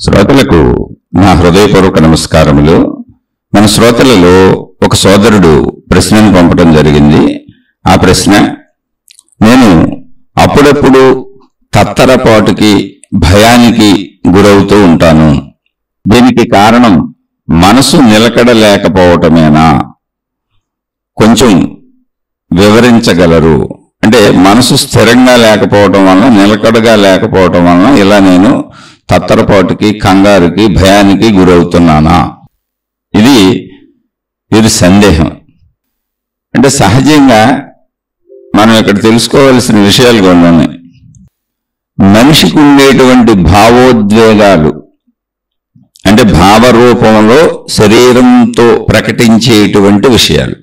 శ్రోతలకు నా హృదయపూర్వక నమస్కారములు. మన శ్రోతలలో ఒక సోదరుడు ప్రశ్నను పంపడం జరిగింది. ఆ ప్రశ్న, నేను అప్పుడప్పుడు తత్తరపాటుకి భయానికి గురవుతూ ఉంటాను. దీనికి కారణం మనసు నిలకడ లేకపోవటమేనా? కొంచెం వివరించగలరు? అంటే మనసు స్థిరంగా లేకపోవటం వలన, నిలకడగా లేకపోవటం వలన ఇలా నేను తత్తరపాటుకి, కంగారుకి, భయానికి గురవుతున్నానా? ఇది సందేహం. అంటే సహజంగా మనం ఇక్కడ తెలుసుకోవాల్సిన విషయాలు కొన్ని ఉన్నాయి. మనిషికి ఉండేటువంటి భావోద్వేగాలు అంటే భావరూపంలో శరీరంతో ప్రకటించేటువంటి విషయాలు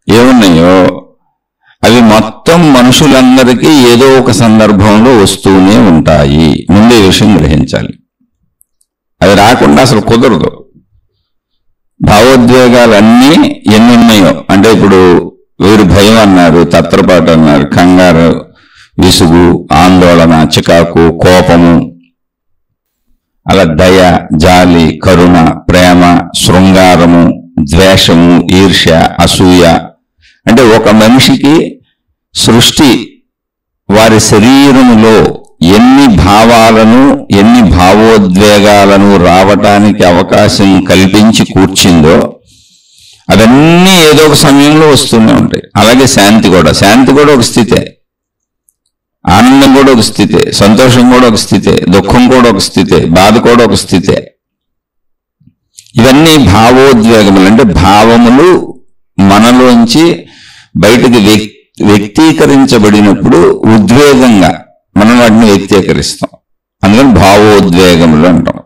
ఏమున్నాయో అవి మొత్తం మనుషులందరికీ ఏదో ఒక సందర్భంలో వస్తూనే ఉంటాయి. ముందే విషయం గ్రహించాలి. అది రాకుండా అసలు కుదరదు. భావోద్వేగాలన్నీ ఎన్ని ఉన్నాయో అంటే ఇప్పుడు వీరు భయం అన్నారు, తత్రపాటు అన్నారు, కంగారు, విసుగు, ఆందోళన, చికాకు, కోపము, అలా దయ, జాలి, కరుణ, ప్రేమ, శృంగారము, ద్వేషము, ఈర్ష్య, అసూయ. అంటే ఒక మనిషికి సృష్టి వారి శరీరములో ఎన్ని భావాలను, ఎన్ని భావోద్వేగాలను రావటానికి అవకాశం కల్పించి కూర్చిందో అవన్నీ ఏదో ఒక సమయంలో వస్తూనే ఉంటాయి. అలాగే శాంతి కూడా ఒక స్థితే, ఆనందం కూడా ఒక స్థితే, సంతోషం కూడా ఒక స్థితే, దుఃఖం కూడా ఒక స్థితే, బాధ కూడా ఒక స్థితే. ఇవన్నీ భావోద్వేగములు. అంటే భావములు మనలోంచి బయటికి వ్యక్తీకరించబడినప్పుడు ఉద్వేగంగా మనం వాటిని వ్యక్తీకరిస్తాం. అందుకని భావోద్వేగములు అంటాం.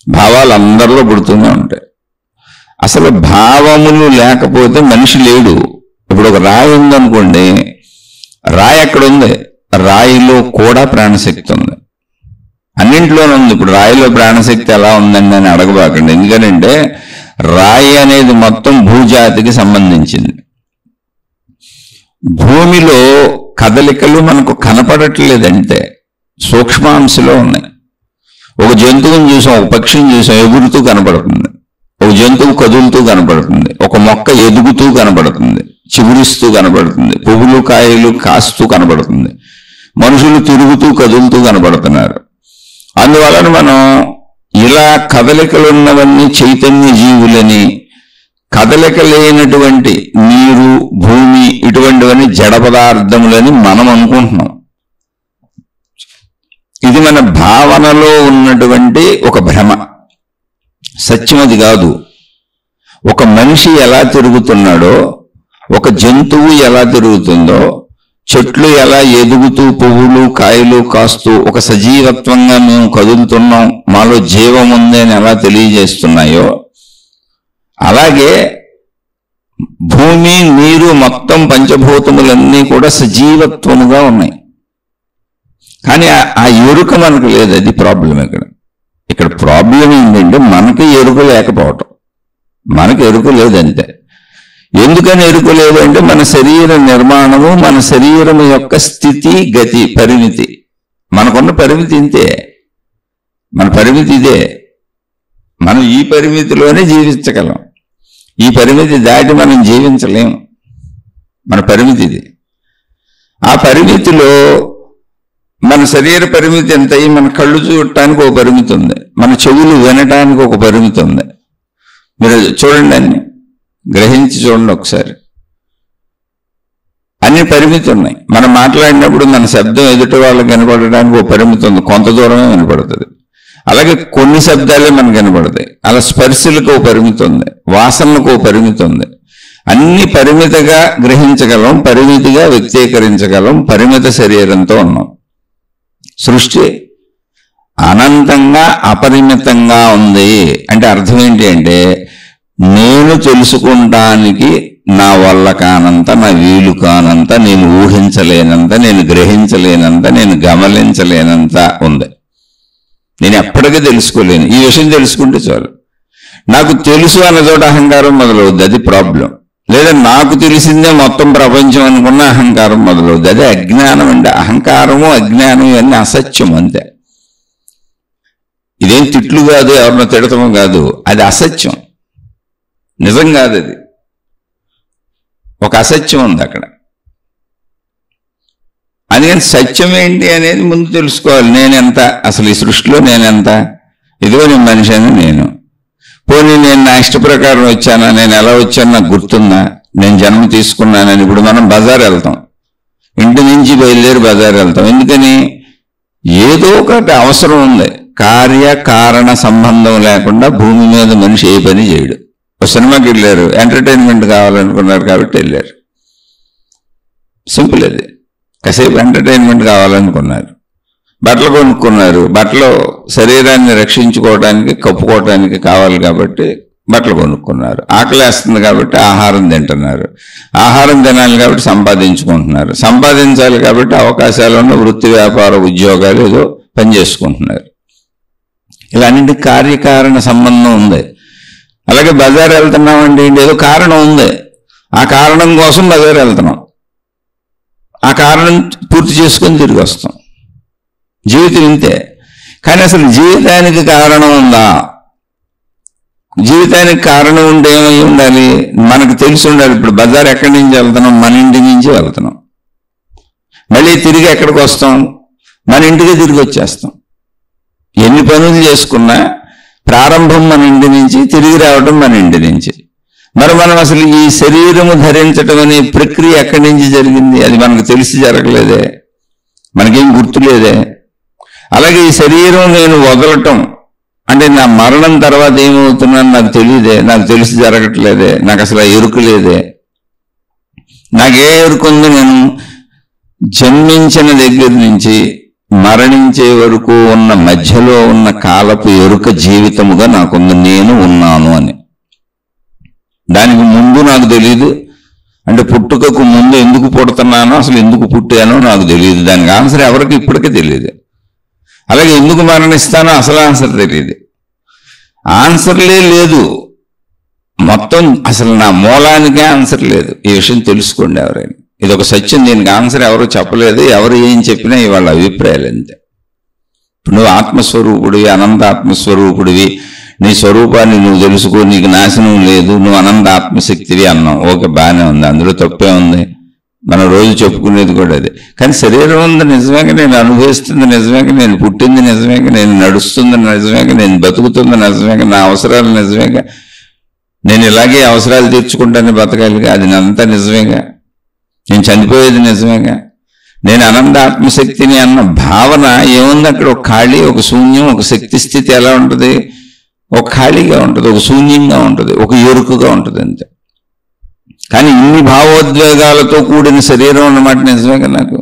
భావాలు అందరిలో పుడుతూనే ఉంటాయి. అసలు భావములు లేకపోతే మనిషి లేడు. ఇప్పుడు ఒక రాయి ఉందనుకోండి, రాయి ఎక్కడ ఉంది? రాయిలో కూడా ప్రాణశక్తి ఉంది. అన్నింటిలోనే ఉంది. ఇప్పుడు రాయిలో ప్రాణశక్తి ఎలా ఉందండి అని అడగబాకండి. ఎందుకంటే రాయి అనేది మొత్తం భూజాతికి సంబంధించింది. భూమిలో కదలికలు మనకు కనపడట్లేదంటే సూక్ష్మాంశలో ఉన్నాయి. ఒక జంతువుని చూసాం, ఒక పక్షిని చూసాం, ఎగురుతూ కనపడుతుంది. ఒక జంతువు కదులుతూ కనపడుతుంది. ఒక మొక్క ఎదుగుతూ కనపడుతుంది, చిగురిస్తూ కనపడుతుంది, పువ్వులు కాయలు కాస్తూ కనపడుతుంది. మనుషులు తిరుగుతూ కదులుతూ కనపడుతున్నారు. అందువలన మనం ఇలా కదలికలున్నవన్నీ చైతన్య జీవులని, కదలిక లేనటువంటి నీరు, భూమి ఇటువంటివన్నీ జడ పదార్థములని మనం అనుకుంటున్నాం. ఇది మన భావనలో ఉన్నటువంటి ఒక భ్రమ, సత్యమది కాదు. ఒక మనిషి ఎలా తిరుగుతున్నాడో, ఒక జంతువు ఎలా తిరుగుతుందో, చెట్లు ఎలా ఎదుగుతూ పువ్వులు కాయలు కాస్తూ ఒక సజీవత్వంగా మేము కదులుతున్నాం, మాలో జీవం ఉంది అని ఎలా తెలియజేస్తున్నాయో, అలాగే భూమి, నీరు, మొత్తం పంచభూతములన్నీ కూడా సజీవత్వముగా ఉన్నాయి. కానీ ఆ ఎరుక మనకు లేదు. అది ప్రాబ్లం. ఇక్కడ ప్రాబ్లం ఏంటంటే మనకి ఎరుక లేకపోవటం. మనకి ఎరుక లేదంతే. ఎందుకని ఎరుక లేదంటే మన శరీర నిర్మాణము, మన శరీరం యొక్క స్థితి, గతి, పరిమితి. మనకున్న పరిమితి ఇంతే. మన పరిమితి ఇదే. మనం ఈ పరిమితిలోనే జీవించగలం. ఈ పరిమితి దాటి మనం జీవించలేము. మన పరిమితి ఇది. ఆ పరిమితిలో మన శరీర పరిమితి ఎంత? మన కళ్ళు చూడటానికి ఒక పరిమితి ఉంది, మన చెవులు వినటానికి ఒక పరిమితి ఉంది. మీరు చూడండి, అన్ని గ్రహించి చూడండి ఒకసారి. అన్ని పరిమితి ఉన్నాయి. మనం మాట్లాడినప్పుడు మన శబ్దం ఎదుటి వాళ్ళకి వినపడడానికి ఒక పరిమితి ఉంది, కొంత దూరమే వినపడుతుంది. అలాగే కొన్ని శబ్దాలే మనకు వినపడతాయి. అలా స్పర్శలకు ఒక పరిమితి ఉంది, వాసనలకు ఒక పరిమితి ఉంది. అన్ని పరిమితిగా గ్రహించగలం, పరిమితిగా వ్యక్తీకరించగలం. పరిమిత శరీరంతో ఉన్నాం. సృష్టి అనంతంగా అపరిమితంగా ఉంది. అంటే అర్థం ఏంటి అంటే, నేను తెలుసుకుంటానికి నా వల్ల కానంత, నా వీలు కానంత, నేను ఊహించలేనంత, నేను గ్రహించలేనంత, నేను గమనించలేనంత ఉంది. నేను ఎప్పటికీ తెలుసుకోలేను. ఈ విషయం తెలుసుకుంటే చాలు. నాకు తెలుసు అన్న చోట అహంకారం మొదలవుద్ది. అది ప్రాబ్లం. లేదా నాకు తెలిసిందే మొత్తం ప్రపంచం అనుకున్న అహంకారం మొదలవుద్ది. అదే అజ్ఞానం. అంటే అహంకారము, అజ్ఞానం ఇవన్నీ అసత్యం అంతే. ఇదేం తిట్లు కాదు, ఎవరినో తిడతామో కాదు, అది అసత్యం, నిజం కాదు. అది ఒక అసత్యం ఉంది అక్కడ. అందుకని సత్యం ఏంటి అనేది ముందు తెలుసుకోవాలి. నేనెంత, అసలు ఈ సృష్టిలో నేనెంత, ఇదిగో నేను మనిషి అని నేను. పోనీ నేను నా ఇష్ట ప్రకారం వచ్చానా, నేను ఎలా వచ్చాను నాకు గుర్తుందా, నేను జన్మ తీసుకున్నానని. ఇప్పుడు మనం బజార్ వెళ్తాం, ఇంటి నుంచి బయలుదేరి బజార్ వెళ్తాం. ఎందుకని? ఏదో ఒకటి అవసరం ఉంది. కార్యకారణ సంబంధం లేకుండా భూమి మీద మనిషి ఏ పని చేయడు. ఒక సినిమాకి వెళ్ళారు, ఎంటర్టైన్మెంట్ కావాలనుకున్నారు కాబట్టి వెళ్ళారు. సింపుల్ అది. కాసేపు ఎంటర్టైన్మెంట్ కావాలనుకున్నారు, బట్టలు కొనుక్కున్నారు. బట్టలు శరీరాన్ని రక్షించుకోవడానికి, కప్పుకోవడానికి కావాలి కాబట్టి బట్టలు కొనుక్కున్నారు. ఆకలేస్తుంది కాబట్టి ఆహారం తింటున్నారు. ఆహారం తినాలి కాబట్టి సంపాదించుకుంటున్నారు. సంపాదించాలి కాబట్టి అవకాశాలు ఉన్న వృత్తి, వ్యాపార, ఉద్యోగాలు ఏదో పనిచేసుకుంటున్నారు. ఇలా అన్నింటి కార్యకారణ సంబంధం ఉంది. అలాగే బజార్ వెళ్తున్నామండి, ఏదో కారణం ఉంది. ఆ కారణం కోసం బజార్ వెళ్తున్నాం. ఆ కారణం పూర్తి చేసుకొని తిరిగి వస్తాం. జీవితం ఇంతే. కానీ అసలు జీవితానికి కారణం ఉందా? జీవితానికి కారణం ఉంటే ఏమై ఉండాలి? మనకు తెలిసి ఉండాలి. ఇప్పుడు బజార్ ఎక్కడి నుంచి వెళ్తున్నాం? మన ఇంటి నుంచి వెళ్తున్నాం. మళ్ళీ తిరిగి ఎక్కడికి వస్తాం? మన ఇంటికి తిరిగి వచ్చేస్తాం. ఎన్ని పనులు చేసుకున్నా ప్రారంభం మన ఇంటి నుంచి, తిరిగి రావడం మన ఇంటి నుంచి. మరి మనం అసలు ఈ శరీరము ధరించడం అనే ప్రక్రియ ఎక్కడి నుంచి జరిగింది? అది మనకు తెలిసి జరగలేదే, మనకేం గుర్తులేదే. అలాగే ఈ శరీరం నేను వదలటం అంటే నా మరణం తర్వాత ఏమవుతున్నాను నాకు తెలియదే, నాకు తెలిసి జరగట్లేదే, నాకు అసలు ఎరుకలేదే. నాకే ఎరుకుంది? నేను జన్మించిన దగ్గర నుంచి మరణించే వరకు ఉన్న మధ్యలో ఉన్న కాలపు ఎరుక జీవితముగా నాకుంది, నేను ఉన్నాను అని. దానికి ముందు నాకు తెలియదు. అంటే పుట్టుకకు ముందు ఎందుకు పుడుతున్నానో, అసలు ఎందుకు పుట్టానో నాకు తెలియదు. దానికి ఆన్సర్ ఎవరికి ఇప్పటికీ తెలియదు. అలాగే ఎందుకు మరణిస్తానో అసలు ఆన్సర్ తెలియదు. ఆన్సర్లే లేదు మొత్తం. అసలు నా మూలానికే ఆన్సర్ లేదు. ఈ విషయం తెలుసుకోండి ఎవరైనా. ఇది ఒక సత్యం. దీనికి ఆన్సర్ ఎవరు చెప్పలేదు. ఎవరు ఏం చెప్పినా ఇవాళ అభిప్రాయాలు అంతే. ఇప్పుడు నువ్వు ఆత్మస్వరూపుడివి, అనంత ఆత్మస్వరూపుడివి, నీ స్వరూపాన్ని నువ్వు తెలుసుకో, నీకు నాశనం లేదు, నువ్వు అనంత ఆత్మశక్తివి అన్నాం. ఓకే, బాగానే ఉంది, అందులో తప్పే ఉంది. మనం రోజు చెప్పుకునేది కూడా అదే. కానీ శరీరం ఉంది నిజమేగా, నేను అనుభవిస్తుంది నిజమేగా, నేను పుట్టింది నిజమేగా, నేను నడుస్తుంది నిజమేగా, నేను బతుకుతుంది నిజమేగా, నా అవసరాలు నిజమేగా, నేను ఇలాగే అవసరాలు తీర్చుకుంటానే బతకాలిగా, అది అంతా నిజమేగా, నేను చనిపోయేది నిజమేగా, నేను అనంత ఆత్మశక్తిని అన్న భావన ఏముంది అక్కడ? ఒక ఖాళీ, ఒక శూన్యం, ఒక శక్తి స్థితి ఎలా ఉంటుంది? ఒక ఖాళీగా ఉంటుంది, ఒక శూన్యంగా ఉంటుంది, ఒక ఎరుకుగా ఉంటుంది అంతే. కానీ ఇన్ని భావోద్వేగాలతో కూడిన శరీరం అన్నమాట నిజమేగా నాకు.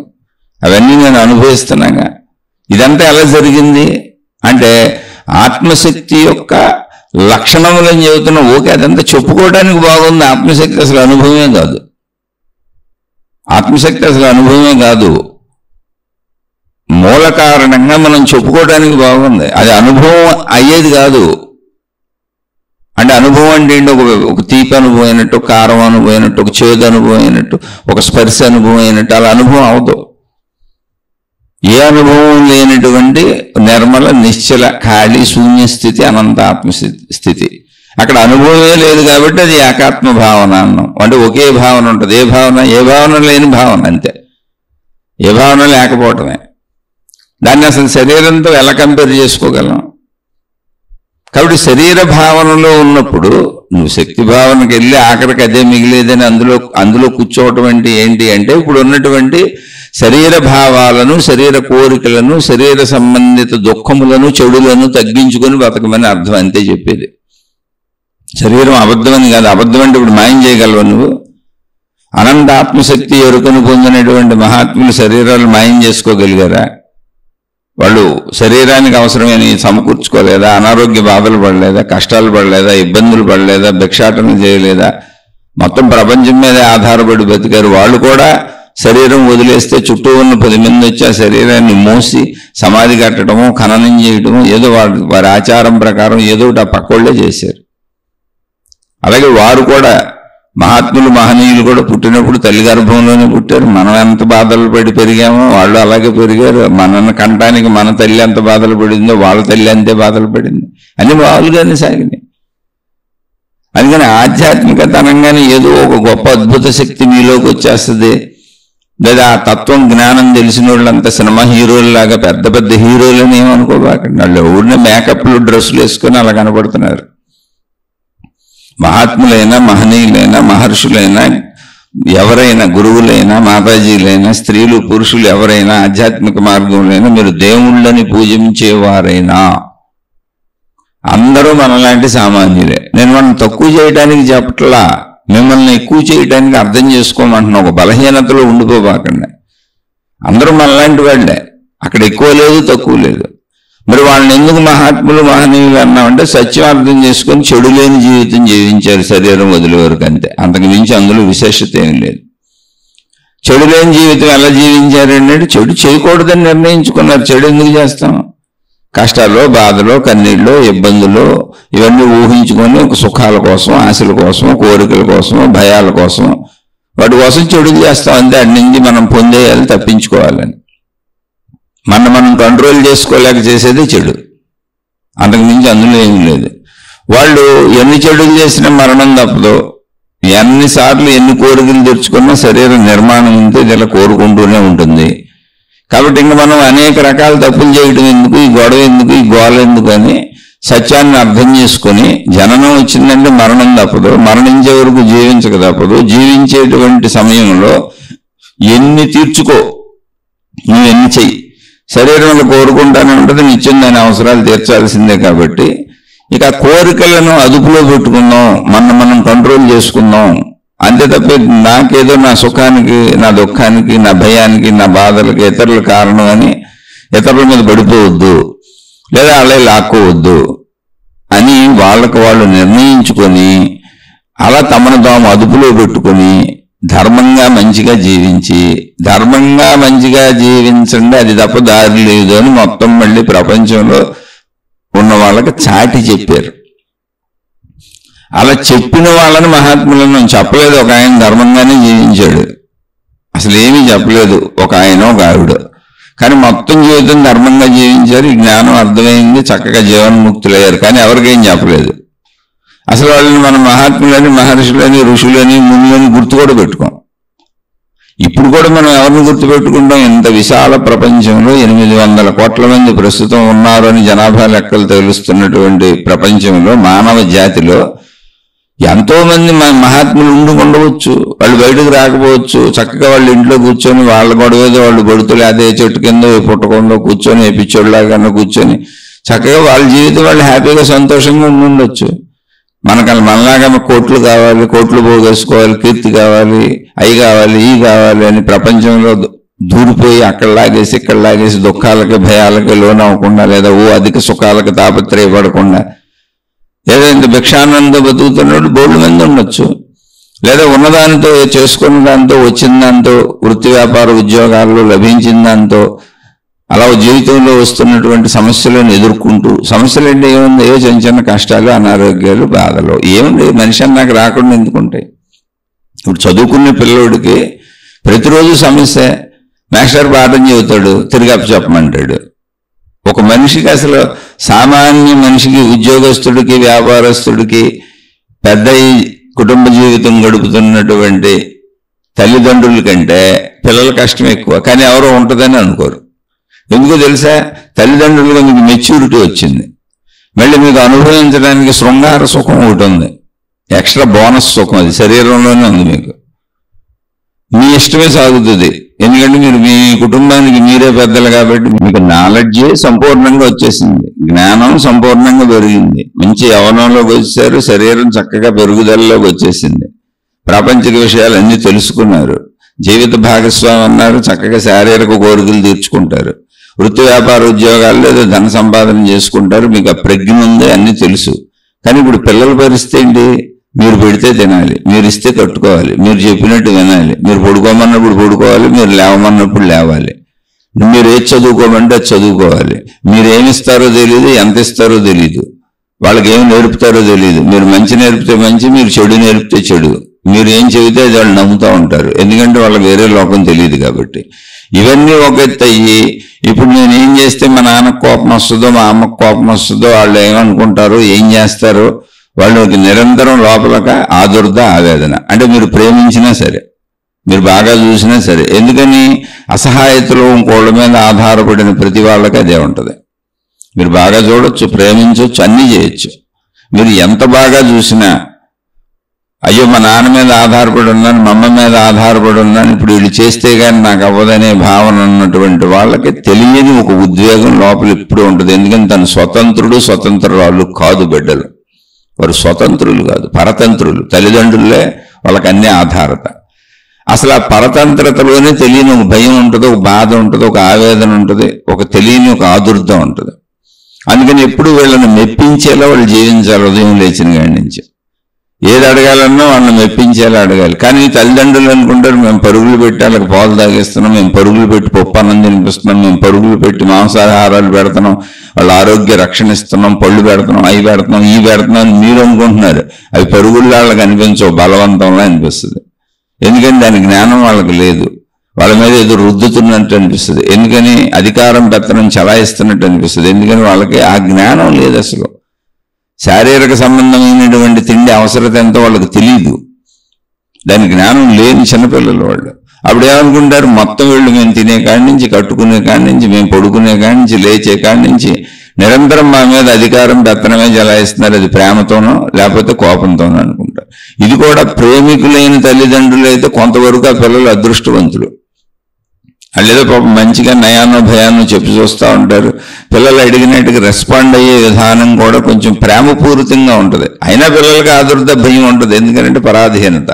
అవన్నీ నేను అనుభవిస్తున్నాగా. ఇదంతా ఎలా జరిగింది అంటే ఆత్మశక్తి యొక్క లక్షణములని చెబుతున్నా. ఓకే, అదంతా చెప్పుకోవడానికి బాగుంది. ఆత్మశక్తి అసలు అనుభవమే కాదు. ఆత్మశక్తి అసలు అనుభవమే కాదు. మూల కారణంగా మనం చెప్పుకోవడానికి బాగుంది. అది అనుభవం అయ్యేది కాదు. అంటే అనుభవం అంటే ఏంటి? ఒక తీపి అనుభవం అయినట్టు, కారం అనుభవం అయినట్టు, ఒక చేదు అనుభవం అయినట్టు, ఒక స్పర్శ అనుభవం అయినట్టు అలా అనుభవం అవదు. ఏ అనుభవం లేనటువంటి నిర్మల, నిశ్చల, ఖాళీ, శూన్య స్థితి అనంత ఆత్మస్థితి. అక్కడ అనుభవమే లేదు కాబట్టి అది ఏకాత్మ భావన అన్నాం. అంటే ఒకే భావన ఉంటుంది. ఏ భావన? ఏ భావన లేని భావన అంతే. ఏ భావన లేకపోవటమే. దాన్ని అసలు శరీరంతో ఎలా కంపేర్ చేసుకోగలం? కాబట్టి శరీర భావనలో ఉన్నప్పుడు నువ్వు శక్తి భావనకి వెళ్ళి ఆఖరికి అదే మిగిలేదని అందులో కూర్చోవటం అంటే ఏంటి అంటే, ఇప్పుడు ఉన్నటువంటి శరీర భావాలను, శరీర కోరికలను, శరీర సంబంధిత దుఃఖములను, చెడులను తగ్గించుకొని బతకమని అర్థం. అంతే చెప్పేది. శరీరం అబద్ధమని కాదు. అబద్ధం అంటే ఇప్పుడు మాయం చేయగలవు నువ్వు? అనంత ఆత్మశక్తి ఎరుకను పొందినటువంటి మహాత్ములు శరీరాలు మాయం చేసుకోగలిగారా? వాళ్ళు శరీరానికి అవసరమైన సమకూర్చుకోలేదా? అనారోగ్య బాధలు పడలేదా? కష్టాలు పడలేదా? ఇబ్బందులు పడలేదా? భిక్షాటన చేయలేదా? మొత్తం ప్రపంచం మీదే ఆధారపడి బతికారు. వాళ్ళు కూడా శరీరం వదిలేస్తే చుట్టూ ఉన్న 10 మంది వచ్చి ఆ శరీరాన్ని మోసి సమాధి కట్టడము, ఖననం చేయడము, ఏదో వారి ఆచారం ప్రకారం ఏదో ఒకటి ఆ పక్కోళ్లే చేశారు. అలాగే వారు కూడా మహాత్ములు మహనీయులు కూడా పుట్టినప్పుడు తల్లి గర్భంలోనే పుట్టారు. మనం ఎంత బాధలు పడి పెరిగామో వాళ్ళు అలాగే పెరిగారు. మనల్ని కంటానికి మన తల్లి ఎంత బాధలు పడిందో వాళ్ళ తల్లి అంతే బాధలు పడింది. అన్ని మామూలుగానే సాగినాయి. అందుకని ఆధ్యాత్మికత అనగానే ఏదో ఒక గొప్ప అద్భుత శక్తి మీలోకి వచ్చేస్తుంది, లేదా ఆ తత్వం జ్ఞానం తెలిసిన వాళ్ళంతా సినిమా హీరోల్లాగా పెద్ద పెద్ద హీరోలని ఏమనుకోబాకండి. వాళ్ళు ఊరినే మేకప్లు డ్రెస్సులు వేసుకొని అలా కనపడుతున్నారు. మహాత్ములైనా మహనీయులైనా మహర్షులైనా ఎవరైనా, గురువులైనా మాతాజీలైనా, స్త్రీలు పురుషులు ఎవరైనా, ఆధ్యాత్మిక మార్గంలో మీరు దేవుళ్ళని పూజించేవారైనా అందరూ మనలాంటి సామాన్యులే. నేను మనం తక్కువ చేయడానికి చెప్పట్లా, మిమ్మల్ని ఎక్కువ చేయడానికి అర్థం చేసుకోమంటున్నా. ఒక బలహీనతలో ఉండిపోబాకండి. అందరూ మనలాంటి వాళ్ళే, అక్కడ ఎక్కువ లేదు తక్కువ లేదు. మరి వాళ్ళని ఎందుకు మహాత్ములు మహనీయులు అన్నామంటే సత్యం అర్థం చేసుకొని చెడు లేని జీవితం జీవించారు, శరీరం వదిలే వరకు అంతే. అంతకు మించి అందులో విశేషత ఏం లేదు. చెడు లేని జీవితం ఎలా జీవించారంటే చెడు చేయకూడదని నిర్ణయించుకున్నారు. చెడు ఎందుకు చేస్తాం? కష్టాల్లో, బాధలో, కన్నీళ్ళు, ఇబ్బందులు ఇవన్నీ ఊహించుకొని ఒక సుఖాల కోసం, ఆశల కోసం, కోరికల కోసం, భయాల కోసం, వాటి కోసం చెడులు చేస్తాం అంతే. అటు నుంచి మనం పొందేయాలి, తప్పించుకోవాలని. మనం కంట్రోల్ చేసుకోలేక చేసేది చెడు, అంతకు మించి అందులో ఏమీ లేదు. వాళ్ళు ఎన్ని చెడులు చేసినా మరణం తప్పదు. ఎన్నిసార్లు ఎన్ని కోరికలు తెచ్చుకున్నా శరీర నిర్మాణం ఉంటే ఇలా కోరుకుంటూనే ఉంటుంది. కాబట్టి ఇంకా మనం అనేక రకాల తప్పులు చేయడం ఎందుకు, ఈ గొడవ ఎందుకు, ఈ గోల ఎందుకు అని సత్యాన్ని అర్థం చేసుకొని, జననం వచ్చిందంటే మరణం తప్పదు, మరణించే వరకు జీవించక తప్పదు. జీవించేటువంటి సమయంలో ఎన్ని తీర్చుకో, నువ్వు ఎన్ని చెయ్యి, శరీరంలో కోరుకుంటానే ఉంటుంది, నిత్యం దాని అవసరాలు తీర్చాల్సిందే. కాబట్టి ఇక కోరికలను అదుపులో పెట్టుకుందాం, మనం కంట్రోల్ చేసుకుందాం అంతే తప్ప నాకేదో నా సుఖానికి, నా దుఃఖానికి, నా భయానికి, నా బాధలకి ఇతరుల కారణం అని ఇతరుల మీద పడిపోవద్దు, లేదా వాళ్ళే లాక్కోవద్దు అని వాళ్ళకు వాళ్ళు నిర్ణయించుకొని అలా తమను తాము అదుపులో పెట్టుకొని ధర్మంగా మంచిగా జీవించి, ధర్మంగా మంచిగా జీవించండి అది తప్ప దారి లేదు అని మొత్తం మళ్ళీ ప్రపంచంలో ఉన్న వాళ్ళకి చాటి చెప్పారు. అలా చెప్పిన వాళ్ళని మహాత్ములను చెప్పలేదు. ఒక ఆయన ధర్మంగానే జీవించాడు, అసలు ఏమీ చెప్పలేదు ఒక ఆయన ఒక ఆవిడ, కానీ మొత్తం జీవితం ధర్మంగా జీవించారు. ఈ జ్ఞానం అర్థమైంది, చక్కగా జీవన్ముక్తులయ్యారు, కానీ ఎవరికేం చెప్పలేదు. అసలు వాళ్ళని మనం మహాత్ములని, మహర్షులని, ఋషులని, మునులని గుర్తు కూడా పెట్టుకోం. ఇప్పుడు కూడా మనం ఎవరిని గుర్తుపెట్టుకుంటాం? ఇంత విశాల ప్రపంచంలో 800 కోట్ల మంది ప్రస్తుతం ఉన్నారు అని జనాభా లెక్కలు తెలుస్తున్నటువంటి ప్రపంచంలో మానవ జాతిలో ఎంతో మంది మహాత్ములు ఉండవచ్చు. వాళ్ళు బయటకు రాకపోవచ్చు, చక్కగా వాళ్ళు ఇంట్లో కూర్చొని వాళ్ళ గొడవేదో వాళ్ళు పడుతులే అదే చెట్టు కింద పుట్టకంలో కూర్చొని పిచ్చోళ్ళలాగా కూర్చొని చక్కగా వాళ్ళ జీవితం వాళ్ళు హ్యాపీగా సంతోషంగా ఉండొచ్చు. మనలాగా కోట్లు కావాలి, కోట్లు పోగేసుకోవాలి, కీర్తి కావాలి, అవి కావాలి, ఈ కావాలి అని ప్రపంచంలో దూరిపోయి అక్కడ లాగేసి ఇక్కడ లాగేసి దుఃఖాలకి భయాలకి లోనవ్వకుండా, లేదా అధిక సుఖాలకు తాపత్రయపడకుండా, లేదా ఇంత భిక్షానందంతో బతుకుతున్నట్టు బోర్డు మంది ఉండొచ్చు. లేదా ఉన్నదానితో, చేసుకున్న దాంతో, వచ్చిన దాంతో, వృత్తి వ్యాపార ఉద్యోగాల్లో లభించిన దాంతో అలా జీవితంలో వస్తున్నటువంటి సమస్యలను ఎదుర్కొంటూ, సమస్యలు అంటే ఏముంది, ఏ చిన్న చిన్న కష్టాలు, అనారోగ్యాలు, బాధలు ఏముంది, మనిషి నాకు రాకుండా ఎందుకుంటాయి. ఇప్పుడు చదువుకునే పిల్లోడికి ప్రతిరోజు సమస్య, మాస్టర్ పాఠం చెబుతాడు, తిరిగి చెప్పమంటాడు. ఒక మనిషికి అసలు సామాన్య మనిషికి, ఉద్యోగస్తుడికి, వ్యాపారస్తుడికి, పెద్ద కుటుంబ జీవితం గడుపుతున్నటువంటి తల్లిదండ్రుల కంటే పిల్లల కష్టం ఎక్కువ, కానీ ఎవరో ఉంటుందని అనుకోరు. ఎందుకో తెలుసా? తల్లిదండ్రులుగా మీకు మెచ్యూరిటీ వచ్చింది, మళ్ళీ మీకు అనుభవించడానికి శృంగార సుఖం ఒకటి ఉంది, ఎక్స్ట్రా బోనస్ సుఖం, అది శరీరంలోనే ఉంది. మీకు మీ ఇష్టమే సాగుతుంది, ఎందుకంటే మీరు మీ కుటుంబానికి మీరే పెద్దలు కాబట్టి మీకు నాలెడ్జ్ సంపూర్ణంగా వచ్చేసింది, జ్ఞానం సంపూర్ణంగా పెరిగింది, మంచి యవ్వనంలోకి వచ్చారు, శరీరం చక్కగా పెరుగుదలలోకి వచ్చేసింది, ప్రాపంచిక విషయాలన్నీ తెలుసుకున్నారు, జీవిత భాగస్వామి అన్నారు, చక్కగా శారీరక కోరికలు తీర్చుకుంటారు, వృత్తి వ్యాపార ఉద్యోగాలు లేదా ధన సంపాదన చేసుకుంటారు, మీకు ఆ ప్రజ్ఞ ఉంది, అన్నీ తెలుసు. కానీ ఇప్పుడు పిల్లల పరిస్థితి ఏంటి? మీరు పెడితే తినాలి, మీరు ఇస్తే కట్టుకోవాలి, మీరు చెప్పినట్టు వినాలి, మీరు పడుకోమన్నప్పుడు పడుకోవాలి, మీరు లేవమన్నప్పుడు లేవాలి, మీరు ఏది చదువుకోమంటే అది చదువుకోవాలి, మీరు ఏమి ఇస్తారో తెలియదు, ఎంత ఇస్తారో తెలియదు, వాళ్ళకి ఏమి నేర్పుతారో తెలియదు. మీరు మంచి నేర్పితే మంచి, మీరు చెడు నేర్పితే చెడు, మీరు ఏం చెబితే అది వాళ్ళు నమ్ముతూ ఉంటారు, ఎందుకంటే వాళ్ళకి వేరే లోకం తెలియదు కాబట్టి. ఇవన్నీ ఒక ఎత్తు అయ్యి ఇప్పుడు నేను ఏం చేస్తే మా నాన్నకు కోపం వస్తుందో మా అమ్మకు కోపం వస్తుందో, వాళ్ళు ఏమనుకుంటారు, ఏం చేస్తారు, వాళ్ళకి నిరంతరం లోపలక ఆదుర్ద ఆవేదన. అంటే మీరు ప్రేమించినా సరే, మీరు బాగా చూసినా సరే, ఎందుకని అసహాయతలో ఇంకోళ్ళ మీద ఆధారపడిన ప్రతి వాళ్ళకి అదే ఉంటుంది. మీరు బాగా చూడొచ్చు, ప్రేమించవచ్చు, అన్నీ చేయొచ్చు. మీరు ఎంత బాగా చూసినా అయ్యో మా నాన్న మీద ఆధారపడి ఉన్నాను, మా అమ్మ మీద ఆధారపడి ఉన్నాను, ఇప్పుడు వీళ్ళు చేస్తే కానీ నాకు అవ్వదనే భావన ఉన్నటువంటి వాళ్ళకి తెలియని ఒక ఉద్వేగం లోపల ఎప్పుడూ ఉంటుంది. ఎందుకంటే తను స్వతంత్రుడు స్వతంత్రురాలు కాదు బిడ్డలు, వారు స్వతంత్రులు కాదు, పరతంత్రులు. తల్లిదండ్రులే వాళ్ళకి అన్నీ ఆధారత. అసలు ఆ పరతంత్రతలోనే తెలియని ఒక భయం ఉంటుంది, ఒక బాధ ఉంటుంది, ఒక ఆవేదన ఉంటుంది, ఒక తెలియని ఒక ఆదుర్ద ఉంటుంది. అందుకని ఎప్పుడు వీళ్ళని మెప్పించేలా వాళ్ళు జీవించాలి. ఉదయం లేచిన కాడి నుంచి ఏది అడగాలన్నా వాళ్ళని మెప్పించేలా అడగాలి. కానీ తల్లిదండ్రులు అనుకుంటారు మేము పరుగులు పెట్టి వాళ్ళకి పాలు తాగిస్తున్నాం, మేము పరుగులు పెట్టి పప్పు అన్నం తినిపిస్తున్నాం, మేము పరుగులు పెట్టి మాంసాహారాలు పెడుతున్నాం, వాళ్ళ ఆరోగ్య రక్షణ ఇస్తున్నాం, పళ్ళు పెడుతున్నాం, అవి పెడుతున్నాం, ఇవి పెడుతున్నాం అని మీరు అనుకుంటున్నారు. అవి పరుగుల్లో వాళ్ళకి అనిపించవు, బలవంతంలో అనిపిస్తుంది. ఎందుకని దాని జ్ఞానం వాళ్ళకి లేదు. వాళ్ళ మీద ఏదో రుద్దుతున్నట్టు అనిపిస్తుంది. ఎందుకని అధికారం పెత్తనం చలాయిస్తున్నట్టు అనిపిస్తుంది. ఎందుకని వాళ్ళకి ఆ జ్ఞానం లేదు. అసలు శారీరక సంబంధమైనటువంటి తిండి అవసరత ఎంతో వాళ్ళకి తెలియదు. దాని జ్ఞానం లేని చిన్నపిల్లలు వాళ్ళు. అప్పుడు ఏమనుకుంటారు, మొత్తం వీళ్ళు మేము తినే కాడి నుంచి, కట్టుకునే కాడి నుంచి, మేము పడుకునే కాడి నుంచి, లేచే కాడి నుంచి నిరంతరం మా మీద అధికారం పెత్తనమే చలాయిస్తున్నారు. అది ప్రేమతోనో లేకపోతే కోపంతోనో అనుకుంటారు. ఇది కూడా ప్రేమికులైన తల్లిదండ్రులు అయితే కొంతవరకు ఆ పిల్లలు అదృష్టవంతులు. వాళ్ళేదో పాపం మంచిగా నయానో భయానో చెప్పి చూస్తూ ఉంటారు. పిల్లలు అడిగినట్టుగా రెస్పాండ్ అయ్యే విధానం కూడా కొంచెం ప్రేమపూరితంగా ఉంటుంది. అయినా పిల్లలకి ఆదుర్ద భయం ఉంటుంది, ఎందుకంటే పరాధీనత.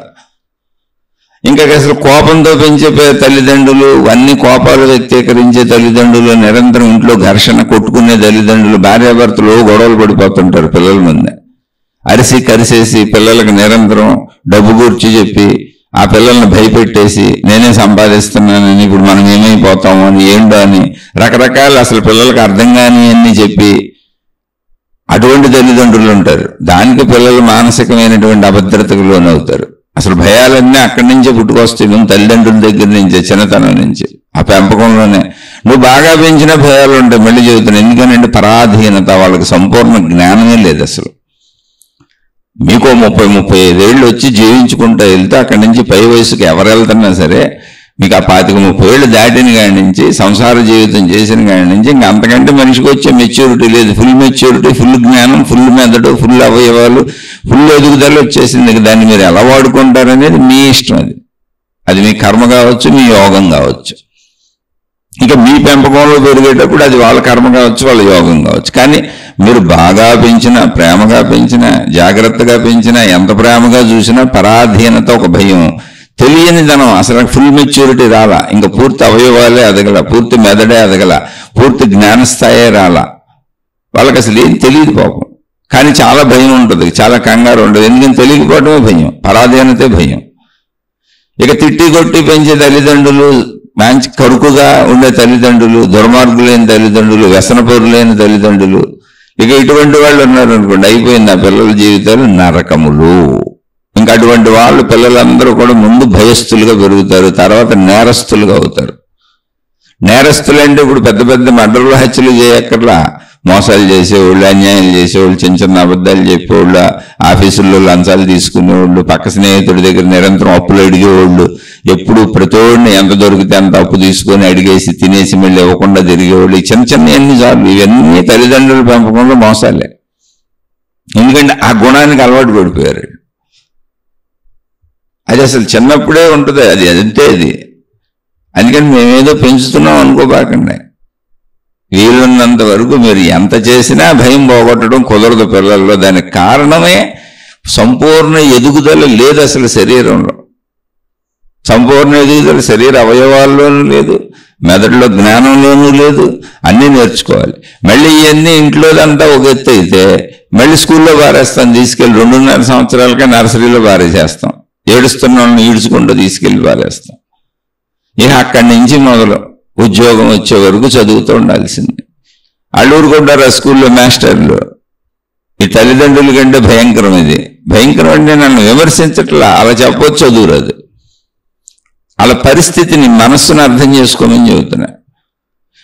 ఇంకా అసలు కోపంతో పెంచే తల్లిదండ్రులు, అన్ని కోపాలు వ్యక్తీకరించే తల్లిదండ్రులు, నిరంతరం ఇంట్లో ఘర్షణ కొట్టుకునే తల్లిదండ్రులు, భార్యాభర్తలు గొడవలు పడిపోతుంటారు పిల్లల ముందే. అరిసి కరిసేసి పిల్లలకు నిరంతరం డబ్బు కూర్చి చెప్పి ఆ పిల్లల్ని భయపెట్టేసి నేనే సంపాదిస్తున్నానని, ఇప్పుడు మనం ఏమైపోతాము అని, ఏంటో అని రకరకాల అసలు పిల్లలకు అర్థం కాని అన్ని చెప్పి అటువంటి తల్లిదండ్రులు ఉంటారు. దానికి పిల్లలు మానసికమైనటువంటి అభద్రతకు లోనవుతారు. అసలు భయాలన్నీ అక్కడి నుంచే పుట్టుకొస్తాయి, తల్లిదండ్రుల దగ్గర నుంచే, చిన్నతనం నుంచి, ఆ పెంపకంలోనే. నువ్వు బాగా పెంచిన భయాలు ఉంటాయి. మళ్ళీ చెబుతున్నాను, ఎందుకంటే పరాధీనత, వాళ్ళకి సంపూర్ణ జ్ఞానమే లేదు. అసలు మీకు 30-35 ఏళ్ళు వచ్చి జీవించుకుంటూ వెళ్తే అక్కడి నుంచి పై వయసుకి ఎవరు వెళ్తున్నా సరే మీకు ఆ 25-30 ఏళ్ళు దాటిన కాడి నుంచి, సంసార జీవితం చేసిన కాడి నుంచి ఇంకా అంతకంటే మనిషికి వచ్చే మెచ్యూరిటీ లేదు. ఫుల్ మెచ్యూరిటీ, ఫుల్ జ్ఞానం, ఫుల్ మెదడు, ఫుల్ అవయవాలు, ఫుల్ ఎదుగుదల వచ్చేసింది. దాన్ని మీరు ఎలా వాడుకుంటారనేది మీ ఇష్టం. అది మీ కర్మ కావచ్చు, మీ యోగం కావచ్చు. ఇక మీ పెంపకంలో పెరిగేటప్పుడు అది వాళ్ళ కర్మ కావచ్చు, వాళ్ళ యోగం కావచ్చు. కానీ మీరు బాగా పెంచినా, ప్రేమగా పెంచినా, జాగ్రత్తగా పెంచినా, ఎంత ప్రేమగా చూసినా పరాధీనత, ఒక భయం, తెలియని ధనం, అసలు ఫుల్ మెచ్యూరిటీ రాలా, ఇంకా పూర్తి అవయవాలే ఎదగల, పూర్తి మెదడే ఎదగల, పూర్తి జ్ఞానస్థాయే రాలా. వాళ్ళకి అసలు ఏం తెలియదు పాపం. కానీ చాలా భయం ఉంటుంది, చాలా కంగారు ఉంటుంది. ఎందుకని తెలియకపోవడమే భయం, పరాధీనతే భయం. ఇక తిట్టి కొట్టి పెంచే తల్లిదండ్రులు, మంచి కరుకుగా ఉండే తల్లిదండ్రులు, దుర్మార్గులైన తల్లిదండ్రులు, వ్యసనపరులైన తల్లిదండ్రులు, ఇక ఇటువంటి వాళ్ళు ఉన్నారు అనుకోండి, అయిపోయింది ఆ పిల్లల జీవితాలు నరకములు. ఇంకా అటువంటి వాళ్ళు పిల్లలందరూ కూడా ముందు భయస్థులుగా పెరుగుతారు, తర్వాత నేరస్తులుగా అవుతారు. నేరస్తులు అంటే ఇప్పుడు పెద్ద పెద్ద మర్డర్లు, హత్యలు చేయక్కర్లా, మోసాలు చేసేవాళ్ళు, అన్యాయాలు చేసేవాళ్ళు, చిన్న చిన్న అబద్ధాలు చెప్పేవాళ్ళు, ఆఫీసుల్లో లంచాలు తీసుకునేవాళ్ళు, పక్క స్నేహితుడి దగ్గర నిరంతరం అప్పులు అడిగేవాళ్ళు, ఎప్పుడు ప్రతోడిని ఎంత దొరికితే అంత అప్పు తీసుకొని అడిగేసి తినేసి మళ్ళీ ఇవ్వకుండా తిరిగేవాళ్ళు. ఈ చిన్న చిన్న ఎన్ని చాలు, ఇవన్నీ తల్లిదండ్రుల పెంపకంలో మోసాలే. ఎందుకంటే ఆ గుణానికి అలవాటు పడిపోయారు. అది అసలు చిన్నప్పుడే ఉంటుంది, అది అంతే. అది అందుకని మేమేదో పెంచుతున్నాం అనుకోబాకండి. వీలున్నంత వరకు మీరు ఎంత చేసినా భయం పోగొట్టడం కుదరదు పిల్లల్లో. దానికి కారణమే సంపూర్ణ ఎదుగుదల లేదు అసలు శరీరంలో. సంపూర్ణ ఎదుగుదల శరీర అవయవాల్లోనూ లేదు, మెదడులో జ్ఞానంలోనూ లేదు. అన్నీ నేర్చుకోవాలి. మళ్ళీ ఇవన్నీ ఇంట్లోదంతా ఒక ఎత్తు అయితే మళ్ళీ స్కూల్లో పారేస్తాం తీసుకెళ్ళి. 2.5 సంవత్సరాలకే నర్సరీలో పారేసేస్తాం. ఏడుస్తున్న వాళ్ళని ఈడ్చుకుంటూ తీసుకెళ్ళి పారేస్తాం. ఇక అక్కడి నుంచి మొదలు ఉద్యోగం వచ్చే వరకు చదువుతూ ఉండాల్సింది. అల్లూరుకుంటారు ఆ స్కూల్లో మాస్టర్లు. ఈ తల్లిదండ్రుల కంటే భయంకరం ఇది. భయంకరం అంటే నన్ను విమర్శించట్లా, అలా చెప్పొచ్చు, చదువురాదు. వాళ్ళ పరిస్థితిని, మనస్సును అర్థం చేసుకోమని చెబుతున్నా.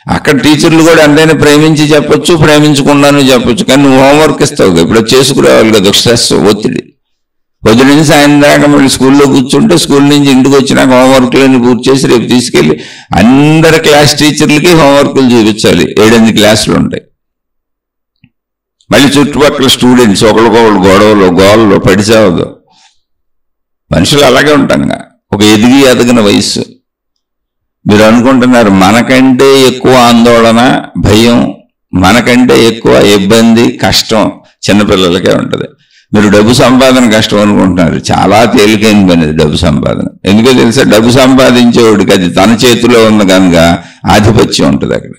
అక్కడ టీచర్లు కూడా అందరినీ ప్రేమించి చెప్పొచ్చు, ప్రేమించకుండాను చెప్పొచ్చు. కానీ నువ్వు హోంవర్క్ ఇస్తావు, ఇప్పుడు చేసుకురావాలి కదా, స్ట్రెస్, ఒత్తిడి. పొద్దున నుంచి సాయంత్రం దాకా మళ్ళీ స్కూల్లో కూర్చుంటే, స్కూల్ నుంచి ఇంటికి వచ్చినాక హోంవర్క్లన్నీ పూర్తి చేసి రేపు తీసుకెళ్ళి అందరి క్లాస్ టీచర్లకి హోంవర్క్లు చూపించాలి. 7-8 క్లాసులు ఉంటాయి. మళ్ళీ చుట్టుపక్కల స్టూడెంట్స్ ఒకరికొకరు గోడలో పడిచావదు. మనుషులు అలాగే ఉంటాంగా, ఒక ఎదిగిన వయస్సు. మీరు అనుకుంటున్నారు మనకంటే ఎక్కువ ఆందోళన, భయం, మనకంటే ఎక్కువ ఇబ్బంది, కష్టం చిన్నపిల్లలకే ఉంటుంది. మీరు డబ్బు సంపాదన కష్టం అనుకుంటున్నారు, చాలా తేలికైన పని డబ్బు సంపాదన. ఎందుకో తెలుసా, డబ్బు సంపాదించేవాడికి అది తన చేతిలో ఉంది కనుక ఆధిపత్యం ఉంటుంది. అక్కడ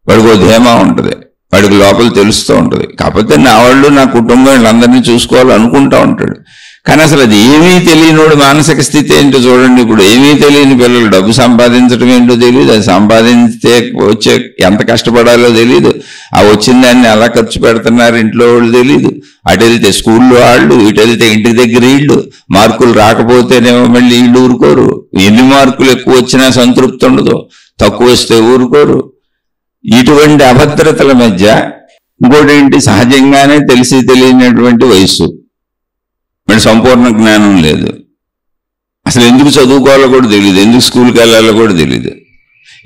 వాడికి ధీమా ఉంటుంది, వాడికి లోపల తెలుస్తూ ఉంటుంది. కాకపోతే నా వాళ్ళు, నా కుటుంబం, వీళ్ళందరినీ చూసుకోవాలనుకుంటూ ఉంటాడు. కానీ అసలు అది ఏమీ తెలియనోడు మానసిక స్థితి ఏంటో చూడండి. ఇప్పుడు ఏమీ తెలియని పిల్లలు డబ్బు సంపాదించడం ఏంటో తెలియదు, అది సంపాదించే వచ్చే ఎంత కష్టపడాలో తెలియదు, ఆ వచ్చిన దాన్ని ఎలా ఖర్చు పెడుతున్నారు ఇంట్లో వాళ్ళు తెలియదు. అటు వెళ్తే స్కూల్లో వాళ్ళు, ఇటు వెళ్తే ఇంటి దగ్గర వీళ్ళు. మార్కులు రాకపోతేనేమో మళ్ళీ వీళ్ళు ఊరుకోరు. ఎన్ని మార్కులు ఎక్కువ వచ్చినా సంతృప్తి ఉండదు, తక్కువ వస్తే ఊరుకోరు. ఇటువంటి అభద్రతల మధ్య ఇంకోటి ఏంటి, సహజంగానే తెలిసి తెలియనటువంటి వయస్సు, మరి సంపూర్ణ జ్ఞానం లేదు. అసలు ఎందుకు చదువుకోవాలో కూడా తెలియదు, ఎందుకు స్కూల్కి వెళ్ళాలో కూడా తెలియదు,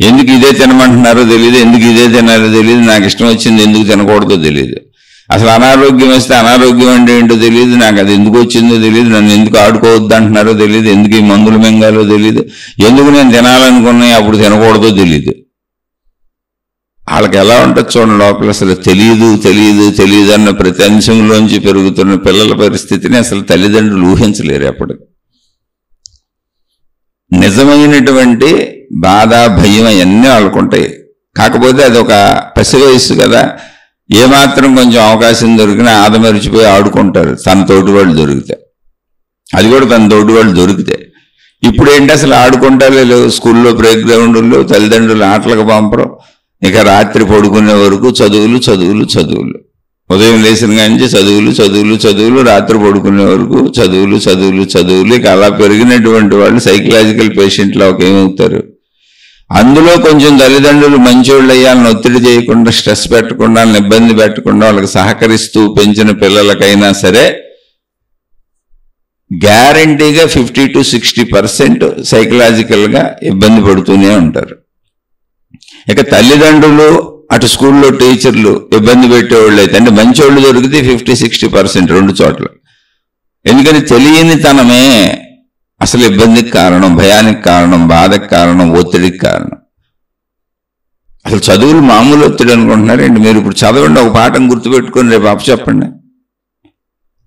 ఎందుకు ఇదే తినమంటున్నారో తెలియదు, ఎందుకు ఇదే తినాలో తెలియదు, నాకు ఇష్టం వచ్చింది ఎందుకు తినకూడదో తెలియదు. అసలు అనారోగ్యం వస్తే అనారోగ్యం అంటే ఏంటో తెలియదు, నాకు అది ఎందుకు వచ్చిందో తెలియదు, నన్ను ఎందుకు ఆడుకోవద్దు అంటున్నారో తెలియదు, ఎందుకు ఈ మందులు మింగాలో తెలియదు, ఎందుకు నేను తినాలనుకున్నాయి అప్పుడు తినకూడదో తెలియదు. వాళ్ళకి ఎలా ఉంటుంది చూడండి లోపల. అసలు తెలియదు అన్న ప్రతి అంశంలోంచి పెరుగుతున్న పిల్లల పరిస్థితిని అసలు తల్లిదండ్రులు ఊహించలేరు ఎప్పటికి. నిజమైనటువంటి బాధ, భయం అవన్నీ వాళ్ళకుంటాయి. కాకపోతే అది ఒక పసి వయస్సు కదా, ఏమాత్రం కొంచెం అవకాశం దొరికినా ఆదమరిచిపోయి ఆడుకుంటారు తన తోటి వాళ్ళు దొరికితే. అది కూడా తన తోటి వాళ్ళు దొరికితే. ఇప్పుడు ఏంటి అసలు ఆడుకుంటారే లేవు, స్కూల్లో ప్లే గ్రౌండ్లో తల్లిదండ్రులు ఆటలకు పంపరు. ఇక రాత్రి పడుకునే వరకు చదువులు. ఉదయం లేచిన కానీ చదువులు, రాత్రి పడుకునే వరకు చదువులు. ఇక అలా పెరిగినటువంటి వాళ్ళు సైకలాజికల్ పేషెంట్లు ఏమవుతారు. అందులో కొంచెం తల్లిదండ్రులు మంచోళ్ళు అయ్యాలని ఒత్తిడి చేయకుండా, స్ట్రెస్ పెట్టకుండా, వాళ్ళని ఇబ్బంది పెట్టకుండా వాళ్ళకి సహకరిస్తూ పెంచిన పిల్లలకైనా సరే గ్యారంటీగా 50 to 60% సైకలాజికల్గా ఇబ్బంది పడుతూనే ఉంటారు. ఇక తల్లిదండ్రులు, అటు స్కూల్లో టీచర్లు ఇబ్బంది పెట్టేవాళ్ళు అయితే, అంటే మంచోళ్ళు దొరికితే 50-60% రెండు చోట్ల. ఎందుకని తెలియని తనమే అసలు ఇబ్బందికి కారణం, భయానికి కారణం, బాధకు కారణం, ఒత్తిడికి కారణం. అసలు చదువులు మామూలు ఒత్తిడి అనుకుంటున్నారండి మీరు. ఇప్పుడు చదవండి, ఒక పాఠం గుర్తుపెట్టుకొని రేపు అప్పచెప్పండి,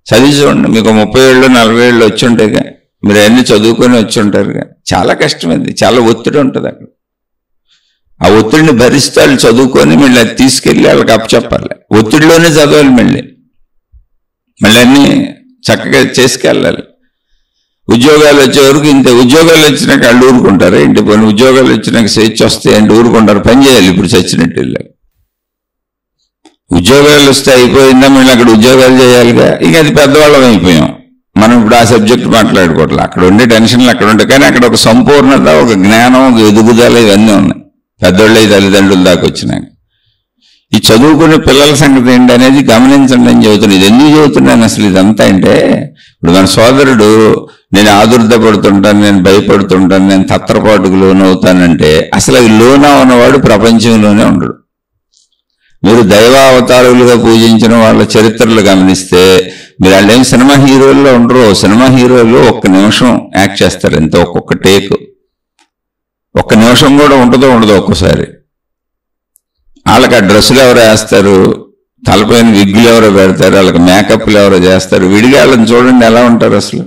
చదివి చూడండి. మీకు 30 ఏళ్ళు 40 ఏళ్ళు వచ్చి ఉంటాయిగా, మీరు అన్నీ చదువుకొని వచ్చి ఉంటారుగా. చాలా కష్టమైంది, చాలా ఒత్తిడి ఉంటుంది అక్కడ. ఆ ఒత్తిడిని భరిస్తే వాళ్ళు చదువుకొని మళ్ళీ అది తీసుకెళ్ళి వాళ్ళకి అప్పచెప్పాలి. ఒత్తిడిలోనే చదవాలి, మళ్ళీ అన్నీ చక్కగా చేసుకెళ్ళాలి. ఉద్యోగాలు వచ్చే వరకు ఇంత, ఉద్యోగాలు వచ్చినాక వాళ్ళు ఊరుకుంటారు. ఇంటి పని ఉద్యోగాలు వచ్చినాక స్వేచ్ఛ వస్తాయి అంటే ఊరుకుంటారు. పని చేయాలి ఇప్పుడు చచ్చినట్టు. ఉద్యోగాలు వస్తే అయిపోయిందా, మళ్ళీ అక్కడ ఉద్యోగాలు చేయాలిగా. ఇక అది పెద్దవాళ్ళం అయిపోయాం మనం. ఇప్పుడు ఆ సబ్జెక్ట్ మాట్లాడుకోవట్లేదు. అక్కడ ఉండే టెన్షన్లు అక్కడ ఉంటాయి, కానీ అక్కడ ఒక సంపూర్ణత, ఒక జ్ఞానం, ఒక ఎదుగుదల ఇవన్నీ ఉన్నాయి పెద్దోళ్ళ తల్లిదండ్రుల దాకా వచ్చినాక. ఈ చదువుకునే పిల్లల సంగతి ఏంటి అనేది గమనించండి అని చెబుతున్నాను. ఇది ఎందుకు చెబుతున్నాను అసలు ఇదంతా అంటే, ఇప్పుడు మన సోదరుడు నేను ఆదుర్దపడుతుంటాను, నేను భయపడుతుంటాను, నేను తత్రపాటుకు లోనవుతానంటే అసలు అవి లోనవున్నవాడు ప్రపంచంలోనే ఉండడు. మీరు దైవావతారులుగా పూజించిన వాళ్ళ చరిత్రలు గమనిస్తే మీరు వాళ్ళేం సినిమా హీరోల్లో ఉండరు. సినిమా హీరోలు 1 నిమిషం యాక్ట్ చేస్తారు అంతే, ఒక్కొక్క టేక్ 1 నిమిషం కూడా ఉండదో ఒక్కోసారి. వాళ్ళకి ఆ డ్రెస్సులు ఎవరు వేస్తారు, తలపైన విగ్గులు ఎవరో పెడతారు, వాళ్ళకి మేకప్లు ఎవరో చేస్తారు. విడిగా వాళ్ళని చూడండి ఎలా ఉంటారు. అసలు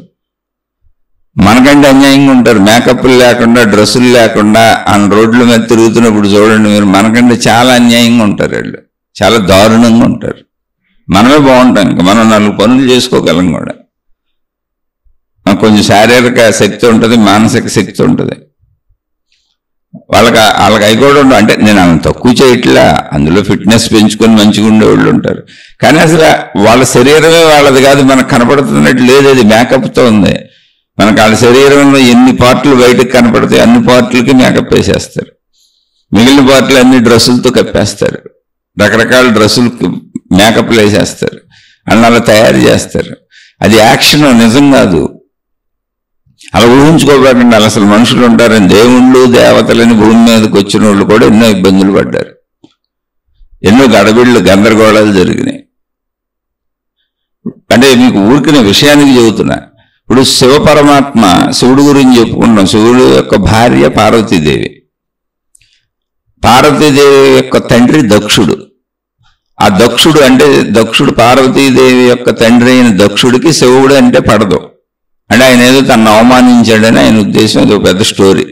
మనకంటే అన్యాయంగా ఉంటారు. మేకప్లు లేకుండా, డ్రెస్సులు లేకుండా ఆ రోడ్ల మీద తిరుగుతున్నప్పుడు చూడండి మీరు, మనకంటే చాలా అన్యాయంగా ఉంటారు వాళ్ళు, చాలా దారుణంగా ఉంటారు. మనమే బాగుంటాం, ఇంకా మనం 4 పనులు చేసుకోగలం కూడా. కొంచెం శారీరక శక్తి ఉంటుంది, మానసిక శక్తి ఉంటుంది. వాళ్ళకి అవి కూడా ఉండవు. అంటే నేను అంత తక్కువ చేయట్లా, అందులో ఫిట్నెస్ పెంచుకొని మంచిగా ఉండేవాళ్ళు ఉంటారు. కానీ అసలు వాళ్ళ శరీరమే వాళ్ళది కాదు, మనకు కనపడుతున్నట్టు లేదు, అది మేకప్తో ఉంది. మనకు వాళ్ళ శరీరంలో ఎన్ని పార్ట్లు బయటకు కనపడతాయి అన్ని పార్ట్లకి మేకప్ వేసేస్తారు. మిగిలిన పార్ట్లు అన్ని డ్రెస్సులతో కప్పేస్తారు, రకరకాల డ్రెస్సులు మేకప్లు వేసేస్తారు, అలా తయారు చేస్తారు. అది యాక్షన్, నిజం కాదు. అలా ఊహించుకోబోకండి. అసలు మనుషులు ఉంటారని, దేవుళ్ళు దేవతలని భూమి మీదకి వచ్చిన వాళ్ళు కూడా ఎన్నో ఇబ్బందులు పడ్డారు, ఎన్నో గడబిళ్ళు గందరగోళాలు జరిగినాయి. అంటే మీకు ఊరికిన విషయానికి చెబుతున్నా. ఇప్పుడు శివ పరమాత్మ, శివుడు గురించి చెప్పుకుంటాం. శివుడు యొక్క భార్య పార్వతీదేవి. పార్వతీదేవి యొక్క తండ్రి దక్షుడు. ఆ దక్షుడు అంటే దక్షుడు పార్వతీదేవి యొక్క తండ్రి అయిన దక్షుడికి శివుడు అంటే పడదు. అంటే ఆయన ఏదో తనను అవమానించాడని ఆయన ఉద్దేశం. అది ఒక పెద్ద స్టోరీ.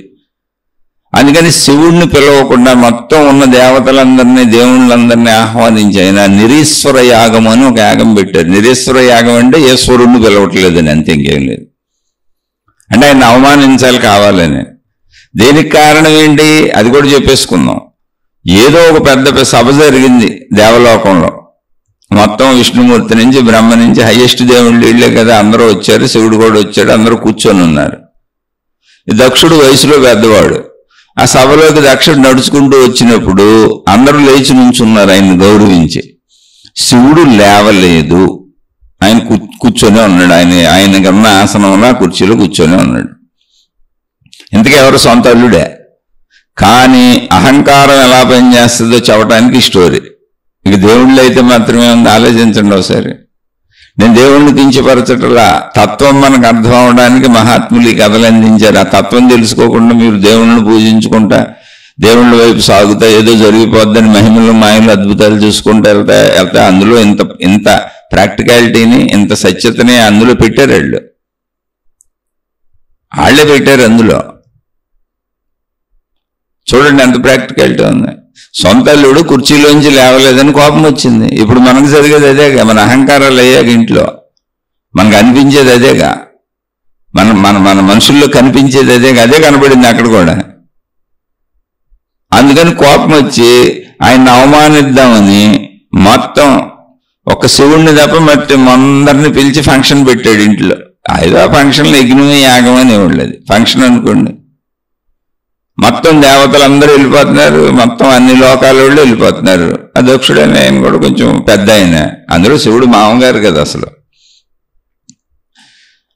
అందుకని శివుడిని పిలవకుండా మొత్తం ఉన్న దేవతలందరినీ దేవుళ్ళందరినీ ఆహ్వానించి ఆయన నిరీశ్వర యాగం అని ఒక యాగం పెట్టారు. నిరీశ్వర యాగం అంటే ఈశ్వరుణ్ణి పిలవట్లేదని, అంతే, ఇంకేం లేదు. అంటే ఆయన అవమానించాలి కావాలని. దేనికి కారణం ఏంటి అది కూడా చెప్పేసుకుందాం. ఏదో ఒక పెద్ద సభ జరిగింది దేవలోకంలో. మొత్తం విష్ణుమూర్తి నుంచి బ్రహ్మ నుంచి హైయెస్ట్ దేవుళ్ళు వీళ్ళే కదా, అందరూ వచ్చారు, శివుడు కూడా వచ్చాడు, అందరూ కూర్చొని ఉన్నారు. దక్షుడు వయసులో పెద్దవాడు. ఆ సభలోకి దక్షుడు నడుచుకుంటూ వచ్చినప్పుడు అందరూ లేచి నుంచున్నారు ఆయన్ని గౌరవించి. శివుడు లేవలేదు, ఆయన కూర్చొనే ఉన్నాడు. ఆయనకున్న ఆసనంలో కుర్చీలో కూర్చొనే ఉన్నాడు. ఇంతకీ ఎవరు? సొంత అల్లుడే. కానీ అహంకారం ఎలా పనిచేస్తుందో చెప్పడానికి స్టోరీ. ఇక దేవుళ్ళు అయితే మాత్రమే ఉంది. ఆలోచించండి ఒకసారి. నేను దేవుణ్ణి కించపరచటలా, తత్వం మనకు అర్థం అవడానికి మహాత్ములు ఈ కథలు అందించారు. ఆ తత్వం తెలుసుకోకుండా మీరు దేవుళ్ళని పూజించుకుంటా, దేవుళ్ళ వైపు సాగుతా, ఏదో జరిగిపోద్దని మహిమలు మాయలు అద్భుతాలు చూసుకుంటూ వెళ్తా అందులో ఇంత ప్రాక్టికాలిటీని, ఇంత సత్యతని అందులో పెట్టారు. వాళ్ళే పెట్టారు అందులో. చూడండి ఎంత ప్రాక్టికాలిటీ ఉంది. సొంత అల్లుడు కుర్చీలోంచి లేవలేదని కోపం వచ్చింది. ఇప్పుడు మనకు జరిగేది అదేగా. మన అహంకారాలు అయ్యాక ఇంట్లో మనకు అనిపించేది అదేగా. మన మనుషుల్లో కనిపించేది అదేగా. అదే కనబడింది అక్కడ కూడా. అందుకని కోపం వచ్చి ఆయన్ని అవమానిద్దామని మొత్తం ఒక శివుణ్ణి తప్ప మట్టి అందరిని పిలిచి ఫంక్షన్ పెట్టాడు ఇంట్లో. ఏదో ఫంక్షన్లో యజ్ఞమే యాగం అని ఇవ్వలేదు, ఫంక్షన్ అనుకోండి. మొత్తం దేవతలందరూ వెళ్ళిపోతున్నారు, మొత్తం అన్ని లోకాల వాళ్ళు వెళ్ళిపోతున్నారు. ఆ దక్షుడైన ఆయన కూడా కొంచెం పెద్ద ఆయన, అందులో శివుడు మామగారు కదా అసలు.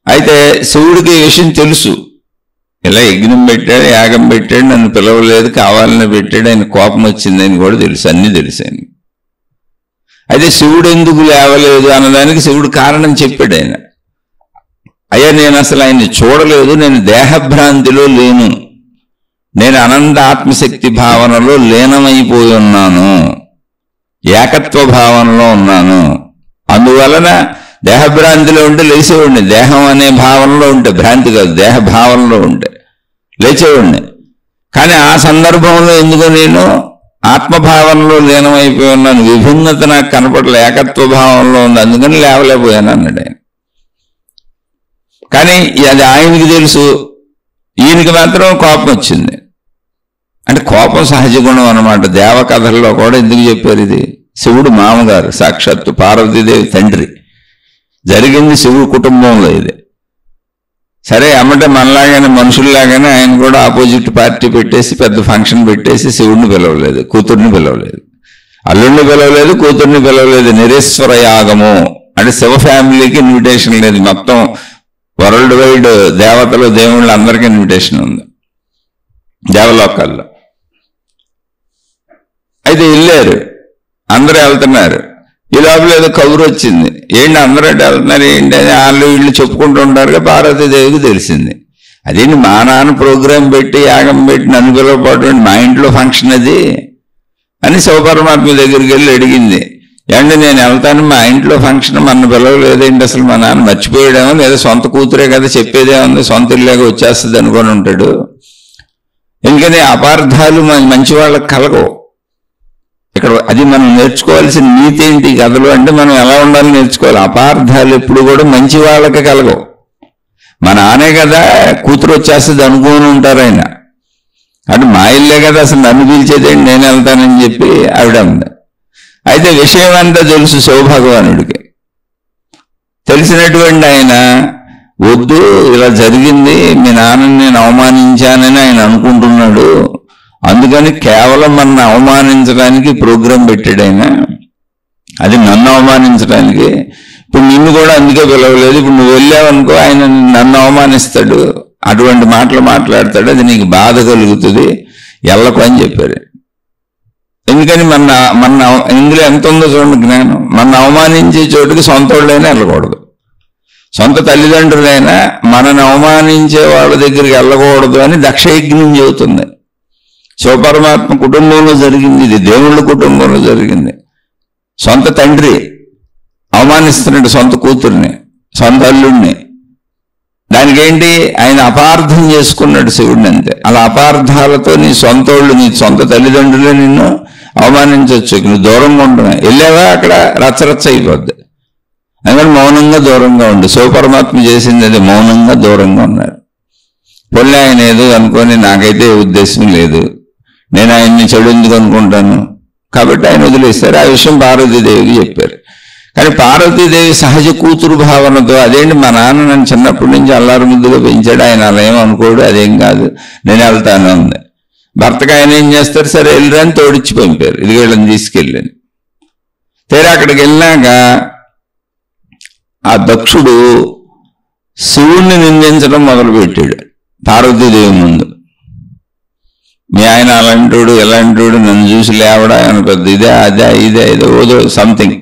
అయితే శివుడికి ఈ విషయం తెలుసు. ఇలా యజ్ఞం పెట్టాడు, యాగం పెట్టాడు, నన్ను పిలవలేదు, కావాలని పెట్టాడు, ఆయన కోపం వచ్చిందని కూడా తెలుసు, అన్నీ తెలుసు ఆయన. అయితే శివుడు ఎందుకు లేవలేదు అన్నదానికి శివుడు కారణం చెప్పాడు. ఆయన, అయ్యా నేను అసలు ఆయన్ని చూడలేదు, నేను దేహభ్రాంతిలో లేను, నేను అనంత ఆత్మశక్తి భావనలో లీనమైపోయి ఉన్నాను, ఏకత్వ భావనలో ఉన్నాను. అందువలన దేహభ్రాంతిలో ఉంటే లేచేవాడిని. దేహం అనే భావనలో ఉంటే, భ్రాంతి కాదు, దేహ భావనలో ఉంటే లేచేవాడిని. కానీ ఆ సందర్భంలో ఎందుకో నేను ఆత్మభావనలో లీనమైపోయి ఉన్నాను, విభిన్నత నాకు కనపడలే, ఏకత్వ భావనలో ఉంది, అందుకని లేవలేకపోయాను అన్నాడు ఆయన. కానీ అది ఆయనకి తెలుసు, ఈయనకి మాత్రం కోపం వచ్చింది. అంటే కోపం సహజ గుణం అన్నమాట. దేవకథల్లో కూడా ఎందుకు చెప్పారు ఇది? శివుడు మామగారు, సాక్షాత్తు పార్వతీదేవి తండ్రి. జరిగింది శివుడు కుటుంబంలో ఇది. సరే అమ్మటే మనలాగానే మనుషుల్లాగానే ఆయన కూడా ఆపోజిట్ పార్టీ పెట్టేసి పెద్ద ఫంక్షన్ పెట్టేసి శివుడిని పిలవలేదు, కూతుర్ని పిలవలేదు, అల్లుడిని పిలవలేదు, కూతుర్ని పిలవలేదు. నిరీశ్వర యాగము అంటే శివ ఫ్యామిలీకి ఇన్విటేషన్ లేదు. మొత్తం వరల్డ్ వైడ్ దేవతలు దేవుళ్ళు అందరికీ ఇన్విటేషన్ ఉంది దేవలోకాల్లో. అయితే వెళ్ళారు, అందరూ వెళ్తున్నారు. ఈ లోపల ఏదో కబురు వచ్చింది. ఏంటి అందరూ వెళ్తున్నారు ఏంటి అని వాళ్ళు వీళ్ళు చెప్పుకుంటూ ఉంటారుగా. పార్వతీదేవికి తెలిసింది. అదేంటి మా నాన్న ప్రోగ్రాం పెట్టి యాగం పెట్టి నన్ను పిలవకపోవడం, మా ఇంట్లో ఫంక్షన్ అది అని శివపరమాత్మ దగ్గరికి వెళ్ళి అడిగింది. ఏమంటే నేను వెళ్తాను, మా ఇంట్లో ఫంక్షన్ మన పిలవలేదేంటి, అసలు మా నాన్న మర్చిపోయాడేమో, లేదా సొంత కూతురే కదా చెప్పేదేముంది, సొంత ఇల్లాగా వచ్చేస్తుంది అనుకొని ఉంటాడు. ఎందుకని అపార్థాలు మంచి వాళ్ళకి కలగవు. ఇక్కడ అది మనం నేర్చుకోవాల్సిన నీతి ఏంటి కథలు అంటే, మనం ఎలా ఉండాలో నేర్చుకోవాలి. అపార్థాలు ఎప్పుడు కూడా మంచి వాళ్ళకి కలగవు. మా నానే కదా కూతురు వచ్చేస్తుంది అనుకోని ఉంటారు ఆయన. అంటే మా ఇల్లే కదా, అసలు నన్ను పిలిచేదేంటి, నేను వెళ్తానని చెప్పి ఆవిడ ఉంది. అయితే విషయం అంతా తెలుసు శివభగవానుడికి. తెలిసినటువంటి ఆయన, వద్దు ఇలా జరిగింది, మీ నాన్నని నేను అవమానించానని ఆయన అనుకుంటున్నాడు, అందుకని కేవలం మన అవమానించడానికి ప్రోగ్రాం పెట్టాడు ఆయన, అది నన్ను అవమానించడానికి. ఇప్పుడు నిన్ను కూడా అందుకే పిలవలేదు, ఇప్పుడు నువ్వు వెళ్ళావనుకో ఆయన నన్ను అవమానిస్తాడు, అటువంటి మాటలు మాట్లాడతాడు, అది నీకు బాధ కలుగుతుంది, వెళ్ళకు అని చెప్పారు. ఎందుకని మన ఇందులో ఎంత ఉందో చూడండి జ్ఞానం. మన అవమానించే చోటుకి సొంత వాళ్ళైనా వెళ్ళకూడదు, సొంత తల్లిదండ్రులైనా మనని అవమానించే వాళ్ళ దగ్గరికి వెళ్ళకూడదు అని దక్షయజ్ఞం చెబుతుంది. శివపరమాత్మ కుటుంబంలో జరిగింది ఇది, దేవుళ్ళ కుటుంబంలో జరిగింది. సొంత తండ్రి అవమానిస్తున్నాడు సొంత కూతుర్ని, సొంత అల్లుడిని. దానికేంటి, ఆయన అపార్థం చేసుకున్నాడు శివుడిని, అంతే. అలా అపార్థాలతో నీ సొంత వాళ్ళు, నీ సొంత తల్లిదండ్రులే నిన్ను అవమానించవచ్చు, నువ్వు దూరంగా ఉండమే. వెళ్ళావా అక్కడ రచ్చరచ్చ అయిపోద్ది. అందుకని మౌనంగా దూరంగా ఉండు. శివపరమాత్మ చేసింది అది, మౌనంగా దూరంగా ఉన్నారు. పొల్లి ఆయన ఏదో అనుకొని, నాకైతే ఉద్దేశం లేదు, నేను ఆయన్ని చెడు ఎందుకు అనుకుంటాను, కాబట్టి ఆయన వదిలేస్తారు. ఆ విషయం పార్వతీదేవికి చెప్పారు. కానీ పార్వతీదేవి సహజ కూతురు భావనతో, అదేంటి మా నాన్న నన్ను చిన్నప్పటి నుంచి అల్లారు ముద్దుగా పెంచాడు, ఆయన అలా ఏమనుకోడు, అదేం కాదు, నేను వెళ్తాను అంది. భర్తకు ఆయన ఏం చేస్తారు, సరే వెళ్ళరని తోడిచ్చి పంపారు, ఇది వీళ్ళని తీసుకెళ్ళని. తీరా అక్కడికి వెళ్ళాక ఆ దక్షుడు శివుణ్ణి నిందించడం మొదలుపెట్టాడు పార్వతీదేవి ముందు. మీ ఆయన అలాంటోడు ఎలాంటోడు, నన్ను చూసి లేవడా అని పెద్ద ఇదే అదే ఇదే ఏదో ఏదో సంథింగ్.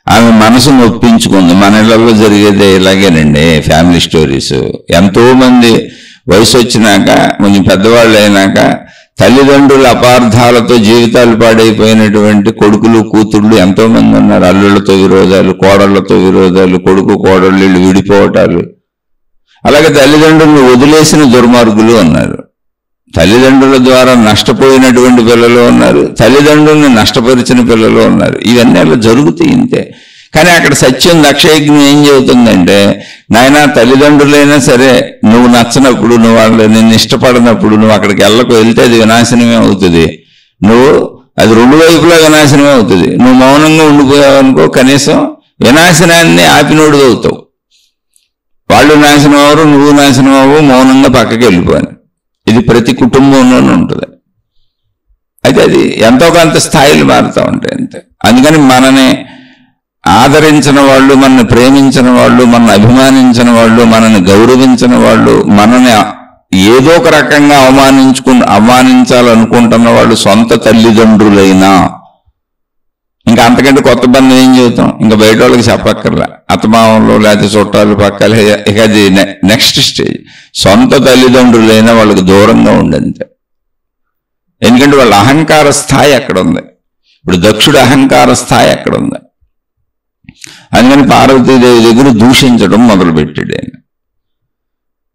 ఆమె మనసును ఒప్పించుకుంది. మన ఇళ్లలో జరిగేదే ఇలాగేనండి ఫ్యామిలీ స్టోరీస్. ఎంతో మంది వయసు వచ్చినాక, కొంచెం పెద్దవాళ్ళు అయినాక, తల్లిదండ్రుల అపార్థాలతో జీవితాలు పాడైపోయినటువంటి కొడుకులు కూతుళ్ళు ఎంతో మంది ఉన్నారు. అల్లుళ్లతో విరోధాలు, కోడళ్లతో విరోధాలు, కొడుకు కోడళ్ళు వీళ్ళు విడిపోవటాలు. అలాగే తల్లిదండ్రులను వదిలేసిన దుర్మార్గులు ఉన్నారు. తల్లిదండ్రుల ద్వారా నష్టపోయినటువంటి పిల్లలు ఉన్నారు, తల్లిదండ్రుల్ని నష్టపరిచిన పిల్లలు ఉన్నారు. ఇవన్నీ అలా జరుగుతాయి ఇంతే. కానీ అక్కడ సత్యం దక్షయజ్ఞం ఏం చెబుతుందంటే, నాయన తల్లిదండ్రులైనా సరే నువ్వు నచ్చనప్పుడు, నువ్వు వాళ్ళు నిన్ను ఇష్టపడినప్పుడు నువ్వు అక్కడికి వెళ్తే అది వినాశనమే అవుతుంది. నువ్వు అది రెండు వైపులా వినాశనమే అవుతుంది. నువ్వు మౌనంగా ఉండిపోయావనుకో, కనీసం వినాశనాన్ని ఆపినోడుగా అవుతావు. వాళ్ళు నాశనం అవ్వరు, నువ్వు నాశనం అవ్వవు, మౌనంగా పక్కకి వెళ్ళిపోయాను. ఇది ప్రతి కుటుంబంలోనూ ఉంటుంది. అయితే అది ఎంతో కొంత స్థాయిలు మారుతూ ఉంటాయి అంతే. అందుకని మనని ఆదరించిన వాళ్ళు, మనని ప్రేమించిన వాళ్ళు, మనని అభిమానించిన వాళ్ళు, మనని గౌరవించిన వాళ్ళు, మనని ఏదో ఒక రకంగా అవమానించాలనుకుంటున్న వాళ్ళు సొంత తల్లిదండ్రులైనా, ఇంకా అంతకంటే కొత్త బంధం ఏం చెబుతాం, ఇంకా బయట వాళ్ళకి చెప్పక్కర్లా. అత్తమామంలో లేకపోతే చుట్టాలు పక్కల, ఇక అది నెక్స్ట్ స్టేజ్. సొంత తల్లిదండ్రులైనా వాళ్ళకి దూరంగా ఉండంతే. ఎందుకంటే వాళ్ళ అహంకార స్థాయి అక్కడ ఉంది. ఇప్పుడు దక్షుడు అహంకార స్థాయి అక్కడ ఉంది. అందుకని పార్వతీదేవి దగ్గర దూషించడం మొదలుపెట్టాడు ఆయన.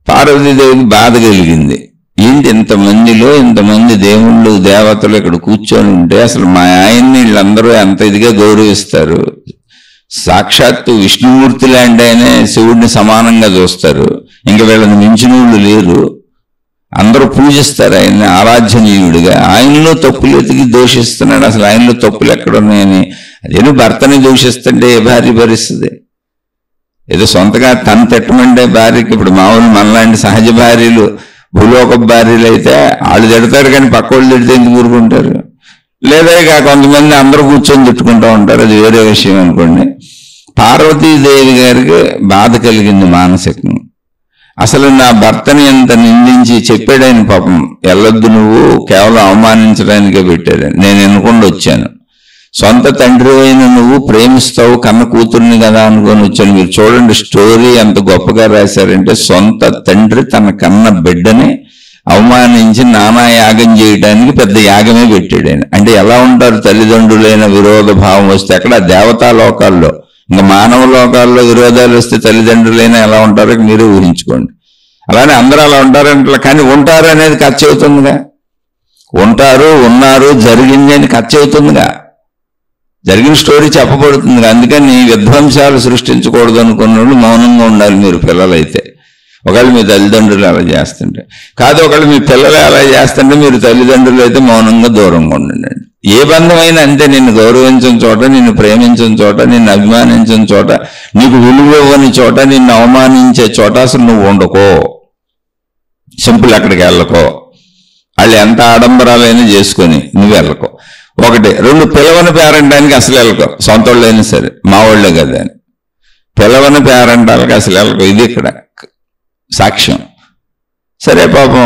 పార్వతీదేవికి బాధ కలిగింది. ఏంటి ఇంతమంది దేవుళ్ళు దేవతలు ఇక్కడ కూర్చొని ఉంటే అసలు మా ఆయన్ని వీళ్ళందరూ ఎంత ఇదిగా గౌరవిస్తారు. సాక్షాత్తు విష్ణుమూర్తి లాంటి ఆయనే శివుడిని సమానంగా చూస్తారు. ఇంకా వీళ్ళని మించిన వాళ్ళు లేరు. అందరూ పూజిస్తారు ఆయన్ని ఆరాధ్యనీయుడిగా. ఆయనలో తప్పులు ఎతికి దోషిస్తున్నాడు. అసలు ఆయనలో తప్పులు ఎక్కడున్నాయని. అదేదో భర్తని దూషిస్తుంటే ఏ భార్య భరిస్తుంది? ఏదో సొంతగా తను తిట్టమంటే భార్యకి, ఇప్పుడు మామూలు మనలాంటి సహజ భార్యలు, భూలోక భార్యలు అయితే వాళ్ళు తిడతారు, కానీ పక్క వాళ్ళు తిడితే ఎందుకు ఊరుకుంటారు? లేదా ఇక కొంతమంది అందరూ కూర్చొని తిట్టుకుంటూ ఉంటారు, అది వేరే విషయం అనుకోండి. పార్వతీదేవి గారికి బాధ కలిగింది మానసికంగా. అసలు నా భర్తని ఎంత నిందించి చెప్పాడైన, పాపం వెళ్ళొద్దు నువ్వు, కేవలం అవమానించడానికే పెట్టాడని. నేను ఎన్నుకుండా వచ్చాను. సొంత తండ్రి అయిన నువ్వు ప్రేమిస్తావు, కన్న కూతుర్ని కదా అనుకొని వచ్చాను. మీరు చూడండి స్టోరీ ఎంత గొప్పగా రాశారంటే, సొంత తండ్రి తన కన్న బిడ్డని అవమానించి నానా యాగం చేయడానికి పెద్ద యాగమే పెట్టాడు ఆయన. అంటే ఎలా ఉంటారు తల్లిదండ్రులైన విరోధ భావం వస్తే? అక్కడ దేవతా లోకాల్లో, ఇంకా మానవ లోకాల్లో విరోధాలు వస్తే తల్లిదండ్రులైనా ఎలా ఉంటారో మీరే ఊహించుకోండి. అలానే అందరూ అలా ఉంటారంటే, కానీ ఉంటారు అనేది ఖర్చు అవుతుందిగా. ఉంటారు, ఉన్నారు, జరిగింది అని ఖర్చు అవుతుందిగా. జరిగిన స్టోరీ చెప్పబడుతుంది. అందుకని విధ్వంసాలు సృష్టించకూడదు అనుకున్న వాళ్ళు మౌనంగా ఉండాలి. మీరు పిల్లలైతే ఒకవేళ మీ తల్లిదండ్రులు అలా చేస్తుంటే. కాదు, ఒకవేళ మీ పిల్లలు అలా చేస్తుంటే మీరు తల్లిదండ్రులు అయితే మౌనంగా దూరంగా ఉండండి. ఏ బంధమైనా అంతే. నిన్ను గౌరవించిన చోట, నిన్ను ప్రేమించిన చోట, నిన్ను అభిమానించిన చోట, నీకు విలువ ఇవ్వని చోట, నిన్ను అవమానించే చోట అసలు నువ్వు ఉండకో. సింపుల్. అక్కడికి వెళ్ళకో. వాళ్ళు ఎంత ఆడంబరాలైనా చేసుకొని నువ్వు వెళ్ళకో. ఒకటి. రెండు, పిలవని పేరంటానికి అసలు వెళ్ళకో. సొంత వాళ్ళైనా సరే, మా వాళ్ళే కదా అని పిలవని పేరంటాలకి అసలు వెళ్ళకో. ఇది ఇక్కడ సాక్ష్యం. సరే, పాపం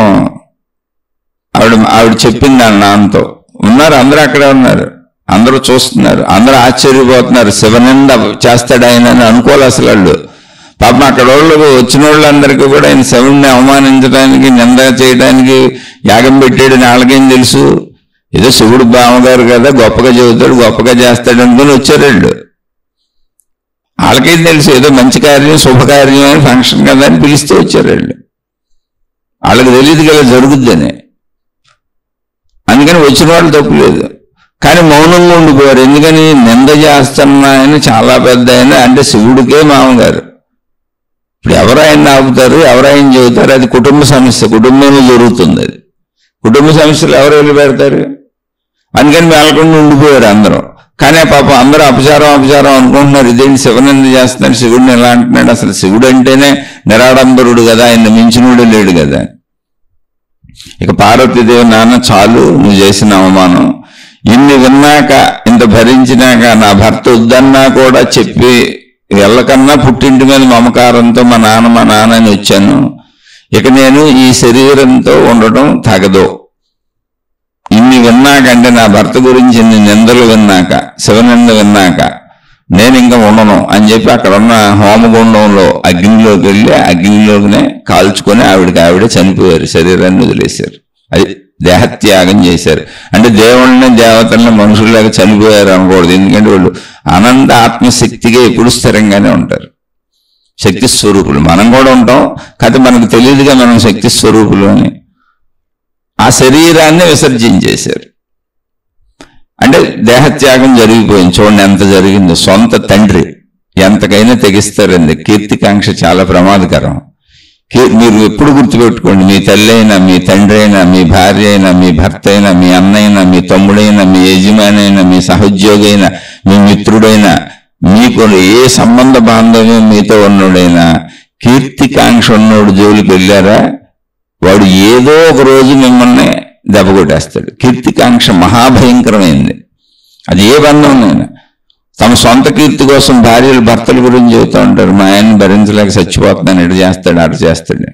ఆవిడ చెప్పింది వాళ్ళ నాన్నతో. ఉన్నారు, అందరూ అక్కడే ఉన్నారు, అందరూ చూస్తున్నారు, అందరూ ఆశ్చర్యపోతున్నారు. శివనింద చేస్తాడు ఆయన అని అనుకోవాలి అసలు వాళ్ళు. పాపం అక్కడ వాళ్ళు వచ్చిన వాళ్ళందరికీ కూడా ఆయన శివుడిని అవమానించడానికి, నింద చేయడానికి యాగం పెట్టాడని వాళ్ళకేం తెలుసు? ఏదో శివుడు బావగారు కదా, గొప్పగా చెబుతాడు, గొప్పగా చేస్తాడు అనుకుని వచ్చారు వాళ్ళు. వాళ్ళకేం తెలుసు? ఏదో మంచి కార్యం, శుభకార్యం అని ఫంక్షన్ కదా అని పిలిస్తే వచ్చారు వాళ్ళు. వాళ్ళకి తెలియదు కదా జరుగుద్దని. అందుకని వచ్చిన వాళ్ళు తప్పులేదు. కానీ మౌనంగా ఉండిపోయారు. ఎందుకని? నింద చేస్తున్నాయని చాలా పెద్ద ఆయన, అంటే శివుడికే మామగారు. ఇప్పుడు ఎవరు ఆయన ఆపుతారు, ఎవరు ఆయన చెబుతారు? అది కుటుంబ సమస్య, కుటుంబంలో జరుగుతుంది. అది కుటుంబ సమస్యలు ఎవరు వెళ్ళి పెడతారు? అందుకని వెళ్ళకుండా ఉండిపోయారు అందరూ. కానీ పాపం అందరూ అపచారం అనుకుంటున్నారు. ఇదేంటి శివనింద చేస్తున్నాడు, శివుడిని ఎలా అంటున్నాడు? అసలు శివుడు అంటేనే నిరాడంబరుడు కదా, ఆయన మించినోడు లేడు కదా. ఇక పార్వతీదేవి, నాన్న చాలు నువ్వు చేసిన అవమానం, ఇన్ని విన్నాక, ఇంత భరించినాక, నా భర్త వద్దన్నా కూడా చెప్పి వెళ్ళకన్నా పుట్టింటి మీద మమకారంతో మా నాన్న అని వచ్చాను. ఇక నేను ఈ శరీరంతో ఉండటం తగదు. ఇన్ని విన్నాక, అంటే నా భర్త గురించి ఇన్ని నిందలు విన్నాక, శివనింద విన్నాక నేను ఇంకా ఉండను అని చెప్పి అక్కడ ఉన్న హోమగుండంలో అగ్నిలోకి వెళ్ళి అగ్నిలోకినే కాల్చుకొని ఆవిడే చనిపోయారు, శరీరాన్ని వదిలేశారు. అది దేహత్యాగం చేశారు. అంటే దేవుళ్ళని, దేవతల్ని మనుషుల్లాగా చనిపోయారు అనకూడదు. ఎందుకంటే వాళ్ళు అనంత ఆత్మశక్తిగా ఎప్పుడు స్థిరంగానే ఉంటారు, శక్తి స్వరూపులు. మనం కూడా ఉంటాం, కాకపోతే మనకు తెలియదుగా మనం శక్తి స్వరూపులు అని. ఆ శరీరాన్ని విసర్జించేశారు. అంటే దేహత్యాగం జరిగిపోయింది. చూడండి ఎంత జరిగిందో. సొంత తండ్రి ఎంతకైనా తెగిస్తారండి. కీర్తికాంక్ష చాలా ప్రమాదకరం. మీరు ఎప్పుడు గుర్తుపెట్టుకోండి, మీ తల్లి అయినా, మీ తండ్రి అయినా, మీ భార్య అయినా, మీ భర్త అయినా, మీ అన్నైనా, మీ తమ్ముడైనా, మీ యజమాని అయినా, మీ సహోద్యోగి అయినా, మీ మిత్రుడైనా, మీకు ఏ సంబంధ బాంధవ్యం మీతో ఉన్నోడైనా కీర్తికాంక్ష ఉన్నోడు జోలికి వెళ్ళారా, వాడు ఏదో ఒక రోజు మిమ్మల్ని దెబ్బ కొట్టేస్తాడు. కీర్తికాంక్ష మహాభయంకరమైంది. అది ఏ బంధంలోనైనా. తమ సొంత కీర్తి కోసం భార్యలు భర్తల గురించి చెబుతూ ఉంటారు. మా ఆయన్ని భరించలేక చచ్చిపోతున్నాను, ఇటు చేస్తాడు, అటు చేస్తాడు.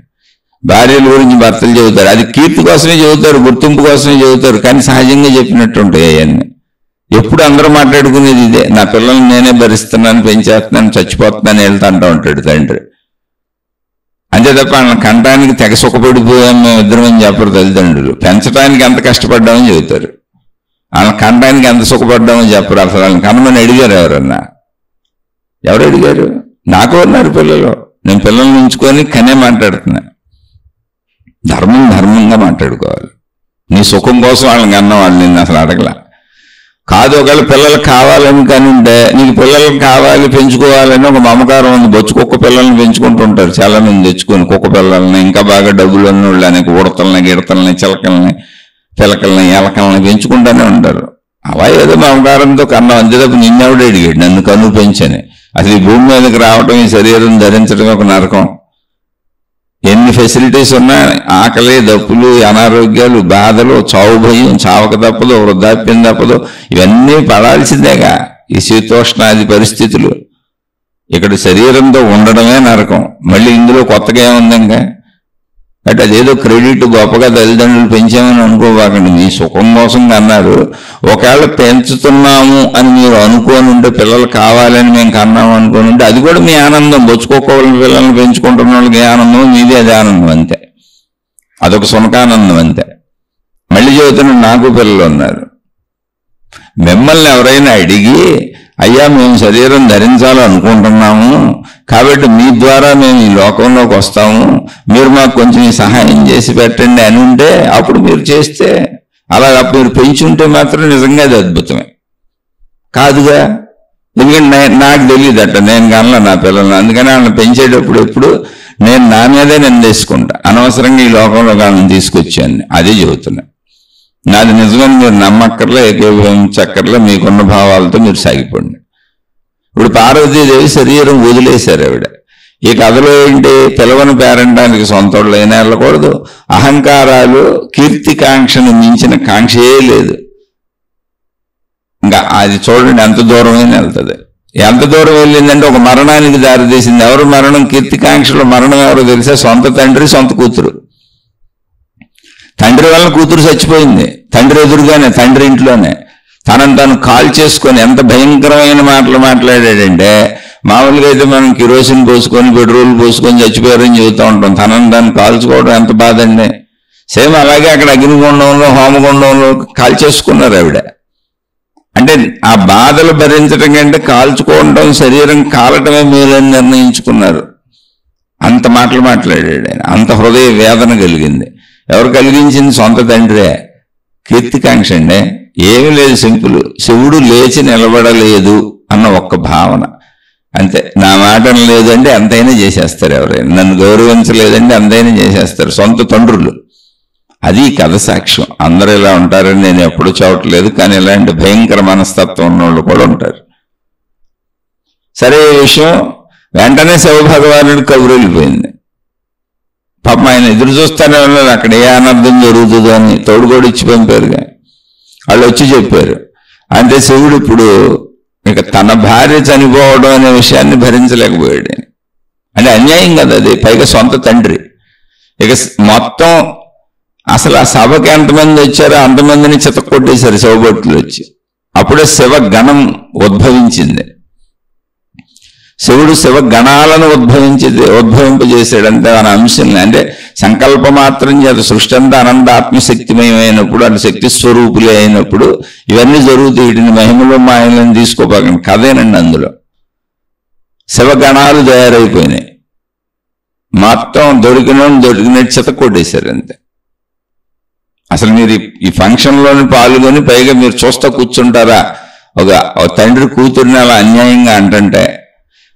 భార్యల గురించి భర్తలు చెబుతారు. అది కీర్తి కోసమే చెబుతారు, గుర్తింపు కోసమే చెబుతారు. కానీ సహజంగా చెప్పినట్టు ఉంటాయి అవన్నీ. ఎప్పుడు అందరూ మాట్లాడుకునేది ఇదే. నా పిల్లల్ని నేనే భరిస్తున్నాను, పెంచేస్తున్నాను, చచ్చిపోతున్నాను వెళ్తా అంటూ ఉంటాడు తండ్రి. అంతే తప్ప వాళ్ళని కంటానికి తెగ సుఖపడిపోయాం మేము ఇద్దరం అని చెప్పరు తల్లిదండ్రులు. పెంచడానికి ఎంత కష్టపడ్డామని చెబుతారు, వాళ్ళని కంటానికి ఎంత సుఖపడ్డామని చెప్పరు. అసలు వాళ్ళని కనమని అడిగారు ఎవరన్నా? ఎవరు అడిగారు? నాకు ఉన్నారు పిల్లలు, నేను పిల్లల్ని ఉంచుకొని కనే మాట్లాడుతున్నా. ధర్మంగా మాట్లాడుకోవాలి. నీ సుఖం కోసం వాళ్ళని కన్నా వాళ్ళు నిన్ను అసలు అడగలా. కాదు, ఒకవేళ పిల్లలు కావాలని కానీ ఉంటే, నీకు పిల్లలు కావాలి పెంచుకోవాలని ఒక మమకారం ఉంది. బొచ్చు కుక్క పిల్లల్ని పెంచుకుంటుంటారు చాలా మంది తెచ్చుకొని. కుక్క పిల్లల్ని, ఇంకా బాగా డబ్బులు ఉన్నోళ్ళని, ఉడతల్ని, గిడతల్ని, చిలకల్ని, పిలకల్ని, ఎలకల్ని పెంచుకుంటూనే ఉంటారు. అలా ఏదో మమకారంతో కన్నా. అంతే తప్ప నిన్నెవడే అడిగాడు నన్ను కను పెంచని? అసలు ఈ భూమి మీదకి రావటం, ఈ శరీరం ధరించడం ఒక నరకం. ఎన్ని ఫెసిలిటీస్ ఉన్నా ఆకలి, దప్పులు, అనారోగ్యాలు, బాధలు, చావు భయం, చావక తప్పదు, వృద్ధాప్యం తప్పదు. ఇవన్నీ పడాల్సిందేగా ఈ శీతోష్ణాది పరిస్థితులు. ఇక్కడ శరీరంతో ఉండడమే నరకం. మళ్ళీ ఇందులో కొత్తగా ఏముంది ఇంకా? అంటే అదేదో క్రెడిట్ గొప్పగా తల్లిదండ్రులు పెంచామని అనుకోవాకండి. మీ సుఖం కోసం కన్నారు. ఒకవేళ పెంచుతున్నాము అని మీరు అనుకోని ఉంటే, పిల్లలు కావాలని మేము కన్నాము అనుకోని ఉంటే, అది కూడా మీ ఆనందం. బొచ్చుకోకోవాలని పిల్లల్ని పెంచుకుంటున్న వాళ్ళకి ఆనందం, మీది అది ఆనందం అంతే. అదొక సునకానందం అంతే. మళ్ళీ చెబుతున్నా, నాకు పిల్లలు ఉన్నారు. మిమ్మల్ని ఎవరైనా అడిగి, అయ్యా మేము శరీరం ధరించాలనుకుంటున్నాము, కాబట్టి మీ ద్వారా మేము ఈ లోకంలోకి వస్తాము, మీరు మాకు కొంచెం సహాయం చేసి పెట్టండి అని ఉంటే, అప్పుడు మీరు చేస్తే, అలా మీరు పెంచుంటే మాత్రం నిజంగా అది అద్భుతమే. కాదుగా, ఎందుకంటే నాకు తెలియదట, నేను కనలా నా పిల్లల్ని. అందుకని వాళ్ళని పెంచేటప్పుడు ఎప్పుడు నేను నా మీదే నిందేసుకుంటా, అనవసరంగా ఈ లోకంలో వాళ్ళని తీసుకొచ్చాను. అదే చెబుతున్నా. నాది నిజమని మీరు నమ్మక్కర్లో ఏకీభవించక్కర్లో, మీకున్న భావాలతో మీరు సాగిపోండి. ఇప్పుడు పార్వతీదేవి శరీరం వదిలేశారు ఆవిడ. ఈ కథలో ఏంటి, పిలవని పేరంటానికి సొంతోళ్ళు అయినా వెళ్ళకూడదు. అహంకారాలు కీర్తికాంక్షను మించిన కాంక్షే లేదు. ఇంకా అది చూడండి ఎంత దూరమైనా వెళ్తుంది. ఎంత దూరం వెళ్ళిందంటే ఒక మరణానికి దారితీసింది. ఎవరు మరణం? కీర్తికాంక్షలో మరణం ఎవరో తెలిసే? సొంత తండ్రి, సొంత కూతురు. తండ్రి వల్ల కూతురు చచ్చిపోయింది, తండ్రి ఎదురుగానే, తండ్రి ఇంట్లోనే. తనను తాను కాల్ చేసుకొని ఎంత భయంకరమైన మాటలు మాట్లాడాడంటే, మామూలుగా అయితే మనం కిరోసిన్ పోసుకొని పెట్రోల్ పోసుకొని చచ్చిపోయారని చెబుతూ ఉంటాం. తనను దాన్ని కాల్చుకోవడం ఎంత బాధ అండి. సేమ్ అలాగే అక్కడ అగ్నిగుండంలో, హోమగుండంలో కాల్ చేసుకున్నారు ఆవిడ. అంటే ఆ బాధలు భరించడం కంటే కాల్చుకోవడం, శరీరం కాలటమే మేలని నిర్ణయించుకున్నారు. అంత మాటలు మాట్లాడాడు ఆయన. అంత హృదయ వేదన కలిగింది. ఎవరు కలిగించింది? సొంత తండ్రే. కీర్తికాంక్ష అండి, ఏమీ లేదు, సింపుల్. శివుడు లేచి నిలబడలేదు అన్న ఒక్క భావన అంతే. నా మాట లేదంటే ఎంతైనా చేసేస్తారు ఎవరైనా. నన్ను గౌరవించలేదంటే ఎంతైనా చేసేస్తారు సొంత తండ్రులు. అది కథ సాక్ష్యం. అందరూ ఇలా ఉంటారని నేను ఎప్పుడూ చూడట్లేదు, కానీ ఇలాంటి భయంకర మనస్తత్వం ఉన్నోళ్ళు కూడా ఉంటారు. సరే, ఈ విషయం వెంటనే శివభగవానుడు కబురు వెళ్ళిపోయింది. పాపం ఆయన ఎదురు చూస్తానే ఉన్నారు, అక్కడ ఏ అనర్థం జరుగుతుందో అని. తోడుగోడు ఇచ్చి పంపారుగా. వాళ్ళు వచ్చి చెప్పారు. అంటే శివుడు ఇప్పుడు ఇక తన భార్య చనిపోవడం అనే విషయాన్ని భరించలేకపోయాడు. అంటే అన్యాయం కదా అది, పైగా సొంత తండ్రి. ఇక మొత్తం అసలు ఆ సభకి ఎంతమంది వచ్చారో అంతమందిని చితక్కొట్టేశారు శివభక్తులు వచ్చి. అప్పుడే శివగణం ఉద్భవించింది. శివుడు శివగణాలను ఉద్భవింపజేశాడు. అంతే మన అంశాన్ని. అంటే సంకల్ప మాత్రం చేత సృష్టి అంతా అనంతాత్మశక్తిమయమైనప్పుడు, అంటే శక్తి స్వరూపులే అయినప్పుడు ఇవన్నీ జరుగుతాయి. వీటిని మహిమలో మాయలను తీసుకోపోకండి, కథేనండి. అందులో శివగణాలు తయారైపోయినాయి. మొత్తం దొరికినట్టు చితక్కొట్టేశారు అంతే. అసలు మీరు ఈ ఫంక్షన్లోని పాల్గొని పైగా మీరు చూస్తా కూర్చుంటారా? ఒక తండ్రి కూతురిని అలా అన్యాయంగా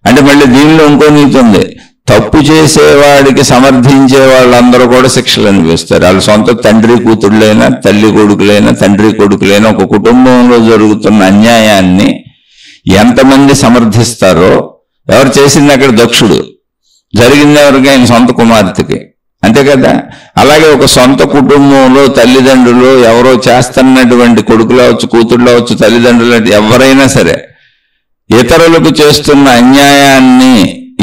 అంటే మళ్ళీ దీనిలో ఇంకో నీతి ఉంది. తప్పు చేసేవాడికి సమర్థించే వాళ్ళందరూ కూడా శిక్షలు అనిపిస్తారు. వాళ్ళు సొంత తండ్రి కూతుళ్ళైనా, తల్లి కొడుకులైనా, తండ్రి కొడుకులైనా, ఒక కుటుంబంలో జరుగుతున్న అన్యాయాన్ని ఎంతమంది సమర్థిస్తారో. ఎవరు చేసింది అక్కడ? దక్షుడు. జరిగింది ఎవరికి? ఆయన సొంత కుమార్తెకి. అంతే కదా. అలాగే ఒక సొంత కుటుంబంలో తల్లిదండ్రులు ఎవరో చేస్తున్నటువంటి కొడుకులు అవచ్చు, కూతుళ్ళు అవచ్చు, తల్లిదండ్రులు ఎవరైనా సరే ఇతరులకు చేస్తున్న అన్యాయాన్ని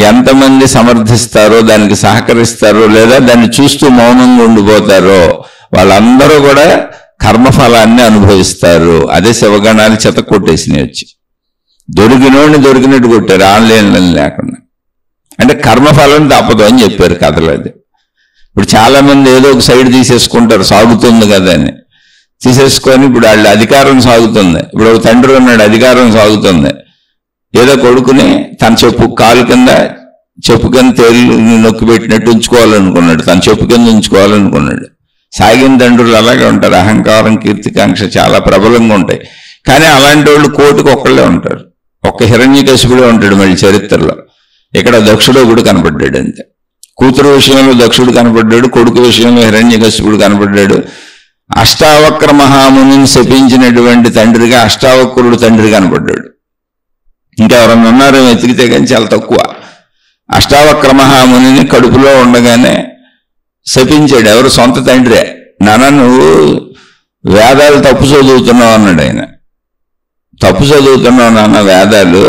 ఎంతమంది సమర్థిస్తారో, దానికి సహకరిస్తారో, లేదా దాన్ని చూస్తూ మౌనంగా ఉండిపోతారో వాళ్ళందరూ కూడా కర్మఫలాన్ని అనుభవిస్తారు. అదే శివగణాలు చెతక్కొట్టేసినాయి వచ్చి. దొరికినోడిని దొరికినట్టు కొట్టారు, ఆన్లైన్లో లేకుండా. అంటే కర్మఫలం తప్పదు అని చెప్పారు కథలు. అది ఇప్పుడు చాలా మంది ఏదో ఒక సైడ్ తీసేసుకుంటారు, సాగుతుంది కదా అని తీసేసుకొని ఇప్పుడు వాళ్ళ అధికారం సాగుతుంది. ఇప్పుడు ఒక తండ్రి ఉన్నాడు, అధికారం సాగుతుంది. ఏదో కొడుకుని తన కాలు కింద చెప్పు కింద తేలు నొక్కి పెట్టినట్టు ఉంచుకోవాలనుకున్నాడు, తన చెప్పు కింద ఉంచుకోవాలనుకున్నాడు. సాగిన తండ్రులు అలాగే ఉంటారు. అహంకారం, కీర్తికాంక్ష చాలా ప్రబలంగా ఉంటాయి. కానీ అలాంటి వాళ్ళు కోటికి ఒక్కళ్ళే ఉంటారు. ఒక్క హిరణ్యకశిపుడే ఉంటాడు మళ్ళీ చరిత్రలో. ఇక్కడ దక్షుడు కూడా కనపడ్డాడు అంతే. కూతురు విషయంలో దక్షుడు కనపడ్డాడు, కొడుకు విషయంలో హిరణ్యకశిపుడు కనపడ్డాడు. అష్టావక్ర మహామునిని శపించినటువంటి తండ్రిగా అష్టావక్రుడు తండ్రి కనపడ్డాడు. ఇంకా ఎవరన్నా ఉన్నారో వెతికితే కానీ చాలా తక్కువ. అష్టావక్ర మహామునిని కడుపులో ఉండగానే శపించాడు. ఎవరు? సొంత తండ్రే. నాన్న నువ్వు వేదాలు తప్పు చదువుతున్నావు అన్నాడు ఆయన. తప్పు చదువుతున్నావు నాన్న, వేదాలు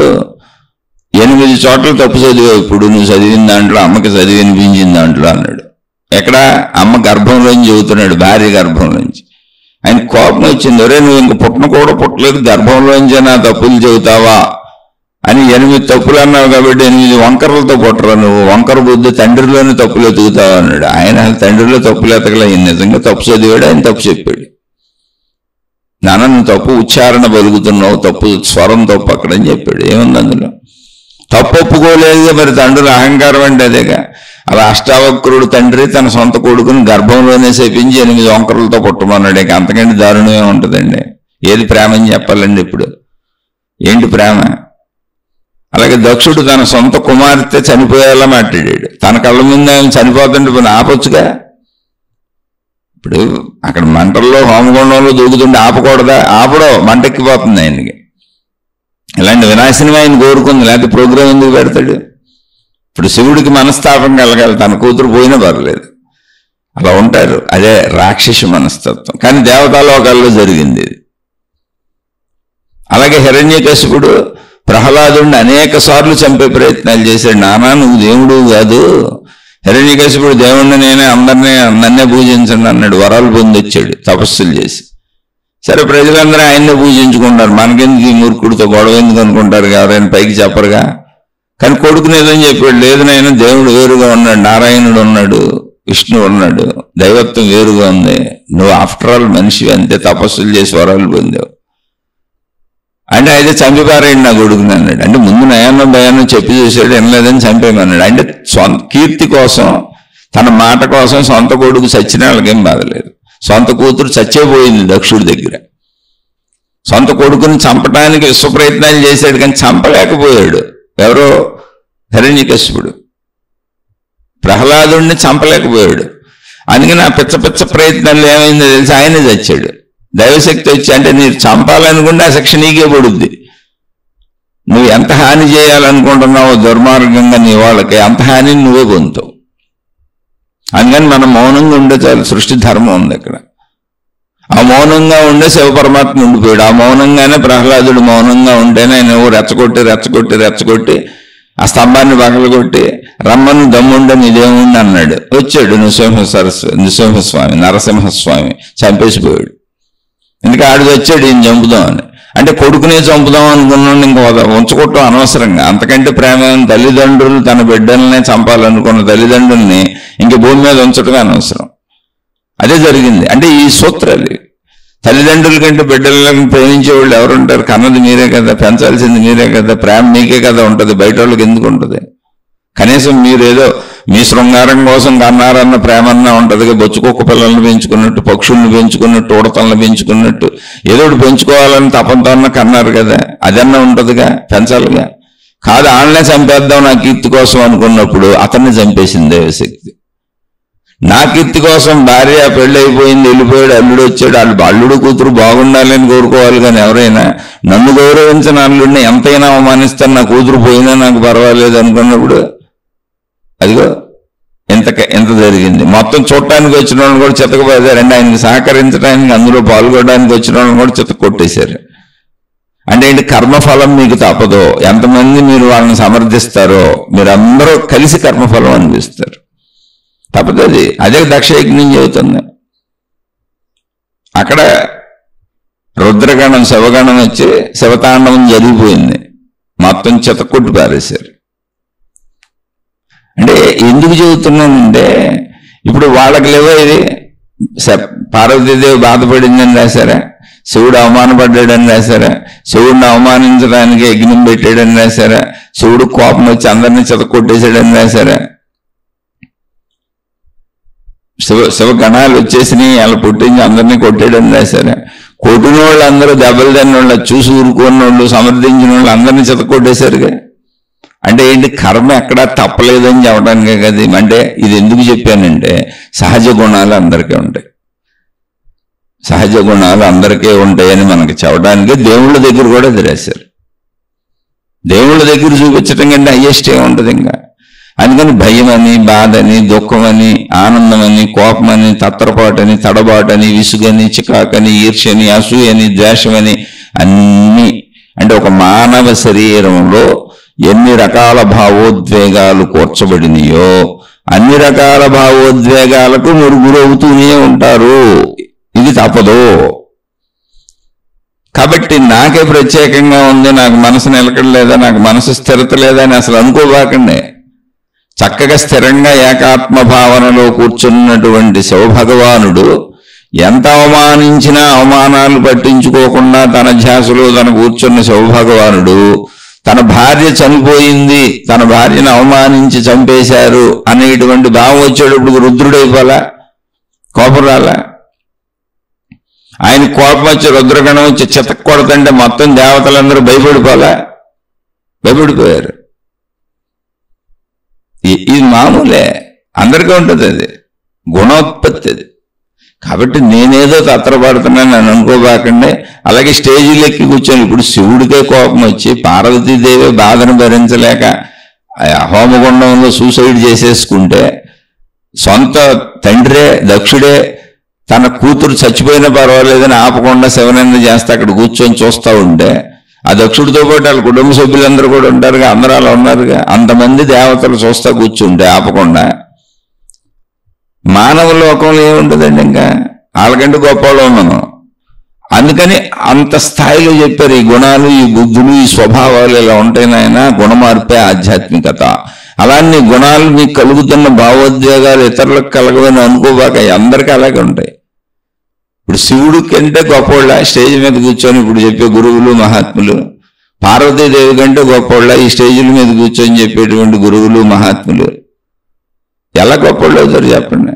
8 చోట్ల తప్పు చదివావు ఇప్పుడు నువ్వు చదివిన దాంట్లో, అమ్మకి చదివి వినిపించిన దాంట్లో అన్నాడు. ఎక్కడ? అమ్మ గర్భంలోంచి చెబుతున్నాడు, భార్య గర్భంలోంచి. ఆయన కోపం వచ్చింది. ఒరే నువ్వు ఇంక పుట్టలేదు, గర్భంలోంచే నా తప్పులు చెబుతావా అని. 8 తప్పులు అన్నావు కాబట్టి 8 వంకరలతో పుట్టరా నువ్వు, వంకర బుద్ధి తండ్రిలోనే తప్పులు ఎతుకుతావు అన్నాడు. ఆయన తండ్రిలో తప్పులు ఎతకలే, ఆయన నిజంగా తప్పు చదివాడు, ఆయన తప్పు చెప్పాడు. నాన్న నువ్వు తప్పు ఉచ్చారణ పలుకుతున్నావు, తప్పు స్వరం తప్పు అక్కడని చెప్పాడు. ఏముంది అందులో? తప్పు ఒప్పుకోలేదుగా మరి తండ్రుల అహంకారం అంటే అదేగా. అలా అష్టావక్రుడు తండ్రి తన సొంత కొడుకుని గర్భంలోనే శపించి 8 వంకరలతో పుట్టమన్నాడు. ఇక అంతకంటే దారుణమే ఉంటుందండి. ఏది ప్రేమ అని చెప్పాలండి ఇప్పుడు? ఏంటి ప్రేమ? అలాగే దక్షుడు తన సొంత కుమార్తె చనిపోయేలా మాట్లాడాడు. తన కళ్ళ ముందు ఆయన చనిపోతుంటే పోనీ ఆపొచ్చుగా. ఇప్పుడు అక్కడ మంటల్లో హోమగుండంలో దూకుతుంటే ఆపకూడదా? ఆపడో, మంటెక్కిపోతుంది ఆయనకి. ఇలాంటి వినాశనం ఆయన కోరుకుంది, లేకపోతే ప్రోగ్రాం ఎందుకు పెడతాడు? ఇప్పుడు శివుడికి మనస్తాపం కలగాలి, తన కూతురు పోయినా పర్లేదు, అలా ఉంటారు. అదే రాక్షస మనస్తత్వం. కానీ దేవతాలోకాల్లో జరిగింది ఇది. అలాగే హిరణ్యకశిపుడు ప్రహ్లాదుడిని అనేక సార్లు చంపే ప్రయత్నాలు చేశాడు. నానా నువ్వు దేవుడు కాదు, హిరణ్యకశిపుడు దేవుణ్ణి నేనే, నన్నే పూజించండి అన్నాడు. వరాలు పొందొచ్చాడు తపస్సులు చేసి. సరే, ప్రజలందరూ ఆయన్నే పూజించుకుంటారు, మనకెందుకు ఈ మూర్ఖుడితో గొడవ ఎందుకు అనుకుంటారు, ఎవరైనా పైకి చెప్పరుగా. కానీ కొడుకుని ఏదని చెప్పాడు, లేదు నాయన దేవుడు వేరుగా ఉన్నాడు, నారాయణుడు ఉన్నాడు, విష్ణువు ఉన్నాడు, దైవత్వం వేరుగా ఉంది, నువ్వు ఆఫ్టర్ ఆల్ మనిషి అంతే, తపస్సులు చేసి వరాలు పొందావు అంటే అయితే చంపిపారాయండి నా కొడుకుని అన్నాడు. అంటే ముందు నయాన్నో భయాన్నో చెప్పి చూసాడు, వినలేదని చంపేయమన్నాడు. అంటే సొంత కీర్తి కోసం, తన మాట కోసం సొంత కొడుకు చచ్చినా వాళ్ళకేం బాధలేదు. సొంత కూతురు చచ్చేపోయింది దక్షుడి దగ్గర. సొంత కొడుకుని చంపడానికి విశ్వ ప్రయత్నాలు చేశాడు, కానీ చంపలేకపోయాడు. ఎవరో హిరణ్యకశిపుడు ప్రహ్లాదుడిని చంపలేకపోయాడు. అందుకని ఆ పిచ్చ ప్రయత్నాలు ఏమైందో తెలిసి ఆయనే చచ్చాడు. దైవశక్తి వచ్చి, అంటే మీరు చంపాలనుకుంటే ఆ శిక్ష నీకే పడుద్ది. నువ్వు ఎంత హాని చేయాలనుకుంటున్నావో దుర్మార్గంగా నీ వాళ్ళకి, అంత హానిని నువ్వే పొందుతావు. అందుకని మనం మౌనంగా ఉండే చాలు. సృష్టి ధర్మం ఉంది అక్కడ. ఆ మౌనంగా ఉండే శివపరమాత్మ ఉండిపోయాడు. ఆ మౌనంగానే ప్రహ్లాదుడు మౌనంగా ఉంటేనే ఆయన రెచ్చగొట్టి ఆ స్తంభాన్ని పగలగొట్టి రమ్మను దమ్ముండని దేవుణ్ణి అన్నాడు. వచ్చాడు నృసింహస్వామి, నరసింహస్వామి చంపేసిపోయాడు. ఎందుకంటే ఆడికి వచ్చాడు ఈయన చంపుదామని. అంటే కొడుకునే చంపుదాం అనుకున్నాడు, ఇంకో ఉంచుకోవటం అనవసరంగా. అంతకంటే ప్రేమ తల్లిదండ్రులు తన బిడ్డలనే చంపాలనుకున్న తల్లిదండ్రుల్ని ఇంక భూమి మీద ఉంచటమే అనవసరం. అదే జరిగింది. అంటే ఈ సూత్రాలు, తల్లిదండ్రుల కంటే బిడ్డలను ప్రేమించే వాళ్ళు ఎవరుంటారు? కన్నది మీరే కదా, పెంచాల్సింది మీరే కదా, ప్రేమ మీకే కదా ఉంటుంది, బయట వాళ్ళకి ఎందుకు ఉంటుంది? కనీసం మీరేదో మీ శృంగారం కోసం కన్నారన్న ప్రేమన్నా ఉంటుంది. బొచ్చుకొక్క పిల్లల్ని పెంచుకున్నట్టు, పక్షుల్ని పెంచుకున్నట్టు, ఉడతలను పెంచుకున్నట్టు ఏదో ఒకటి పెంచుకోవాలని తపంతో అన్న కన్నారు కదా, అదన్నా ఉంటుందిగా, పెంచాలిగా. కాదు, ఆళ్ళనే చంపేద్దాం నా కీర్తి కోసం అనుకున్నప్పుడు అతన్ని చంపేసింది దైవశక్తి. నా కీర్తి కోసం భార్య పెళ్ళైపోయింది, వెళ్ళిపోయాడు, అల్లుడు వచ్చాడు, అల్లుడు కూతురు బాగుండాలని కోరుకోవాలి. కానీ ఎవరైనా నన్ను గౌరవించిన అల్లుడిని ఎంతైనా అవమానిస్తాను, నా కూతురు పోయినా నాకు పర్వాలేదు అనుకున్నప్పుడు అదిగో ఎంత జరిగింది. మొత్తం చూడటానికి వచ్చిన వాళ్ళని కూడా చితకపోయారండి. ఆయనకి సహకరించడానికి, అందులో పాల్గొనడానికి వచ్చిన వాళ్ళని కూడా చితక కొట్టేశారు. అంటే ఏంటి? కర్మఫలం మీకు తప్పదో. ఎంతమంది మీరు వాళ్ళని సమర్థిస్తారో మీరందరూ కలిసి కర్మఫలం అనిపిస్తారు. తప్పదు. అదే దక్షయజ్ఞం చెబుతుంది. అక్కడ రుద్రగణం, శివగణం వచ్చి శివతాండవం జరిగిపోయింది, మొత్తం చితకొట్టి పారేశారు. అంటే ఎందుకు చెబుతున్నానంటే, ఇప్పుడు వాళ్ళకి లేవో ఇది పార్వతీదేవి బాధపడిందని రాశారా, శివుడు అవమానపడ్డాడని రాశారా, శివుడిని అవమానించడానికి యజ్ఞం పెట్టాడని రాశారా, శివుడు కోపం వచ్చి అందరినీ చితకొట్టేశాడని రాశారా, శివగణాలు వచ్చేసినాయి అలా పుట్టించి అందరినీ కొట్టాడని రాశారా, కొట్టిన వాళ్ళు అందరూ దెబ్బలు తిన్న వాళ్ళు, చూసి ఊరుకున్న వాళ్ళు, సమర్థించిన వాళ్ళు అందరినీ చితకొట్టేశారుగా. అంటే ఏంటి? కర్మ ఎక్కడా తప్పలేదని చెప్పడానికే కదా. అంటే ఇది ఎందుకు చెప్పానంటే, సహజ గుణాలు అందరికీ ఉంటాయి, సహజ గుణాలు అందరికీ ఉంటాయని మనకి చెప్పడానికి దేవుళ్ళ దగ్గర కూడా అది రాశారు. దేవుళ్ళ దగ్గర చూపించడం కంటే హయ్యెస్ట్ ఏముంటుంది ఇంకా. అందుకని భయమని, బాధని, దుఃఖమని, ఆనందమని, కోపమని, తత్తరపాటని, తడబాటని, విసుగని, చికాకని, ఈర్ష్యని, అసూయని, ద్వేషమని అన్నీ. అంటే ఒక మానవ శరీరంలో ఎన్ని రకాల భావోద్వేగాలు కూర్చబడినాయో అన్ని రకాల భావోద్వేగాలకు మీరు గురవుతూనే ఉంటారు. ఇది తప్పదు. కాబట్టి నాకే ప్రత్యేకంగా ఉంది, నాకు మనసు నిలకడలేదా, నాకు మనసు స్థిరత లేదా అని అసలు అనుకోబాకండి. చక్కగా స్థిరంగా ఏకాత్మ భావనలో కూర్చున్నటువంటి శివభగవానుడు ఎంత అవమానించినా అవమానాలు పట్టించుకోకుండా తన ధ్యాసలో తన కూర్చున్న శివభగవానుడు తన భార్య చనిపోయింది, తన భార్యను అవమానించి చంపేశారు అనేటువంటి భావం వచ్చేటప్పుడు రుద్రుడైపోలా, కోపం రాలా? ఆయన కోపం వచ్చి రుద్రగణం వచ్చి చితక్ కొడతంటే మొత్తం దేవతలందరూ భయపడిపోలా, భయపడిపోయారు. మామూలే, అందరికీ ఉంటుంది అది, గుణోత్పత్తి అది. కాబట్టి నేనేదో తత్రపడుతున్నాను అని అనుకోబాకండి. అలాగే స్టేజీలు ఎక్కి కూర్చొని ఇప్పుడు శివుడికే కోపం వచ్చి పార్వతీదేవి బాధను భరించలేక హోమగుండంలో సూసైడ్ చేసేసుకుంటే, సొంత తండ్రే దక్షుడే తన కూతురు చచ్చిపోయినా పర్వాలేదని ఆపకుండా శివనింద చేస్తే అక్కడ కూర్చొని చూస్తూ ఉంటే, ఆ దక్షుడితో పాటు వాళ్ళ కుటుంబ సభ్యులందరూ కూడా ఉంటారుగా, అందరూ అలా ఉన్నారుగా, అంతమంది దేవతలు చూస్తా కూర్చుంటే ఆపకుండా, మానవ లోకంలో ఏముంటుందండి? ఇంకా వాళ్ళకంటే గొప్పలో మనం. అందుకని అంత స్థాయిలో చెప్పారు, ఈ గుణాలు, ఈ బుద్ధులు, ఈ స్వభావాలు ఇలా ఉంటాయినాయన, గుణమార్పే ఆధ్యాత్మికత. అలాంటి గుణాలు మీకు కలుగుతున్న భావోద్వేగాలు ఇతరులకు కలగవని అనుకోబాక, అందరికీ అలాగే ఉంటాయి. ఇప్పుడు శివుడి కంటే గొప్పవాళ్ళ స్టేజ్ మీద కూర్చొని ఇప్పుడు చెప్పే గురువులు మహాత్ములు, పార్వతీదేవి కంటే గొప్పవాళ్ళ ఈ స్టేజీల మీద కూర్చొని చెప్పేటువంటి గురువులు మహాత్ములు ఎలా గొప్పవాళ్ళు అవుతారు చెప్పండి?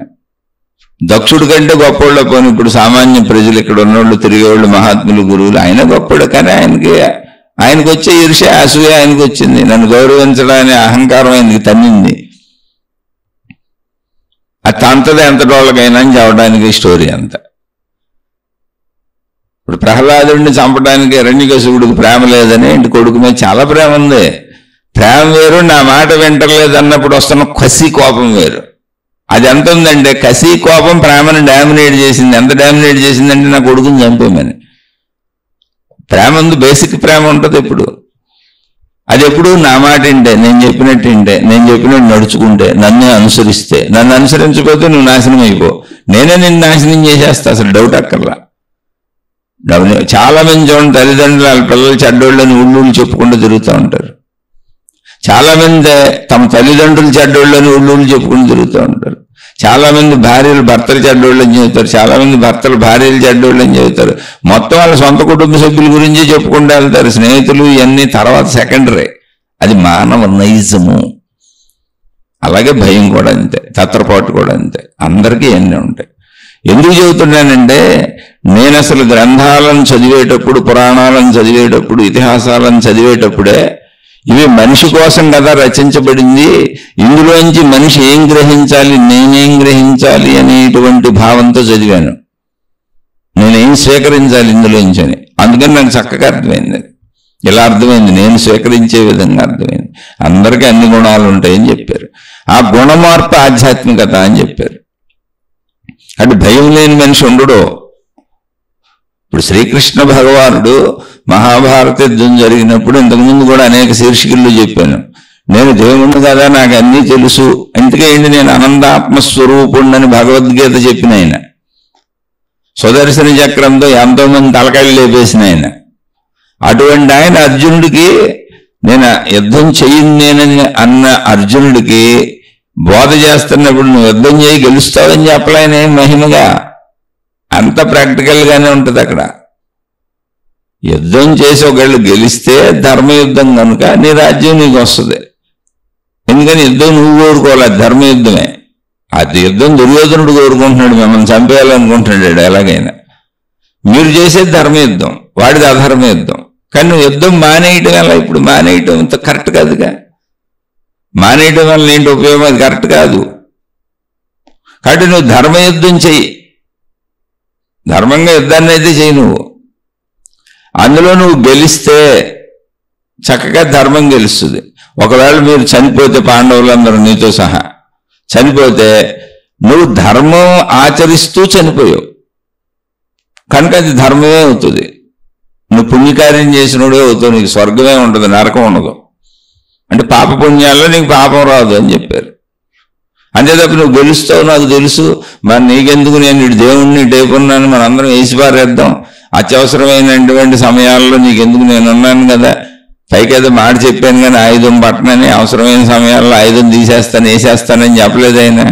దక్షుడి కంటే గొప్పవాళ్ళు పోనీ ఇప్పుడు సామాన్య ప్రజలు ఇక్కడ ఉన్నవాళ్ళు, తిరిగేవాళ్ళు, మహాత్ములు, గురువులు, ఆయన గొప్పవాడు. కానీ ఆయనకు వచ్చే ఈర్ష్య, అసూయ ఆయనకు వచ్చింది. నన్ను గౌరవించడానే అహంకారం ఆయనకి తన్నింది. అది తంతది ఎంత డోళ్ళకైనా అని చెప్పడానికి స్టోరీ అంత. ఇప్పుడు ప్రహ్లాదుడిని చంపడానికి హిరణ్యకశిపుడికి ప్రేమ లేదని ఇంటి కొడుకు మీద చాలా ప్రేమ ఉంది. ప్రేమ వేరు, నా మాట వింటలేదు అన్నప్పుడు వస్తున్న కసి కోపం వేరు. అది ఎంత ఉందంటే, కసి కోపం ప్రేమను డామినేట్ చేసింది. ఎంత డామినేట్ చేసిందంటే నా కొడుకుని చంపేమని. ప్రేమ ఉంది, బేసిక్ ప్రేమ ఉంటుంది. ఇప్పుడు అది ఎప్పుడు నా మాట వింటే, నేను చెప్పినట్టు వింటే, నేను చెప్పినట్టు నడుచుకుంటే, నన్నే అనుసరిస్తే, నన్ను అనుసరించకపోతే నువ్వు నాశనం అయిపో, నేనే నిన్ను నాశనం చేసేస్తా, అసలు డౌట్ అక్కర్లా. చాలా మంది చూడండి, తల్లిదండ్రులు వాళ్ళ పిల్లలు చెడ్డోళ్ళని ఊళ్ళూళ్ళు చెప్పుకుంటూ తిరుగుతూ ఉంటారు. చాలా మంది తమ తల్లిదండ్రులు చెడ్డోళ్ళని ఊళ్ళూళ్ళు చెప్పుకుంటూ తిరుగుతూ ఉంటారు. చాలా మంది భార్యలు భర్తలు చెడ్డోళ్ళని చెబుతారు. చాలా మంది భర్తలు భార్యలు చెడ్డోళ్ళని చెబుతారు. మొత్తం వాళ్ళ సొంత కుటుంబ సభ్యుల గురించి చెప్పుకుంటూ వెళ్తారు. స్నేహితులు ఇవన్నీ తర్వాత సెకండరీ. అది మానవ నైజము. అలాగే భయం కూడా అంతే, తత్రపాటు కూడా అంతే, అందరికీ ఎన్ని ఉంటాయి. ఎందుకు చెబుతున్నానంటే, నేను అసలు గ్రంథాలను చదివేటప్పుడు, పురాణాలను చదివేటప్పుడు, ఇతిహాసాలను చదివేటప్పుడే ఇవి మనిషి కోసం కదా రచించబడింది, ఇందులోంచి మనిషి ఏం గ్రహించాలి, నేనేం గ్రహించాలి అనేటువంటి భావంతో చదివాను. నేనేం స్వీకరించాలి ఇందులోంచి అని. అందుకని నాకు చక్కగా అర్థమైంది. ఇలా అర్థమైంది, నేను స్వీకరించే విధంగా అర్థమైంది. అందరికీ అన్ని గుణాలు ఉంటాయని చెప్పారు. ఆ గుణమార్పు ఆధ్యాత్మికత అని చెప్పారు. అంటే భయం లేని మనిషి ఉండడు. ఇప్పుడు శ్రీకృష్ణ భగవానుడు మహాభారత యుద్ధం జరిగినప్పుడు, ఇంతకుముందు కూడా అనేక శీర్షికల్లో చెప్పాను, నేను దేవుణ్ణి కదా, నాకు అన్నీ తెలుసు, ఎందుకంటే నేను అనంతాత్మస్వరూపుణ్ణని భగవద్గీత చెప్పిన ఆయన, సుదర్శన చక్రంతో ఎంతో మంది తలకాయలు లేపేసిన ఆయన, అటువంటి ఆయన అర్జునుడికి, నేను యుద్ధం చెయ్యను నేనని అన్న అర్జునుడికి బోధ చేస్తున్నప్పుడు, నువ్వు యుద్ధం చేయి గెలుస్తావని చెప్పలేనే మహిమగా. అంత ప్రాక్టికల్గానే ఉంటుంది అక్కడ. యుద్ధం చేసి ఒకళ్ళు గెలిస్తే ధర్మయుద్ధం కనుక నీ రాజ్యం నీకు వస్తుంది. ఎందుకని యుద్ధం నువ్వు కోరుకోవాలి, ధర్మయుద్ధమే. అది యుద్ధం దుర్యోధనుడు కోరుకుంటున్నాడు, మిమ్మల్ని చంపేయాలనుకుంటున్నాడు. ఎలాగైనా మీరు చేసేది ధర్మయుద్ధం, వాడిది అధర్మయుద్ధం. కానీ నువ్వు యుద్ధం మానేయటం వల్ల, ఇప్పుడు మానేయటం అంత కరెక్ట్ కాదుగా. మానేయటం వల్ల ఏంటి ఉపయోగం? అది కరెక్ట్ కాదు. కాబట్టి నువ్వు ధర్మయుద్ధం చెయ్యి, ధర్మంగా యుద్ధాన్ని అయితే చెయ్యి. నువ్వు అందులో నువ్వు గెలిస్తే చక్కగా ధర్మం గెలుస్తుంది. ఒకవేళ మీరు చనిపోతే, పాండవులందరూ నీతో సహా చనిపోతే, నువ్వు ధర్మం ఆచరిస్తూ చనిపోయావు కనుక అది ధర్మమే అవుతుంది. నువ్వు పుణ్యకార్యం చేసినోడే అవుతావు, నీకు స్వర్గమే ఉంటుంది, నరకం ఉండదు. అంటే పాపపుణ్యాల్లో నీకు పాపం రాదు అని చెప్పారు. అంతే తప్ప నువ్వు గెలుస్తావు నాకు తెలుసు, మరి నీకెందుకు, నేను ఇటు దేవుణ్ణి డేపున్నాను, మనందరం వేసిపారేద్దాం, అత్యవసరమైనటువంటి సమయాల్లో నీకెందుకు, నేనున్నాను కదా, పైకేదో మాట చెప్పాను కానీ ఆయుధం పట్టనని, అవసరమైన సమయాల్లో ఆయుధం తీసేస్తాను వేసేస్తానని చెప్పలేదు ఆయన.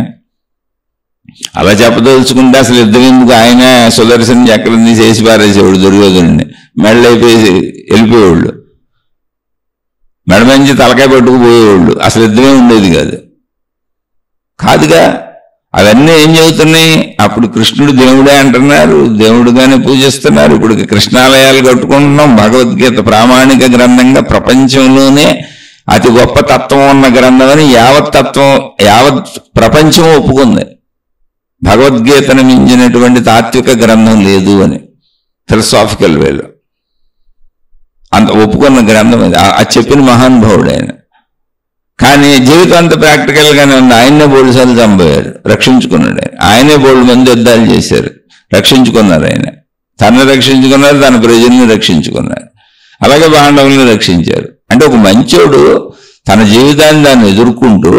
అలా చెప్పదలుచుకుంటే అసలు యుద్ధం ఎందుకు? ఆయన సుదర్శన చక్రం తీసేసి పారేసేవాడు దుర్యోధనుడిని, మెడలైపోయి వెళ్ళిపోయేవాళ్ళు, మెడ మంచి తలకాయ పట్టుకుపోయేవాళ్ళు, అసలు యుద్ధమే ఉండేది కాదుగా. అవన్నీ ఏం చెబుతున్నాయి? అప్పుడు కృష్ణుడు దేవుడే అంటున్నారు, దేవుడుగానే పూజిస్తున్నారు. ఇప్పుడు కృష్ణాలయాలు కట్టుకుంటున్నాం. భగవద్గీత ప్రామాణిక గ్రంథంగా ప్రపంచంలోనే అతి గొప్ప తత్వం ఉన్న గ్రంథం అని యావత్ ప్రపంచం ఒప్పుకుంది. భగవద్గీతను మించినటువంటి తాత్విక గ్రంథం లేదు అని ఫిలసాఫికల్ వేలో అంత ఒప్పుకున్న గ్రంథం అది చెప్పిన మహానుభావుడు ఆయన. కానీ జీవితం అంతా ప్రాక్టికల్గానే ఉంది. ఆయన్నే బోల్డ్ సార్లు చంపారు, రక్షించుకున్నాడు ఆయన. ఆయనే బోల్డ్ మంది యుద్ధాలు చేశారు, రక్షించుకున్నారు ఆయన. తనను రక్షించుకున్నారు, తన ప్రజల్ని రక్షించుకున్నారు, అలాగే పాండవుల్ని రక్షించారు. అంటే ఒక మంచోడు తన జీవితాన్ని దాన్ని ఎదుర్కొంటూ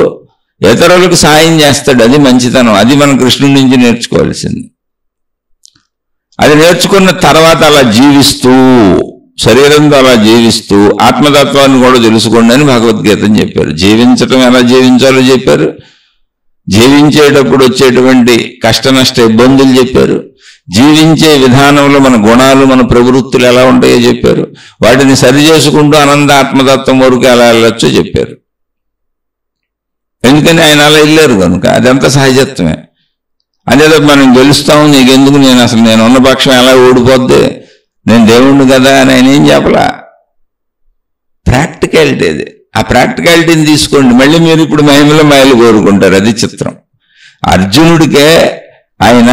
ఇతరులకు సాయం చేస్తాడు. అది మంచితనం. అది మనం కృష్ణుడి నుంచి నేర్చుకోవాల్సింది. అది నేర్చుకున్న తర్వాత అలా జీవిస్తూ, శరీరంతో అలా జీవిస్తూ ఆత్మతత్వాన్ని కూడా తెలుసుకోండి అని భగవద్గీతని చెప్పారు. జీవించటం ఎలా జీవించాలో చెప్పారు, జీవించేటప్పుడు వచ్చేటువంటి కష్ట నష్ట ఇబ్బందులు చెప్పారు, జీవించే విధానంలో మన గుణాలు మన ప్రవృత్తులు ఎలా ఉంటాయో చెప్పారు, వాటిని సరి చేసుకుంటూ అనంత ఆత్మతత్వం వరకు ఎలా వెళ్ళొచ్చో చెప్పారు. ఎందుకని ఆయన అలా వెళ్ళారు కనుక అదంతా సహజత్వమే. అదేదో మనం గెలుస్తాము, నీకెందుకు, నేను ఉన్న పక్షం ఎలా ఓడిపోద్ది, నేను దేవుణ్ణి కదా అని ఆయన ఏం చెప్పలా. ప్రాక్టికాలిటీ అది. ఆ ప్రాక్టికాలిటీని తీసుకోండి. మళ్ళీ మీరు ఇప్పుడు మహిమలో మైలు కోరుకుంటారు. అది చిత్రం. అర్జునుడికే ఆయన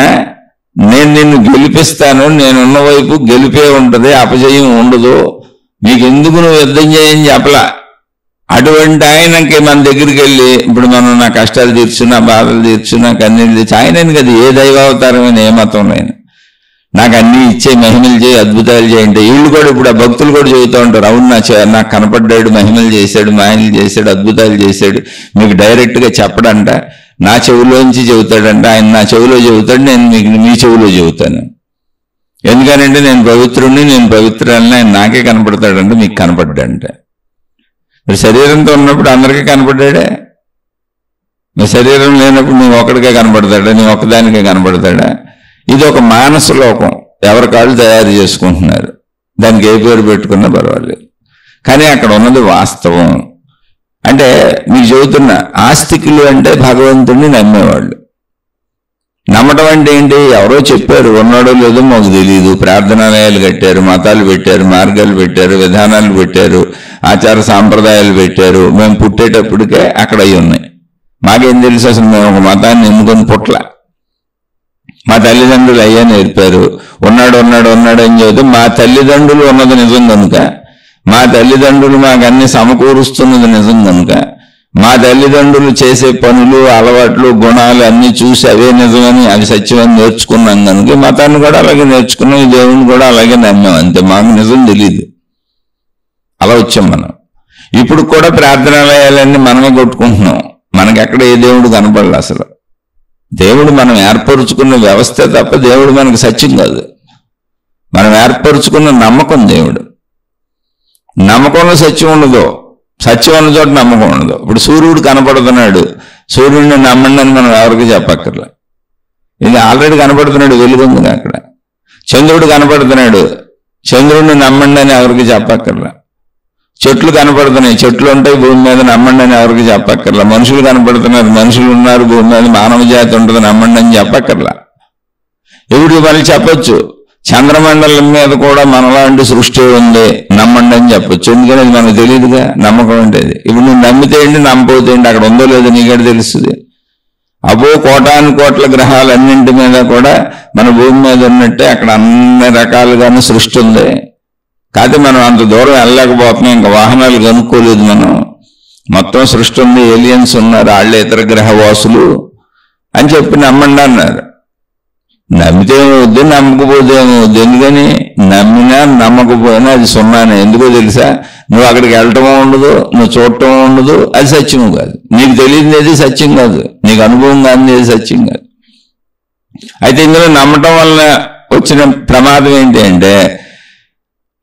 నేను నిన్ను గెలిపిస్తాను, నేనున్న వైపు గెలిపే ఉంటుంది, అపజయం ఉండదు, మీకెందుకు నువ్వు యుద్ధం చేయని చెప్పలా. అటువంటి ఆయనకి మన దగ్గరికి వెళ్ళి ఇప్పుడు మనం నా కష్టాలు తీర్చు, నా బాధలు తీర్చు, నా కన్నీళ్ళు తీర్చు, ఆయనని కదా ఏ దైవావతారమైన ఏ మతంలో అయినా నాకు అన్నీ ఇచ్చే, మహిమలు చేయి, అద్భుతాలు చేయండి. వీళ్ళు కూడా ఇప్పుడు ఆ భక్తులు కూడా చెబుతూ ఉంటారు, అవును నాకు కనపడ్డాడు, మహిమలు చేశాడు, మాయలు చేశాడు, అద్భుతాలు చేశాడు, మీకు డైరెక్ట్గా చెప్పడంట, నా చెవిలోంచి చెబుతాడంట, ఆయన నా చెవిలో చెబుతాడు, నేను మీకు మీ చెవిలో చెబుతాను. ఎందుకనంటే నేను పవిత్రుడిని, నేను పవిత్రాలని ఆయన నాకే కనపడతాడంటే మీకు కనపడ్డాడంట. మరి శరీరంతో ఉన్నప్పుడు అందరికీ కనపడ్డాడే, మీ శరీరం లేనప్పుడు నువ్వు ఒక్కడికే కనపడతాడా, నువ్వు ఒక్కదానికే కనపడతాడా? ఇది ఒక మానస లోకం, ఎవరి కాళ్ళు తయారు చేసుకుంటున్నారు, దానికి ఏ పేరు పెట్టుకున్నా పర్వాలేదు. కానీ అక్కడ ఉన్నది వాస్తవం. అంటే మీకు చెబుతున్న ఆస్తికులు అంటే భగవంతుడిని నమ్మేవాళ్ళు. నమ్మటం అంటే ఏంటి? ఎవరో చెప్పారు, ఉన్నాడో లేదో మాకు తెలియదు, ప్రార్థనాలయాలు కట్టారు, మతాలు పెట్టారు, మార్గాలు పెట్టారు, విధానాలు పెట్టారు, ఆచార సాంప్రదాయాలు పెట్టారు, మేము పుట్టేటప్పటికే అక్కడ అవి ఉన్నాయి. మాకేం తెలుసు అసలు, మేము ఒక మతాన్ని ఎన్నుకొని పుట్ల. మా తల్లిదండ్రులు అయ్యా నేర్పారు, ఉన్నాడు అని చెబుతూ మా తల్లిదండ్రులు ఉన్నది నిజం కనుక, మా తల్లిదండ్రులు మాకు అన్ని సమకూరుస్తున్నది నిజం కనుక, మా తల్లిదండ్రులు చేసే పనులు, అలవాట్లు, గుణాలు అన్నీ చూసి అవే నిజమని, అవి సత్యమని నేర్చుకున్నాం కనుక మతాన్ని కూడా అలాగే నేర్చుకున్నాం, ఈ దేవుని కూడా అలాగే నమ్మాం. అంతే, మాకు నిజం తెలియదు. అలా వచ్చాం మనం. ఇప్పుడు కూడా ప్రార్థనాలయాలన్నీ మనమే కొట్టుకుంటున్నాం. మనకి ఎక్కడ ఏ దేవుడు కనపడలే అసలు. దేవుడు మనం ఏర్పరుచుకున్న వ్యవస్థ తప్ప దేవుడు మనకు సత్యం కాదు. మనం ఏర్పరుచుకున్న నమ్మకం దేవుడు. నమ్మకంలో సత్యం ఉండదు, సత్యం ఉన్న చోట నమ్మకం ఉండదు. ఇప్పుడు సూర్యుడు కనపడుతున్నాడు, సూర్యుడిని నమ్మండి అని మనం ఎవరికి చెప్పక్కర్లే, ఇది ఆల్రెడీ కనపడుతున్నాడు, వెలుగుంది అక్కడ. చంద్రుడు కనపడుతున్నాడు, చంద్రుడిని నమ్మండి అని ఎవరికి చెప్పక్కర్లే. చెట్లు కనపడుతున్నాయి, చెట్లు ఉంటాయి భూమి మీద, నమ్మండి అని ఎవరికి చెప్పక్కర్లా. మనుషులు కనపడుతున్నారు, మనుషులు ఉన్నారు భూమి మీద, మానవ జాతి ఉంటుంది, నమ్మండి అని చెప్పక్కర్లా. ఇప్పుడు మళ్ళీ చెప్పొచ్చు, చంద్రమండలం మీద కూడా మనలాంటి సృష్టి ఉంది, నమ్మండి అని చెప్పొచ్చు. ఎందుకని అది మనకు తెలియదుగా నమ్మకం అంటే. ఇప్పుడు నువ్వు నమ్మితే ఏంటి, నమ్మపోతే ఏంటి, అక్కడ ఉందో లేదో నీకడ తెలుస్తుంది. అబ్బో కోటాను కోట్ల గ్రహాలన్నింటి మీద కూడా మన భూమి మీద ఉన్నట్టే అక్కడ అన్ని రకాలుగానే సృష్టి ఉంది. కాకపోతే మనం అంత దూరం వెళ్ళలేకపోతున్నాం, ఇంకా వాహనాలు కనుక్కోలేదు మనం. మొత్తం సృష్టి ఉంది, ఏలియన్స్ ఉన్నారు, వాళ్ళే ఇతర గ్రహవాసులు అని చెప్పి నమ్మండి అన్నారు. నమ్మితే ఏమవుద్ది, నమ్మకపోతే ఏమవుద్ది. ఎందుకని నమ్మినా నమ్మకపోయినా అది సున్నానే. ఎందుకో తెలుసా, నువ్వు అక్కడికి వెళ్ళటమో ఉండదు, నువ్వు చూడటం ఉండదు, అది సత్యము కాదు. నీకు తెలియనిది సత్యం కాదు, నీకు అనుభవం కానిది సత్యం కాదు. అయితే ఇందులో నమ్మటం వల్ల వచ్చిన ప్రమాదం ఏంటి అంటే,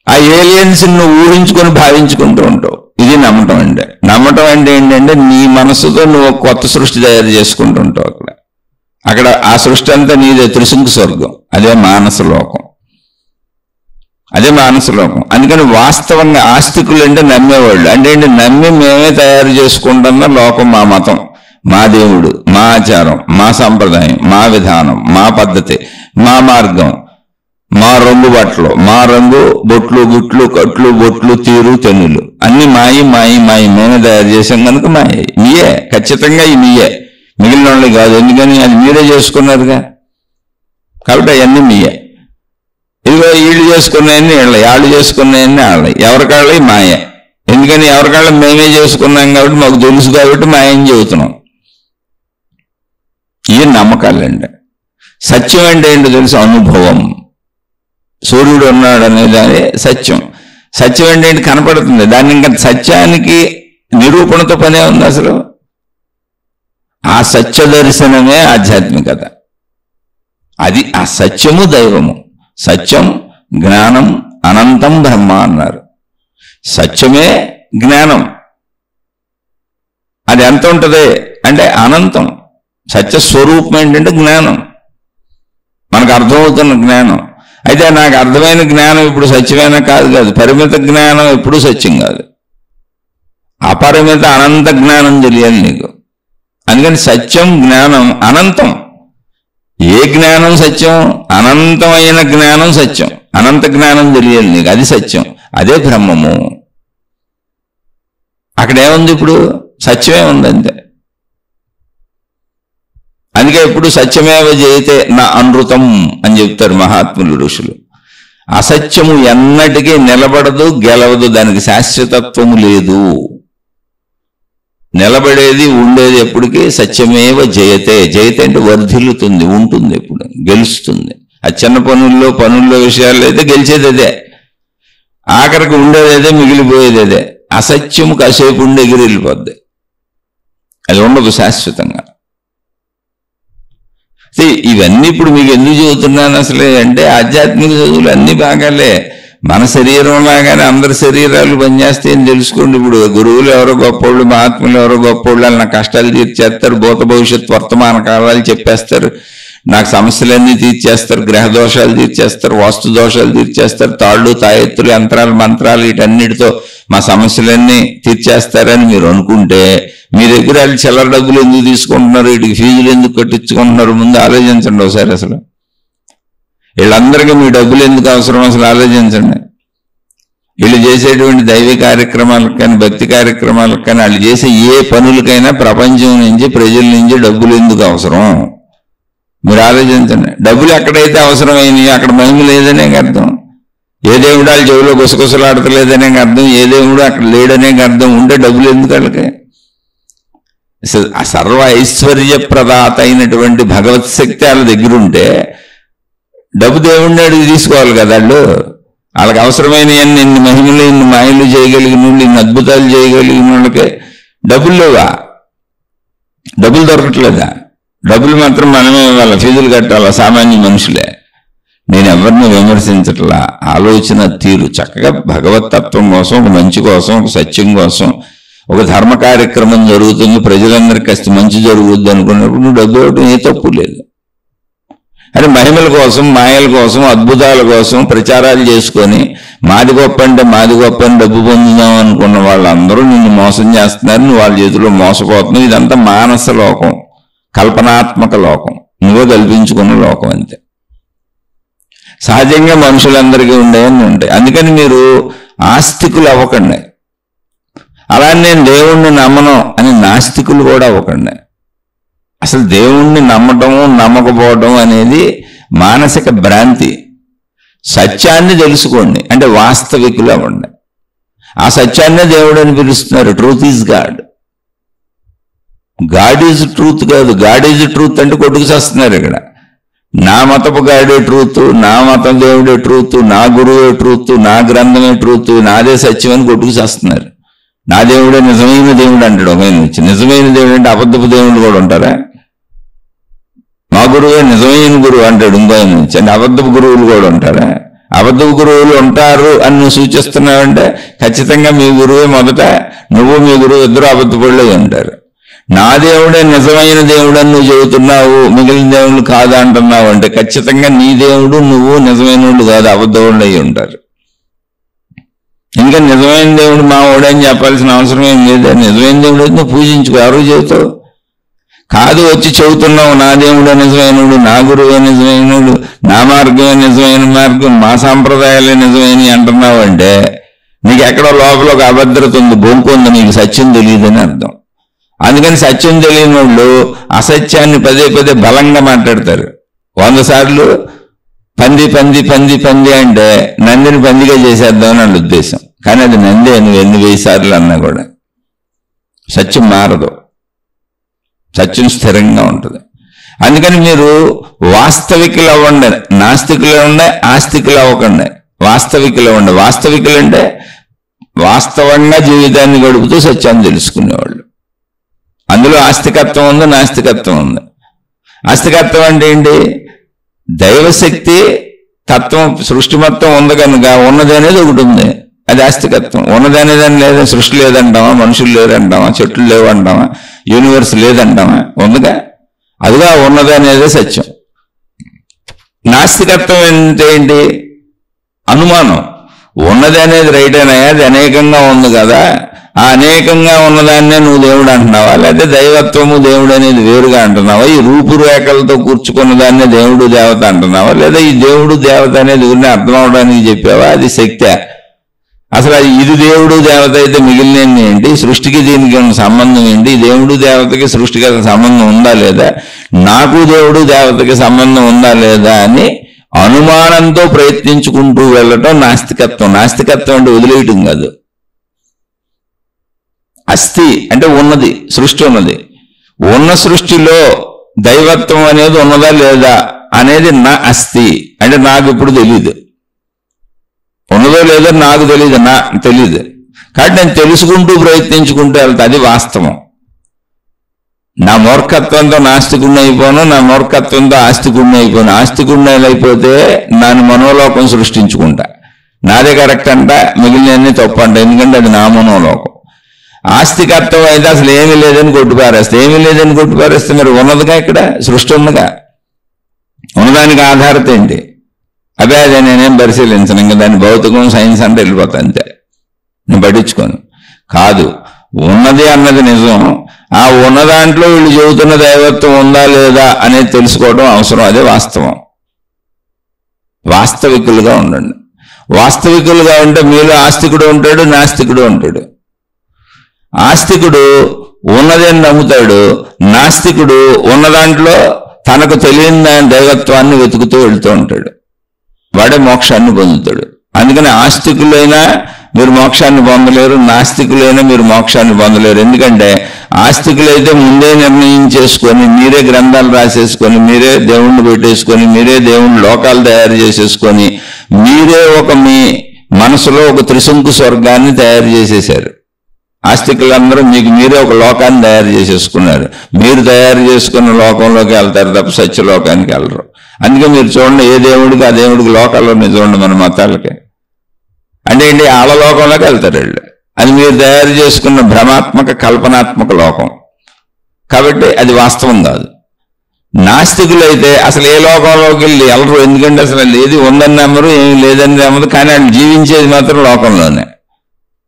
ఆ ఏలియన్స్ నువ్వు ఊహించుకొని భావించుకుంటూ ఉంటావు. ఇది నమ్మటం అంటే. నమ్మటం అంటే ఏంటంటే నీ మనసుతో నువ్వు కొత్త సృష్టి తయారు చేసుకుంటూ ఉంటావు. అక్కడ ఆ సృష్టి అంతా నీదే, త్రిశంకు స్వర్గం. అదే మానస లోకం, అదే మానస లోకం. అందుకని వాస్తవంగా ఆస్తికులు అంటే నమ్మేవాళ్ళు. అంటే ఏంటి, నమ్మి మేమే తయారు చేసుకుంటున్న లోకం మా మతం, మా దేవుడు, మా ఆచారం, మా సంప్రదాయం, మా విధానం, మా పద్ధతి, మా మార్గం, మా రంగు బట్టలు, మా రంగు బొట్లు, గుట్లు, కట్లు, బొట్లు, తీరు, తెన్నులు అన్ని మాయి మాయి మాయి మేమే తయారు చేసాం కనుక మాయ. మీయే, ఖచ్చితంగా ఈ మీయే, మిగిలిన వాళ్ళు కాదు. ఎందుకని అది మీరే చేసుకున్నారుగా, కాబట్టి అవన్నీ మీయే. ఇదిగో వీళ్ళు చేసుకున్నాయన్ని వీళ్ళ, వాళ్ళు చేసుకున్నాయన్ని వాళ్ళ, ఎవరికాళ్ళ మాయ. ఎందుకని ఎవరికాళ్ళ మేమే చేసుకున్నాం కాబట్టి మాకు తెలుసు కాబట్టి మాయం చెబుతున్నాం. ఈ నమ్మకాలండి. సత్యం అంటే ఏంటో తెలుసు, అనుభవం. సూర్యుడు ఉన్నాడు అనేది సత్యం. సత్యం అంటే ఏంటి, కనపడుతుంది. దాన్ని ఇంకా సత్యానికి నిరూపణతో పనే ఉంది అసలు. ఆ సత్య దర్శనమే ఆధ్యాత్మికత. అది ఆ సత్యము దైవము. సత్యం జ్ఞానం అనంతం బ్రహ్మ అన్నారు. సత్యమే జ్ఞానం. అది ఎంత ఉంటుంది అంటే అనంతం. సత్యస్వరూపం ఏంటంటే జ్ఞానం, మనకు అర్థమవుతున్న జ్ఞానం. అయితే నాకు అర్థమైన జ్ఞానం ఇప్పుడు సత్యమైన కాదు. పరిమిత జ్ఞానం ఎప్పుడూ సత్యం కాదు. అపరిమిత అనంత జ్ఞానం తెలియాలి నీకు. అందుకని సత్యం జ్ఞానం అనంతం. ఏ జ్ఞానం సత్యం? అనంతమైన జ్ఞానం సత్యం. అనంత జ్ఞానం తెలియాలి నీకు, అది సత్యం, అదే బ్రహ్మము. అక్కడేముంది ఇప్పుడు? సత్యమే ఉంది అంతే. అందుకే ఇప్పుడు సత్యమేవ జయతే నా అనృతం అని చెప్తారు మహాత్ములు ఋషులు. అసత్యము ఎన్నటికీ నిలబడదు, గెలవదు, దానికి శాశ్వతత్వము లేదు. నిలబడేది ఉండేది ఎప్పటికీ సత్యమేవ జయతే. జయతే అంటే వర్ధిల్లుతుంది, ఉంటుంది, ఎప్పుడు గెలుస్తుంది. ఆ చిన్న పనుల్లో విషయాల్లో అయితే గెలిచేది అదే, ఆఖరికి ఉండేది అదే, మిగిలిపోయేది అదే. అసత్యము కాసేపు ఉండి ఎగిరి వెళ్ళిపోద్ది, అది ఉండదు శాశ్వతంగా. ఇవన్నీ ఇప్పుడు మీకు ఎందుకు చెబుతున్నాను అసలే అంటే, ఆధ్యాత్మిక చదువులు అన్ని బాగాలే. మన శరీరం లాగానే అందరి శరీరాలు పనిచేస్తాయని తెలుసుకోండి. ఇప్పుడు గురువులు ఎవరో గొప్పోళ్ళు, మహాత్ములు ఎవరో గొప్పోళ్ళు, నా కష్టాలు తీర్చేస్తారు, భూత భవిష్యత్ వర్తమాన కాలాలు చెప్పేస్తారు, నాకు సమస్యలన్నీ తీర్చేస్తారు, గ్రహ దోషాలు తీర్చేస్తారు, వాస్తు దోషాలు తీర్చేస్తారు, తాళ్ళు తాయెత్తులు యంత్రాలు మంత్రాలు వీటన్నిటితో మా సమస్యలన్నీ తీర్చేస్తారని మీరు అనుకుంటే, మీ దగ్గర వాళ్ళు చిల్లర డబ్బులు ఎందుకు తీసుకుంటున్నారు, వీటికి ఫీజులు ఎందుకు కట్టించుకుంటున్నారు, ముందు ఆలోచించండి ఒకసారి. అసలు వీళ్ళందరికీ మీ డబ్బులు ఎందుకు అవసరం అసలు ఆలోచించండి. వీళ్ళు చేసేటువంటి దైవ కార్యక్రమాలకు కానీ భక్తి కార్యక్రమాలకు కానీ వాళ్ళు చేసే ఏ పనులకైనా ప్రపంచం నుంచి ప్రజల నుంచి డబ్బులు ఎందుకు అవసరం మీరు ఆలోచించండి. డబ్బులు ఎక్కడైతే అవసరమైనవి అక్కడ మహిమ లేదనే అర్థం. ఏ దేవుడు వాళ్ళ చెవిలో గుసగుసలాడతలేదనే అర్థం, ఏ దేవుడు అక్కడ లేడనే అర్థం. ఉంటే డబ్బులు ఎందుకు వాళ్ళకి? సర్వ ఐశ్వర్య ప్రదాత అయినటువంటి భగవత్ శక్తి వాళ్ళ దగ్గర ఉంటే డబ్బు దేవుడిని అడిగి తీసుకోవాలి కదా. వాళ్ళకి అవసరమైన ఇన్ని మహిమలు, ఇన్ని మాయలు చేయగలిగిన వాళ్ళు, ఇన్ని అద్భుతాలు చేయగలిగిన వాళ్ళకి డబ్బులు లేవా? డబ్బులు దొరకట్లేదా? డబ్బులు మాత్రం మనమే ఇవ్వాలి, ఫీజులు కట్టాలా సామాన్య మనుషులే. నేను ఎవరిని విమర్శించట్లా. ఆలోచన తీరు చక్కగా భగవతత్వం కోసం, ఒక మంచి కోసం, ఒక సత్యం కోసం, ఒక ధర్మ కార్యక్రమం జరుగుతుంది, ప్రజలందరికీ కాస్త మంచి జరుగుద్ది అనుకున్నప్పుడు నువ్వు డబ్బు ఇవ్వడం ఏ తప్పు లేదు. అని మహిమల కోసం, మాయల కోసం, అద్భుతాల కోసం ప్రచారాలు చేసుకొని మాది గొప్ప అంటే మాది గొప్ప అని డబ్బు పొందుదాం అనుకున్న వాళ్ళందరూ నిన్ను మోసం చేస్తున్నారు, నువ్వు వాళ్ళ చేతిలో మోసపోతున్నావు. ఇదంతా మానస లోకం, కల్పనాత్మక లోకం, నువ్వే కల్పించుకున్న లోకం అంతే. సహజంగా మనుషులందరికీ ఉండేవన్నీ ఉంటాయి. అందుకని మీరు ఆస్తికులు అవ్వకండి. అలా నేను దేవుణ్ణి నమ్మను అని నాస్తికులు కూడా అవ్వకండి. అసలు దేవుణ్ణి నమ్మటము నమ్మకపోవడం అనేది మానసిక భ్రాంతి. సత్యాన్ని తెలుసుకోండి అంటే వాస్తవికులు అవ్వండి. ఆ సత్యాన్నే దేవుడు అని పిలుస్తున్నారు. Truth is God. God is truth కాదు. గాడ్ ఈజ్ ట్రూత్ అంటే కొట్టుకు చేస్తున్నారు ఇక్కడ. నా మతపు గాడే ట్రూత్, నా మతం దేవుడే ట్రూత్, నా గురువే ట్రూత్, నా గ్రంథమే ట్రూత్, నాదే సత్యం అని కొట్టుకు చేస్తున్నారు. నా దేవుడే నిజమైన దేవుడు అంటాడు ఒక ఆయన వచ్చి. నిజమైన దేవుడు అంటే అబద్ధపు దేవుళ్ళు కూడా ఉంటారా? మా గురువే నిజమైన గురువు అంటాడు ఇంకో ఆయన నుంచి. అంటే అబద్ధపు గురువులు కూడా ఉంటారా? అబద్ధపు గురువులు ఉంటారు అని నువ్వు సూచిస్తున్నావంటే ఖచ్చితంగా మీ గురువే మొదట, నువ్వు మీ గురువు ఇద్దరు అబద్ధపడులే ఉంటారు. నా దేవుడే నిజమైన దేవుడు అని నువ్వు చెబుతున్నావు, మిగిలిన దేవుళ్ళు కాదా అంటున్నావు అంటే ఖచ్చితంగా నీ దేవుడు నువ్వు నిజమైన వాళ్ళు కాదు, అబద్ధవాళ్ళు అయి ఉంటారు. ఇంకా నిజమైన దేవుడు మా వాడని చెప్పాల్సిన అవసరం ఏం లేదు. నిజమైన దేవుడు అయితే నువ్వు పూజించుకో, ఎవరు చెబుతావు. కాదు వచ్చి చెబుతున్నావు నా దేవుడే నిజమైనడు, నా గురువే నిజమైనడు, నా మార్గమే నిజమైన మార్గం, మా సాంప్రదాయాలే నిజమైనవి అంటున్నావు అంటే నీకు ఎక్కడో లోపల ఒక అభద్రత ఉంది, బొంకు ఉంది, నీకు సత్యం తెలియదని అర్థం. అందుకని సత్యం తెలియని వాళ్ళు అసత్యాన్ని పదే పదే బలంగా మాట్లాడతారు. 100 సార్లు పంది పంది పంది పంది అంటే నందిని పందిగా చేసేద్దామని వాళ్ళ ఉద్దేశం. కానీ అది నందే నువ్వు ఎన్ని 1000 సార్లు అన్నా కూడా సత్యం మారదు, సత్యం స్థిరంగా ఉంటుంది. అందుకని మీరు వాస్తవికులు అవ్వండి, నాస్తికులు అవ్వండి, ఆస్తికులు అవ్వకండి, వాస్తవికులు అవ్వండి. వాస్తవికులు అంటే వాస్తవంగా జీవితాన్ని గడుపుతూ సత్యాన్ని తెలుసుకునేవాళ్ళు. అందులో ఆస్తికత్వం ఉంది, నాస్తికత్వం ఉంది. ఆస్తికత్వం అంటే ఏంటి? దైవశక్తి తత్వం సృష్టి మొత్తం ఉంది కనుక ఉన్నది అనేది ఒకటి ఉంది, అది ఆస్తికత్వం. ఉన్నది అనేది అని లేదా, సృష్టి లేదంటామా, మనుషులు లేదంటామా, చెట్లు లేవంటామా, యూనివర్స్ లేదంటామా, ఉందిగా, అదిగా ఉన్నది అనేది సత్యం. నాస్తికత్వం అంటే ఏంటి? అనుమానం. ఉన్నది అనేది రైట్ అయినాయా, అది అనేకంగా ఉంది కదా, ఆ అనేకంగా ఉన్నదాన్నే నువ్వు దేవుడు అంటున్నావా, లేదా దైవత్వము దేవుడు అనేది వేరుగా అంటున్నావా, ఈ రూపురేఖలతో కూర్చుకున్న దాన్నే దేవుడు దేవత అంటున్నావా, లేదా ఈ దేవుడు దేవత అనేది ఊరిని అర్థం అవడానికి చెప్పావా, అది శక్తే? అసలు ఇది దేవుడు దేవత అయితే మిగిలినవి ఏంటి? సృష్టికి దీనికి ఉన్న సంబంధం ఏంటి? దేవుడు దేవతకి సృష్టికి సంబంధం ఉందా లేదా, నాకు దేవుడు దేవతకి సంబంధం ఉందా లేదా అని అనుమానంతో ప్రయత్నించుకుంటూ వెళ్ళటం నాస్తికత్వం. నాస్తికత్వం అంటే వదిలేయటం కాదు. అస్థి అంటే ఉన్నది, సృష్టి ఉన్నది, ఉన్న సృష్టిలో దైవత్వం అనేది ఉన్నదా లేదా అనేది నా అస్థి. అంటే నాకు ఇప్పుడు తెలియదు, ఉన్నదో లేదో నాకు తెలియదు, తెలియదు. కాబట్టి నేను తెలుసుకుంటూ ప్రయత్నించుకుంటూ వెళ్తా, అది వాస్తవం. నా మూర్ఖత్వంతో నాస్తికుడిని అయిపోను, నా మూర్ఖత్వంతో ఆస్తికుడిని అయిపోను. ఆస్తికుడిని అయిపోతే నాని మనోలోకం సృష్టించుకుంటా, నాదే కరెక్ట్ అంట, మిగిలినవన్నీ తప్పు అంట, ఎందుకంటే అది నా మనోలోకం. ఆస్తికత్వం అయితే అసలు ఏమీ లేదని కొట్టుపారేస్తే, ఏమీ లేదని కొట్టుపారేస్తే మరి ఉన్నదిగా, ఇక్కడ సృష్టి ఉందిగా, ఉన్నదానికి ఆధారత ఏంటి? అదే అదే నేనేం పరిశీలించను, ఇంకా దాన్ని భౌతికం సైన్స్ అంటే వెళ్ళిపోతా అంతే, నేను పట్టించుకోను. కాదు, ఉన్నది అన్నది నిజం, ఆ ఉన్న దాంట్లో వీళ్ళు చెబుతున్న దైవత్వం ఉందా లేదా అనేది తెలుసుకోవడం అవసరం, అదే వాస్తవం. వాస్తవికులుగా ఉండండి. వాస్తవికులుగా ఉంటే మీలో ఆస్తికుడు ఉంటాడు, నాస్తికుడు ఉంటాడు. ఆస్తికుడు ఉన్నదని నమ్ముతాడు, నాస్తికుడు ఉన్న దాంట్లో తనకు తెలియని దాని దైవత్వాన్ని వెతుకుతూ వెళుతూ ఉంటాడు, వాడే మోక్షాన్ని పొందుతాడు. అందుకని ఆస్తికులైనా మీరు మోక్షాన్ని పొందలేరు, నాస్తికులైనా మీరు మోక్షాన్ని పొందలేరు. ఎందుకంటే ఆస్తికులైతే ముందే నిర్ణయం చేసుకొని, మీరే గ్రంథాలు రాసేసుకొని, మీరే దేవుణ్ణి పెట్టేసుకొని, మీరే దేవుని లోకాలు తయారు చేసేసుకొని, మీరే మీ మనసులో ఒక త్రిశంకు స్వర్గాన్ని తయారు చేసేశారు. ఆస్తికులందరూ మీకు మీరే ఒక లోకాన్ని తయారు చేసేసుకున్నారు. మీరు తయారు చేసుకున్న లోకంలోకి వెళ్తారు తప్ప సత్యలోకానికి వెళ్ళరు. అందుకే మీరు చూడండి, ఏ దేవుడికి ఆ దేవుడికి లోకాల్లోనే చూడండి, మన మతాలకి అంటే ఏంటి, ఆళ్ళ లోకంలోకి వెళ్తారు వాళ్ళు. అది మీరు తయారు చేసుకున్న భ్రమాత్మక కల్పనాత్మక లోకం, కాబట్టి అది వాస్తవం కాదు. నాస్తికులైతే అసలు ఏ లోకంలోకి వెళ్ళరు, ఎందుకంటే అసలు ఏది ఉందని నమ్మరు, ఏమి లేదని నమ్మరు. కానీ వాళ్ళు జీవించేది మాత్రం లోకంలోనే.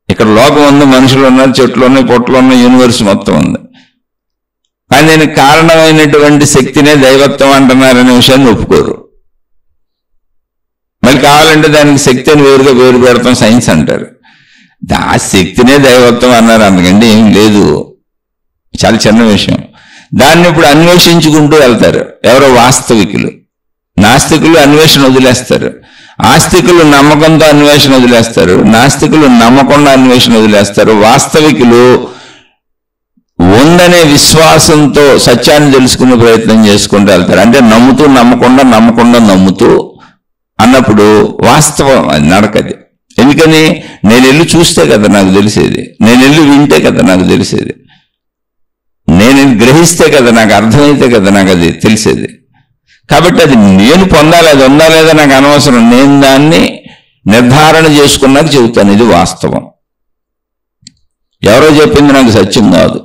ఇక్కడ లోకం ఉంది, మనుషులు ఉన్నారు, చెట్లు ఉన్నాయి, పొట్లు ఉన్నాయి, యూనివర్స్ మొత్తం ఉంది. కానీ దీనికి కారణమైనటువంటి శక్తినే దైవత్వం అంటున్నారనే విషయాన్ని ఒప్పుకోరు. మళ్ళీ కావాలంటే దానికి శక్తి అని వేరుగా వేరు పెడతాం, సైన్స్ అంటారు. ఆ శక్తినే దైవత్వం అన్నారు, అందుకంటే ఏం లేదు, చాలా చిన్న విషయం. దాన్ని ఇప్పుడు అన్వేషించుకుంటూ వెళ్తారు ఎవరో వాస్తవికులు. నాస్తికులు అన్వేషణ వదిలేస్తారు, ఆస్తికులు నమ్మకంతో అన్వేషణ వదిలేస్తారు, నాస్తికులు నమ్మకుండా అన్వేషణ వదిలేస్తారు. వాస్తవికులు ఉందనే విశ్వాసంతో సత్యాన్ని తెలుసుకునే ప్రయత్నం చేసుకుంటూ వెళ్తారు. అంటే నమ్ముతూ నమ్మకుండా, నమ్మకుండా నమ్ముతూ అన్నప్పుడు వాస్తవం అది నడకది. ఎందుకని, నేను వెళ్ళి చూస్తే కదా నాకు తెలిసేది, నేను వెళ్ళి వింటే కదా నాకు తెలిసేది, నేను గ్రహిస్తే కదా నాకు అర్థమైతే కదా నాకు అది తెలిసేది. కాబట్టి అది నేను పొందాలి, అది ఉందా లేదా నాకు అనవసరం, నేను దాన్ని నిర్ధారణ చేసుకున్నాక చెబుతాను, ఇది వాస్తవం. ఎవరో చెప్పింది నాకు సత్యం కాదు.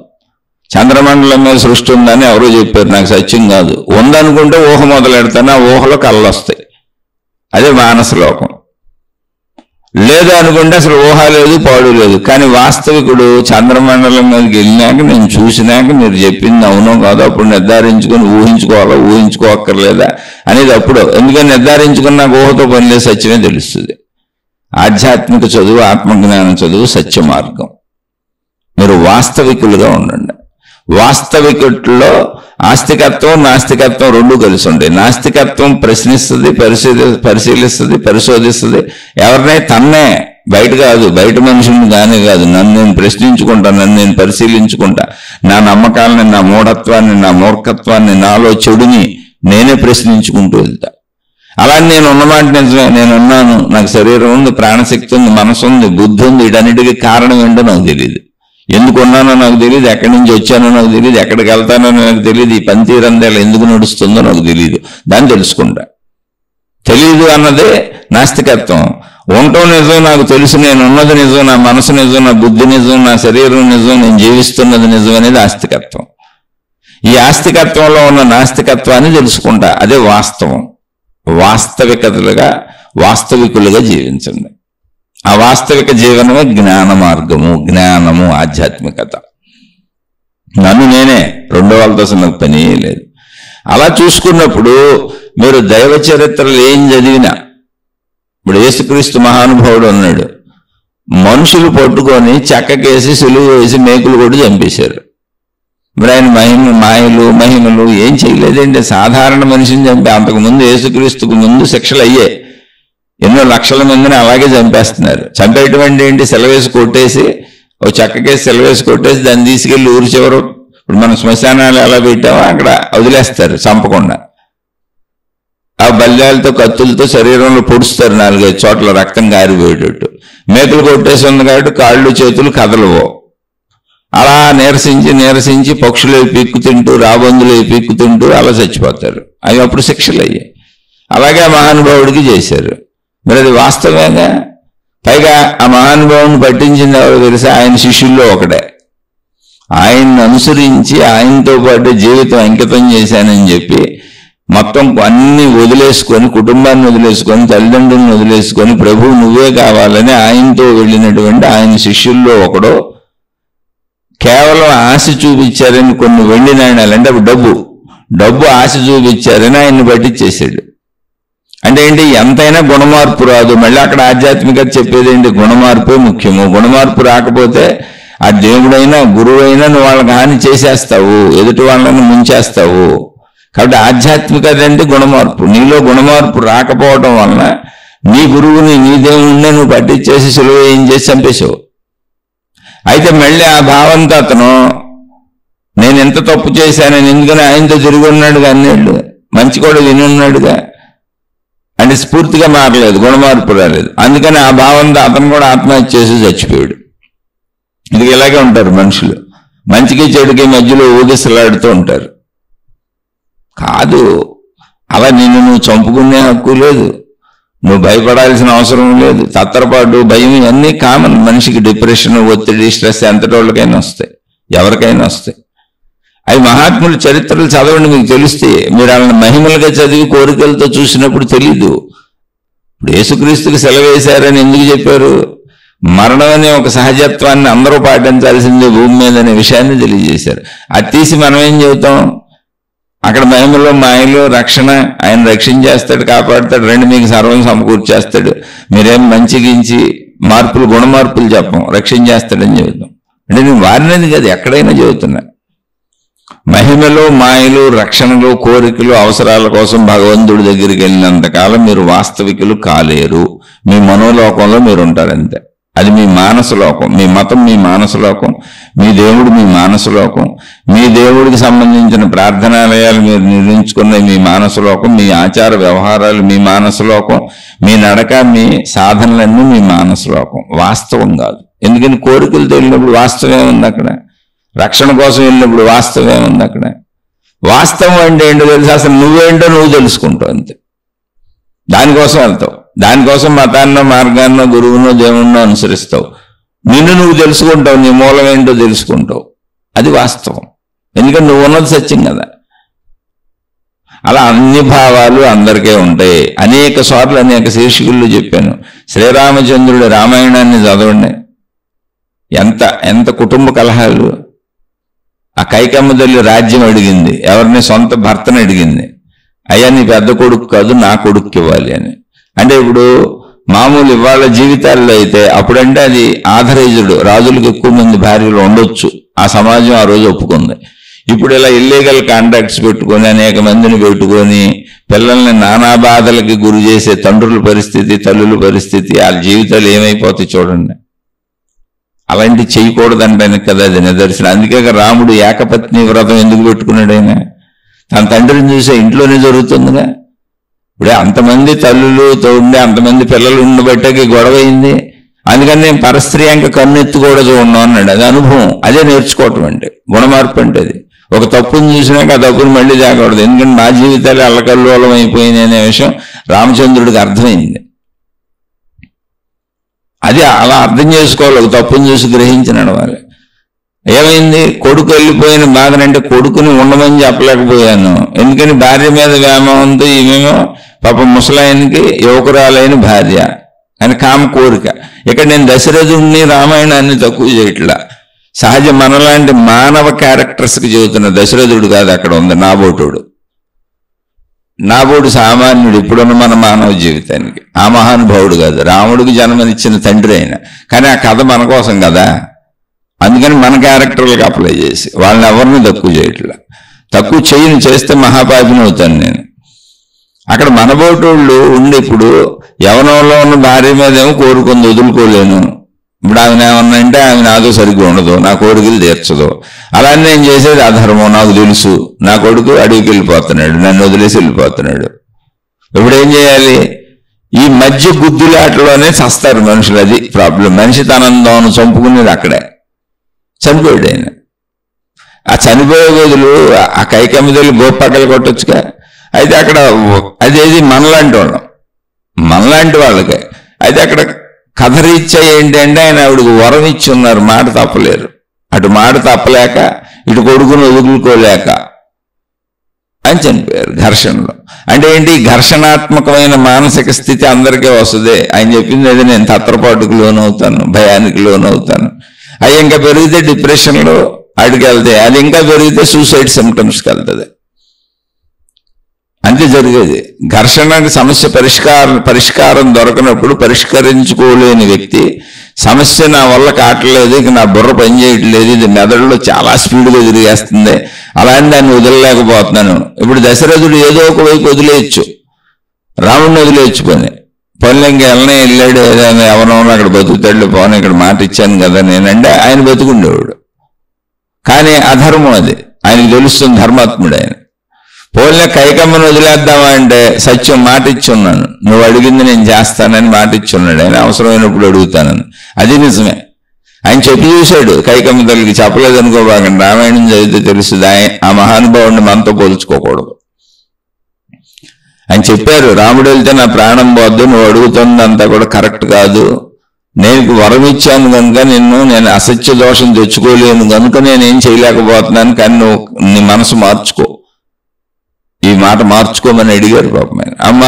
చంద్రమండలం మీద సృష్టి ఉందని ఎవరో చెప్పారు, నాకు సత్యం కాదు. ఉందనుకుంటే ఊహ మొదలెడతాను, ఆ ఊహలో కళ్ళు వస్తాయి, అదే మానసలోకం. లేదు అనుకుంటే అసలు ఊహ లేదు, పాడు లేదు. కానీ వాస్తవికుడు చంద్రమండలం మీదకి వెళ్ళినాక, నేను చూసినాక మీరు చెప్పింది అవునో కాదో అప్పుడు నిర్ధారించుకొని ఊహించుకోవాలా ఊహించుకోక్కర్లేదా అనేది అప్పుడు. ఎందుకని నిర్ధారించుకున్నాక ఊహతో పనిలేదు, సత్యమే తెలుస్తుంది. ఆధ్యాత్మిక చదువు, ఆత్మజ్ఞానం చదువు సత్య మార్గం. మీరు వాస్తవికులుగా ఉండండి. వాస్తవికుల్లో ఆస్తికత్వం నాస్తికత్వం రెండు కలిసి ఉంటాయి. నాస్తికత్వం ప్రశ్నిస్తుంది, పరిశీలిస్తుంది, పరిశోధిస్తుంది. ఎవరినై తన్నే, బయట కాదు, బయట మనుషుల్ని కానీ కాదు. నన్ను నేను ప్రశ్నించుకుంటా, నన్ను నేను పరిశీలించుకుంటా. నా నమ్మకాలని, నా మూఢత్వాన్ని, నా మూర్ఖత్వాన్ని, నాలో చెడుని నేనే ప్రశ్నించుకుంటూ వెళ్తా. అలా నేను ఉన్నమాట నిజమే, నేనున్నాను, నాకు శరీరం ఉంది, ప్రాణశక్తి ఉంది, మనసు ఉంది, బుద్ధి ఉంది. వీటన్నిటికీ కారణం ఏంటో నాకు తెలియదు. ఎందుకున్నానో నాకు తెలియదు, ఎక్కడి నుంచి వచ్చానో నాకు తెలియదు, ఎక్కడికి వెళ్తానో నాకు తెలియదు, ఈ పంతీరందేలా ఎందుకు నడుస్తుందో నాకు తెలియదు. దాన్ని తెలుసుకుంటా. తెలియదు అన్నదే నాస్తికత్వం. ఉండటం నిజం, నాకు తెలుసు, నేను ఉన్నది నిజం, నా మనసు నిజం, నా బుద్ధి నిజం, నా శరీరం నిజం, నేను జీవిస్తున్నది నిజం అనేది ఆస్తికత్వం. ఈ ఆస్తికత్వంలో ఉన్న నాస్తికత్వాన్ని తెలుసుకుంటా. అదే వాస్తవం. వాస్తవికతలుగా, వాస్తవికులుగా జీవించండి. ఆ వాస్తవిక జీవనమే జ్ఞాన మార్గము, జ్ఞానము, ఆధ్యాత్మికత. నన్ను నేనే, రెండో వాళ్ళతో అసలు నాకు పని లేదు. అలా చూసుకున్నప్పుడు మీరు దైవ చరిత్రలు ఏం చదివినా, ఇప్పుడు యేసుక్రీస్తు మహానుభావుడు ఉన్నాడు, మనుషులు పట్టుకొని చెక్కకేసి సులువు వేసి మేకులు కొట్టి చంపేశారు. మరి ఆయన మాయలు మహిమలు ఏం చేయలేదండి. సాధారణ మనిషిని చంపి, అంతకుముందు యేసుక్రీస్తుకు ముందు శిక్షలు అయ్యాయి. ఎన్నో లక్షల మందిని అలాగే చంపేస్తున్నారు. చంపేటువంటి ఏంటి, సెలవేసి కొట్టేసి, ఓ చెక్కకేసి సెలవేసి కొట్టేసి దాన్ని తీసుకెళ్లి ఊరి చివరు, ఇప్పుడు మనం శ్మశానాలు ఎలా పెట్టామో అక్కడ వదిలేస్తారు చంపకుండా. ఆ బల్యాలతో, కత్తులతో శరీరంలో పొడుస్తారు 4-5 చోట్ల రక్తం గారిపోయేటట్టు. మేకలు కొట్టేసి ఉంది కాబట్టి కాళ్ళు చేతులు కదలవో. అలా నీరసించి పక్షులు పీక్కు తింటూ, రాబందులు పీక్కు తింటూ అలా చచ్చిపోతారు. అవి అప్పుడు శిక్షలు అయ్యాయి. అలాగే మహానుభావుడికి చేశారు. మరి అది వాస్తవంగా. పైగా ఆ మహానుభావుని పట్టించింది ఎవరు తెలుసా? ఆయన శిష్యుల్లో ఒకడే. ఆయన్ని అనుసరించి ఆయనతో పాటు జీవితం అంకితం చేశానని చెప్పి మొత్తం అన్ని వదిలేసుకొని, కుటుంబాన్ని వదిలేసుకొని, తల్లిదండ్రులను వదిలేసుకొని, ప్రభు నువ్వే కావాలని ఆయనతో వెళ్ళినటువంటి ఆయన శిష్యుల్లో ఒకడు కేవలం ఆశ చూపించారని కొన్ని వెండి నాణ్యాలు, అంటే డబ్బు ఆశ చూపించారని ఆయన్ని పట్టించేశాడు. అంటే ఏంటి, ఎంతైనా గుణమార్పు రాదు. మళ్ళీ అక్కడ ఆధ్యాత్మికత చెప్పేది ఏంటి, గుణమార్పే ముఖ్యము. గుణమార్పు రాకపోతే ఆ దేవుడైనా గురువైనా నువ్వు వాళ్ళకి హాని చేసేస్తావు, ఎదుటి వాళ్ళని ముంచేస్తావు. కాబట్టి ఆధ్యాత్మికత అంటే గుణమార్పు. నీలో గుణమార్పు రాకపోవడం వలన నీ గురువుని, నీ దేవుణ్ణి నువ్వు పట్టించేసి సులువు ఏం చేసి చంపేశావు. అయితే మళ్ళీ ఆ భావంతో అతను నేను ఎంత తప్పు చేశానని, ఎందుకని ఆయనతో తిరిగి ఉన్నాడుగా అన్నేళ్ళు, మంచి కూడా వినున్నాడుగా, అంటే స్ఫూర్తిగా మారలేదు, గుణమార్పు రాలేదు. అందుకని ఆ భావంతో అతను కూడా ఆత్మహత్య చేసి చచ్చిపోయాడు. ఇది ఇలాగే ఉంటారు మనుషులు, మంచికి చెడుకి మధ్యలో ఊగిసలాడుతూ ఉంటారు. కాదు, అలా నిన్ను నువ్వు చంపుకునే హక్కు లేదు, నువ్వు భయపడాల్సిన అవసరం లేదు. తత్తరపాటు, భయం ఇవన్నీ కామన్. మనిషికి డిప్రెషన్, ఒత్తిడి, స్ట్రెస్ ఎంతటోళ్ళకైనా వస్తాయి, ఎవరికైనా వస్తాయి. అవి మహాత్ముల చరిత్రలు చదవండి, మీకు తెలుస్తే. మీరు వాళ్ళని మహిమలుగా చదివి కోరికలతో చూసినప్పుడు తెలీదు. ఇప్పుడు యేసుక్రీస్తుకి సెలవేశారని ఎందుకు చెప్పారు? మరణం అనే ఒక సహజత్వాన్ని అందరూ పాటించాల్సిందే భూమి మీద అనే విషయాన్ని తెలియజేశారు. అది తీసి మనం ఏం చెబుతాం, అక్కడ మహిమలో మాయలో రక్షణ, ఆయన రక్షించేస్తాడు, కాపాడుతాడు, రెండు మీకు సర్వం సమకూర్చేస్తాడు. మీరేం మంచిగించి మార్పులు, గుణమార్పులు చెప్పం, రక్షించేస్తాడని చెబుతాం. అంటే నేను వారినది కాదు, ఎక్కడైనా చెబుతున్నా. మహిమలో మాయలు, రక్షణలు, కోరికలు, అవసరాల కోసం భగవంతుడి దగ్గరికి వెళ్ళినంతకాలం మీరు వాస్తవికులు కాలేరు. మీ మనోలోకంలో మీరు ఉంటారంతే. అది మీ మానసలోకం. మీ మతం మీ మానసలోకం, మీ దేవుడు మీ మానసలోకం, మీ దేవుడికి సంబంధించిన ప్రార్థనాలయాలు మీరు నిర్మించుకున్న మీ మానసలోకం, మీ ఆచార వ్యవహారాలు మీ మానసలోకం, మీ నడక, మీ సాధనలన్నీ మీ మానసలోకం. వాస్తవం కాదు. ఎందుకని కోరికలతో వెళ్ళినప్పుడు వాస్తవం ఉంది అక్కడ, రక్షణ కోసం వెళ్ళినప్పుడు వాస్తవం ఉంది అక్కడ. వాస్తవం అంటే ఏంటో తెలుసు, అసలు నువ్వేంటో నువ్వు తెలుసుకుంటావు అంతే. దానికోసం వెళ్తావు, దానికోసం మతాన్నో, మార్గాన్నో, గురువునో, దేవుణ్ణో అనుసరిస్తావు. నిన్ను నువ్వు తెలుసుకుంటావు, నీ మూలం ఏంటో తెలుసుకుంటావు. అది వాస్తవం. ఎందుకంటే నువ్వు ఉన్నది సత్యం కదా. అలా అన్ని భావాలు అందరికీ ఉంటాయి. అనేక సార్లు అనేక శీర్షికల్లో చెప్పాను. శ్రీరామచంద్రుడి రామాయణాన్ని చదవండి. ఎంత కుటుంబ కలహాలు. ఆ కైకమ్మ తల్లి రాజ్యం అడిగింది, ఎవరిని? సొంత భర్తను అడిగింది. అయ్యా నీ పెద్ద కొడుకు కాదు, నా కొడుకు ఇవ్వాలి అని. అంటే ఇప్పుడు మామూలు ఇవాళ జీవితాల్లో అయితే, అప్పుడంటే అది ఆథరైజ్డ్, రాజులకు ఎక్కువ మంది భార్యలు ఉండొచ్చు, ఆ సమాజం ఆ రోజు ఒప్పుకుంది. ఇప్పుడు ఇలా ఇల్లీగల్ కాంటాక్ట్స్ పెట్టుకొని అనేక మందిని పెట్టుకొని పిల్లల్ని నానా బాధలకి గురి చేసే తండ్రుల పరిస్థితి, తల్లుల పరిస్థితి, వాళ్ళ జీవితాలు ఏమైపోతాయి చూడండి. అలాంటి చేయకూడదంటానికి కదా అది నిదర్శనం. అందుకే రాముడు ఏకపత్ని వ్రతం ఎందుకు పెట్టుకున్నాడు? ఆయన తన తండ్రిని చూసే ఇంట్లోనే జరుగుతుందిగా. ఇప్పుడే అంతమంది తల్లులతో ఉండే అంతమంది పిల్లలు ఉండబట్టే గొడవ అయింది. అందుకని నేను పరస్త్రీ అంక కన్నెత్తి కూడా చూడను అన్నాడు. అది అనుభవం, అదే నేర్చుకోవటం అంటే, గుణమార్పు అంటే. అది ఒక తప్పును చూసినాక ఆ తప్పును మళ్ళీ చేయకూడదు. ఎందుకంటే నా జీవితాలు అల్లకల్లోలం అయిపోయింది అనే విషయం రామచంద్రుడికి అర్థమైంది. అది అలా అర్థం చేసుకోవాలి, ఒక తప్పును చూసి గ్రహించి నడవాలి. ఏమైంది? కొడుకు వెళ్ళిపోయిన బాధనంటే కొడుకుని ఉండమని చెప్పలేకపోయాను. ఎందుకని భార్య మీద వ్యామోహంతో ఈమెమో పాప ముసలాయనికి యువకురాలైన భార్య అని కామ కోరిక. ఇక్కడ నేను దశరథుడిని రామాయణాన్ని తక్కువ చేయట్లా, సహజ మనలాంటి మానవ క్యారెక్టర్స్కి చెబుతున్న. దశరథుడు కాదు అక్కడ ఉంది, నాబోడు సామాన్యుడు ఇప్పుడున్న మన మానవ జీవితానికి. ఆ మహానుభావుడు కాదు, రాముడికి జన్మనిచ్చిన తండ్రి అయిన. కానీ ఆ కథ మన కోసం కదా, అందుకని మన క్యారెక్టర్లకు అప్లై చేసి వాళ్ళని ఎవరిని తక్కువ చేయట్లా. తక్కువ చేస్తే మహాపాపిని అవుతాను నేను. అక్కడ మనబోటోళ్ళు ఉండి ఇప్పుడు యవనంలో ఉన్న భార్య మీద ఏమో కోరుకుంది, వదులుకోలేను. ఇప్పుడు ఆమె ఏమన్నా అంటే ఆమె నాతో సరిగ్గా ఉండదు, నా కోరికలు తీర్చదు. అలానే నేను చేసేది అధర్మం నాకు తెలుసు. నా కొడుకు అడవికి వెళ్ళిపోతున్నాడు, నన్ను వదిలేసి వెళ్ళిపోతున్నాడు. ఇప్పుడు ఏం చేయాలి? ఈ మధ్య గుద్దులాటలోనే చస్తారు మనుషులు. అది ప్రాబ్లం. మనిషి తనందం చంపుకునేది అక్కడే. చనిపోయాడు ఆయన. ఆ చనిపోయే బదులు ఆ కైకమ్మ తల్లి గోపక్కలు కొట్టొచ్చుగా. అయితే అక్కడ అదేది మనలాంటి వాళ్ళకే. అయితే అక్కడ కథ రీత్యా ఏంటి అంటే ఆయన ఆవిడకు వరం ఇచ్చి ఉన్నారు, మాట తప్పలేరు. అటు మాట తప్పలేక ఇటు కొడుకును వదులుకోలేక అని చనిపోయారు ఘర్షణలో. అంటే ఏంటి? ఘర్షణాత్మకమైన మానసిక స్థితి అందరికీ వస్తుంది. ఆయన చెప్పింది అది, నేను తత్రపాటుకు లోనవుతాను, భయానికి లోనవుతాను. అవి ఇంకా పెరిగితే డిప్రెషన్లో అడిగి వెళ్తాయి, అది ఇంకా పెరిగితే సూసైడ్ సిమ్టమ్స్కి వెళ్తుంది. అంతే జరిగేది. ఘర్షణకి సమస్య పరిష్కారం దొరకనప్పుడు పరిష్కరించుకోలేని వ్యక్తి సమస్య నా వల్ల కావట్లేదు, ఇక నా బుర్ర పనిచేయట్లేదు, ఇది మెదడులో చాలా స్పీడ్గా తిరిగేస్తుంది, అలాంటి దాన్ని వదలలేకపోతున్నాను. ఇప్పుడు దశరథుడు ఏదో ఒక వైపు వదిలేయచ్చు, రాముడిని వదిలేయచ్చు. పనులు ఇంకా వెళ్ళాడు, ఏదైనా ఎవరైనా అక్కడ బతుకుతాడు, పోనీ ఇక్కడ మాట ఇచ్చాను కదా నేనంటే ఆయన బతుకుండేవాడు. కానీ అధర్మం అది ఆయనకు తెలుస్తుంది, ధర్మాత్ముడు ఆయన. పోలిన కైకమ్మను వదిలేద్దామా అంటే సత్యం మాట ఇచ్చున్నాను, నువ్వు అడిగింది నేను చేస్తానని మాట ఇచ్చున్నాడు ఆయన. అవసరమైనప్పుడు అడుగుతానని, అది నిజమే. ఆయన చెప్పి చూశాడు కైకమ్మ తల్లికి. చెప్పలేదు అనుకోబాకండి, రామాయణం చదివితే తెలుస్తుంది. ఆ మహానుభావుడిని మనతో పోల్చుకోకూడదు. ఆయన చెప్పారు, రాముడు వెళ్తే నా ప్రాణం పోద్దు, నువ్వు అడుగుతున్నంతా కూడా కరెక్ట్ కాదు, నేను వరం ఇచ్చాను కనుక నేను అసత్య దోషం తెచ్చుకోలేను కనుక నేనేం చేయలేకపోతున్నాను, కానీ నువ్వు నీ మనసు మార్చుకో, ఈ మాట మార్చుకోమని అడిగారు పాపం ఆయన. ఆమె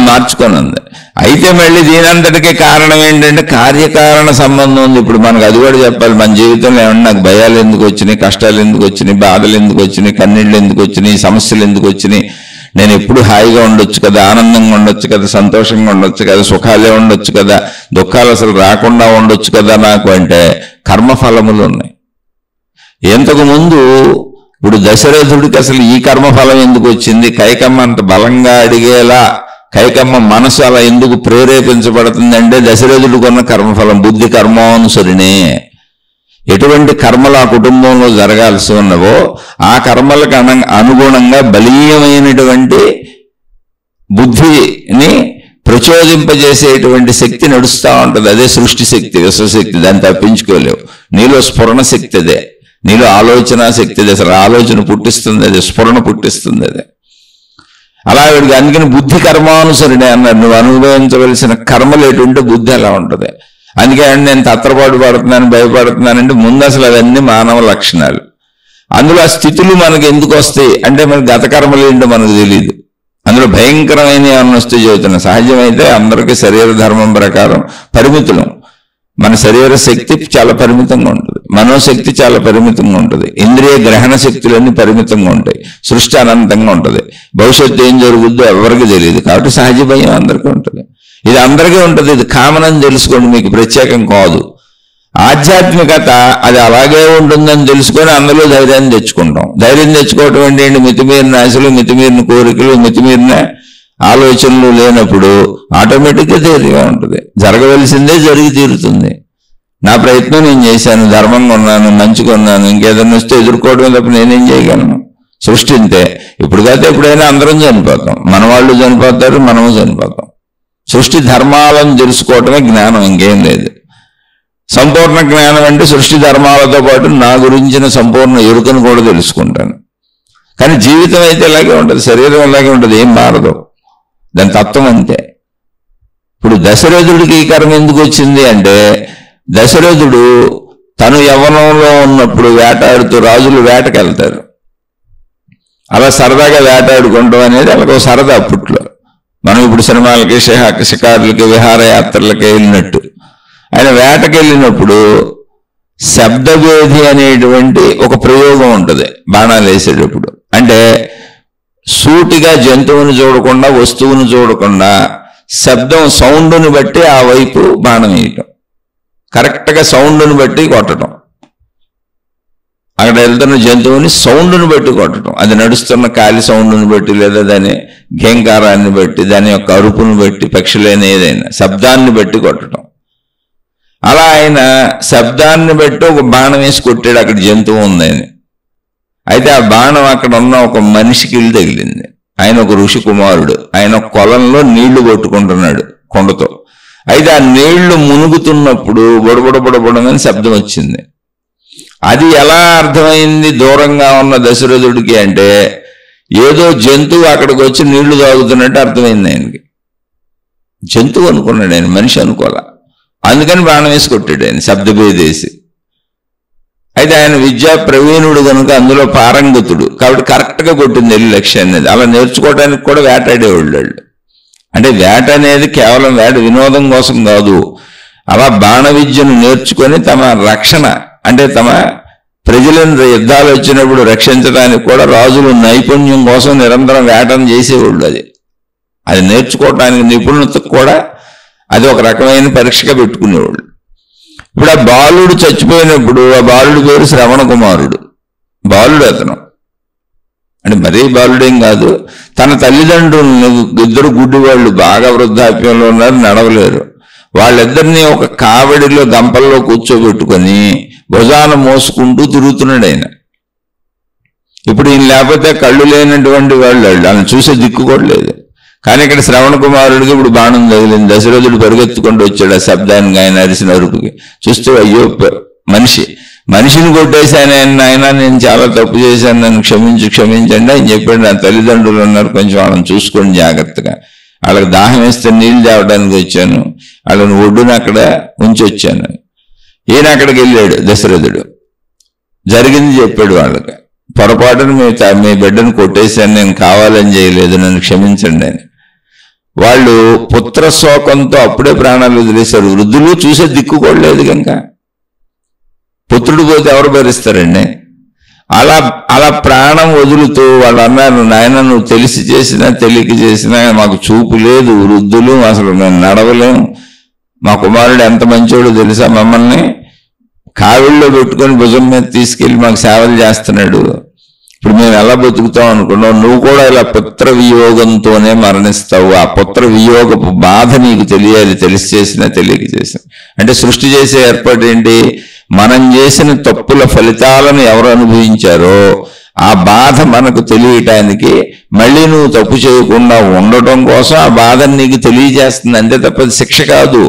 మార్చుకోనంది. అయితే మళ్ళీ దీనంతటికీ కారణం ఏంటంటే కార్యకారణ సంబంధం ఉంది. ఇప్పుడు మనకు అది కూడా చెప్పాలి. మన జీవితంలో ఏమన్నా నాకు భయాలు ఎందుకు వచ్చినాయి, కష్టాలు ఎందుకు వచ్చినాయి, బాధలు ఎందుకు వచ్చినాయి, కన్నీళ్ళు ఎందుకు వచ్చినాయి, సమస్యలు ఎందుకు వచ్చినాయి, నేను ఎప్పుడు హాయిగా ఉండొచ్చు కదా, ఆనందంగా ఉండొచ్చు కదా, సంతోషంగా ఉండొచ్చు కదా, సుఖాలే ఉండొచ్చు కదా, దుఃఖాలు అసలు రాకుండా ఉండొచ్చు కదా నాకు అంటే కర్మఫలములు ఉన్నాయి. ఇంతకు ముందు ఇప్పుడు దశరథుడికి అసలు ఈ కర్మఫలం ఎందుకు వచ్చింది? కైకమ్మ అంత బలంగా అడిగేలా కైకమ్మ మనసు అలా ఎందుకు ప్రేరేపించబడుతుందంటే దశరథుడికి ఉన్న కర్మఫలం బుద్ధి కర్మానుసరినే. ఎటువంటి కర్మలు ఆ కుటుంబంలో జరగాల్సి ఉన్నవో ఆ కర్మలకు అనుగుణంగా బలీయమైనటువంటి బుద్ధిని ప్రచోదింపజేసేటువంటి శక్తి నడుస్తూ ఉంటుంది. అదే సృష్టి శక్తి, విశ్వశక్తి. దాన్ని తప్పించుకోలేవు. నీలో స్ఫురణ శక్తి అదే, నీలో ఆలోచన శక్తి అదే. అసలు ఆలోచన పుట్టిస్తుంది అదే, స్ఫురణ పుట్టిస్తుంది అదే. అలా వీడికి అందుకని బుద్ధి కర్మానుసరినే అన్నారు. నువ్వు అనుభవించవలసిన కర్మలు ఎటుంటే బుద్ధి అలా ఉంటుంది. అందుకే నేను తత్రపాటు పడుతున్నాను, భయపడుతున్నానంటే ముందు అసలు అవన్నీ మానవ లక్షణాలు. అందులో ఆ స్థితులు మనకు ఎందుకు వస్తాయి అంటే మనకి గత కర్మలు ఏంటో మనకు తెలియదు. అందులో భయంకరమైన ఏమన్నా వస్తే చెబుతున్నా. సహజమైతే అందరికీ శరీర ధర్మం ప్రకారం పరిమితులం. మన శరీర శక్తి చాలా పరిమితంగా ఉంటుంది, మనోశక్తి చాలా పరిమితంగా ఉంటుంది, ఇంద్రియ గ్రహణ శక్తులన్నీ పరిమితంగా ఉంటాయి, సృష్టి అనంతంగా ఉంటుంది. భవిష్యత్తు ఏం జరుగుద్దో ఎవరికి తెలియదు. కాబట్టి సహజ భయం అందరికీ ఉంటుంది. ఇది అందరికీ ఉంటుంది. ఇది కామన్ అని తెలుసుకోండి, మీకు ప్రత్యేకం కాదు. ఆధ్యాత్మికత అది అలాగే ఉంటుందని తెలుసుకొని అందులో ధైర్యాన్ని తెచ్చుకుంటాం. ధైర్యం తెచ్చుకోవటం ఏంటి? మితిమీరిన ఆశలు, మితిమీరిన కోరికలు, మితిమీరిన ఆలోచనలు లేనప్పుడు ఆటోమేటిక్గా ధైర్యంగా ఉంటుంది. జరగవలసిందే జరిగి తీరుతుంది. నా ప్రయత్నం నేను చేశాను, ధర్మంగా ఉన్నాను, మంచిగా ఉన్నాను, ఇంకేదైనా వస్తే ఎదుర్కోవడమే తప్ప నేనేం చేయగలను? సృష్టింతే ఇప్పుడు కాకపోతే ఎప్పుడైనా అందరం చనిపోతాం. మన వాళ్ళు చనిపోతారు, మనము చనిపోతాం. సృష్టి ధర్మాలను తెలుసుకోవటమే జ్ఞానం, ఇంకేం లేదు. సంపూర్ణ జ్ఞానం అంటే సృష్టి ధర్మాలతో పాటు నా గురించిన సంపూర్ణ ఎరుకను కూడా తెలుసుకుంటాను. కానీ జీవితం అయితే ఇలాగే ఉంటుంది, శరీరం ఇలాగే ఉంటుంది, ఏం మారదు. దాని తత్వం అంతే. ఇప్పుడు దశరథుడికి ఈ కర్మ ఎందుకు వచ్చింది అంటే, దశరథుడు తను యవ్వనంలో ఉన్నప్పుడు వేటాడుతూ, రాజులు వేటకు వెళ్తారు, అలా సరదాగా వేటాడుకుంటాం అనేది అలాగో సరదా అప్పట్లో. మనం ఇప్పుడు సినిమాలకి, షికారులకి, విహారయాత్రలకి వెళ్ళినట్టు ఆయన వేటకి వెళ్ళినప్పుడు శబ్దవేధి అనేటువంటి ఒక ప్రయోగం ఉంటుంది బాణాలు వేసేటప్పుడు. అంటే సూటిగా జంతువుని చూడకుండా, వస్తువుని చూడకుండా శబ్దం, సౌండ్ని బట్టి ఆ వైపు బాణం వేయటం, కరెక్ట్గా సౌండ్ని బట్టి కొట్టడం. అక్కడ వెళ్తున్న జంతువుని సౌండ్ని బట్టి కొట్టడం, అది నడుస్తున్న కాలి సౌండ్ని బట్టి, లేదా దాని ఘేంకారాన్ని బట్టి, దాని యొక్క అరుపుని బట్టి, పక్షులైన ఏదైనా శబ్దాన్ని బట్టి కొట్టడం. అలా ఆయన శబ్దాన్ని బట్టి ఒక బాణం వేసి కొట్టాడు అక్కడ జంతువు ఉందని. అయితే ఆ బాణం అక్కడ ఉన్న ఒక మనిషికి ఇల్లు తగిలింది. ఆయన ఒక ఋషి కుమారుడు, ఆయన కొలంలో నీళ్లు కొట్టుకుంటున్నాడు కొండతో. అయితే ఆ నీళ్లు మునుగుతున్నప్పుడు బొడబొడబొడబొడమని శబ్దం వచ్చింది. అది ఎలా అర్థమైంది దూరంగా ఉన్న దశరథుడికి అంటే, ఏదో జంతువు అక్కడికి వచ్చి నీళ్లు తాగుతున్నట్టు అర్థమైంది ఆయనకి. జంతువు అనుకున్నాడు ఆయన, మనిషి అనుకోలే. అందుకని బాణం వేసి కొట్టాడు ఆయన, శబ్దభేదేసి. అయితే ఆయన విద్యా ప్రవీణుడు కనుక అందులో పారంగతుడు కాబట్టి కరెక్ట్గా కొట్టింది వెళ్ళి లక్ష్యాన్ని. అలా నేర్చుకోవడానికి కూడా వేటాడేవాళ్ళు. అంటే వేట అనేది కేవలం వేట వినోదం కోసం కాదు, అలా బాణ విద్యను నేర్చుకొని తమ రక్షణ, అంటే తమ ప్రజలను యుద్ధాలు వచ్చినప్పుడు రక్షించడానికి కూడా రాజులు నైపుణ్యం కోసం నిరంతరం వేటను చేసేవాళ్ళు. అది నేర్చుకోవటానికి, నిపుణతకు కూడా అది ఒక రకమైన పరీక్షగా పెట్టుకునేవాళ్ళు. ఇప్పుడు ఆ బాలుడు చచ్చిపోయినప్పుడు ఆ బాలుడి పేరు శ్రవణ కుమారుడు. బాలుడు అతను, అంటే మరీ బాలుడేం కాదు. తన తల్లిదండ్రులను, ఇద్దరు గుడ్డి వాళ్ళు బాగా వృద్ధాప్యంలో ఉన్నారు, నడవలేరు. వాళ్ళిద్దరినీ ఒక కావడిలో గంపల్లో కూర్చోబెట్టుకొని భుజాన మోసుకుంటూ తిరుగుతున్నాడు ఆయన. ఇప్పుడు ఈయన లేకపోతే కళ్ళు లేనటువంటి వాళ్ళు, ఆయన చూసే దిక్కు కూడా లేదు. కానీ ఇక్కడ శ్రవణ కుమారుడికి ఇప్పుడు బాణం తగిలింది. దశరథుడు పరిగెత్తుకుంటూ వచ్చాడు ఆ శబ్దానికి, ఆయన అరిసిన అరుపుకి. చూస్తూ అయ్యో మనిషిని కొట్టేశాను ఆయన, నేను చాలా తప్పు చేశాను, నన్ను క్షమించండి అని చెప్పాడు. నా తల్లిదండ్రులు ఉన్నారు, కొంచెం వాళ్ళని చూసుకోండి జాగ్రత్తగా. వాళ్ళకి దాహం వేస్తే నీళ్ళు తేవడానికి వచ్చాను, వాళ్ళని ఒడ్డున అక్కడ ఉంచి వచ్చాను. ఈయన అక్కడికి వెళ్ళాడు దశరథుడు, జరిగింది చెప్పాడు వాళ్ళకి. పొరపాటును మీ బిడ్డను కొట్టేశాను, నేను కావాలని చేయలేదు, నన్ను క్షమించండి అని. వాళ్ళు పుత్ర శోకంతో అప్పుడే ప్రాణాలు వదిలేశారు. వృద్ధులు చూసే దిక్కు కూడా లేదు కనుక. పుత్రుడు పోతే ఎవరు భరిస్తారండి? అలా ప్రాణం వదులుతూ వాళ్ళు అన్నారు, నాయన నువ్వు తెలిసి చేసినా తెలియక చేసినా మాకు చూపు లేదు, వృద్ధులు, అసలు మేము నడవలేం. మా కుమారుడు ఎంత మంచోడు తెలుసా, మమ్మల్ని కావిళ్ళలో పెట్టుకొని భుజం మీద తీసుకెళ్ళి మాకు సేవలు చేస్తున్నాడు. ఇప్పుడు మేము ఎలా బతుకుతాం అనుకున్నావు? నువ్వు కూడా ఇలా పుత్ర వియోగంతోనే మరణిస్తావు. ఆ పుత్ర వియోగపు బాధ నీకు తెలియాలి, తెలిసి చేసినా తెలియక చేసినా. అంటే సృష్టి చేసే ఏర్పాటు ఏంటి? మనం చేసిన తప్పుల ఫలితాలను ఎవరు అనుభవించారో ఆ బాధ మనకు తెలియటానికి, మళ్ళీ నువ్వు తప్పు చేయకుండా ఉండటం కోసం ఆ బాధను నీకు తెలియజేస్తుంది. అంతే తప్ప శిక్ష కాదు.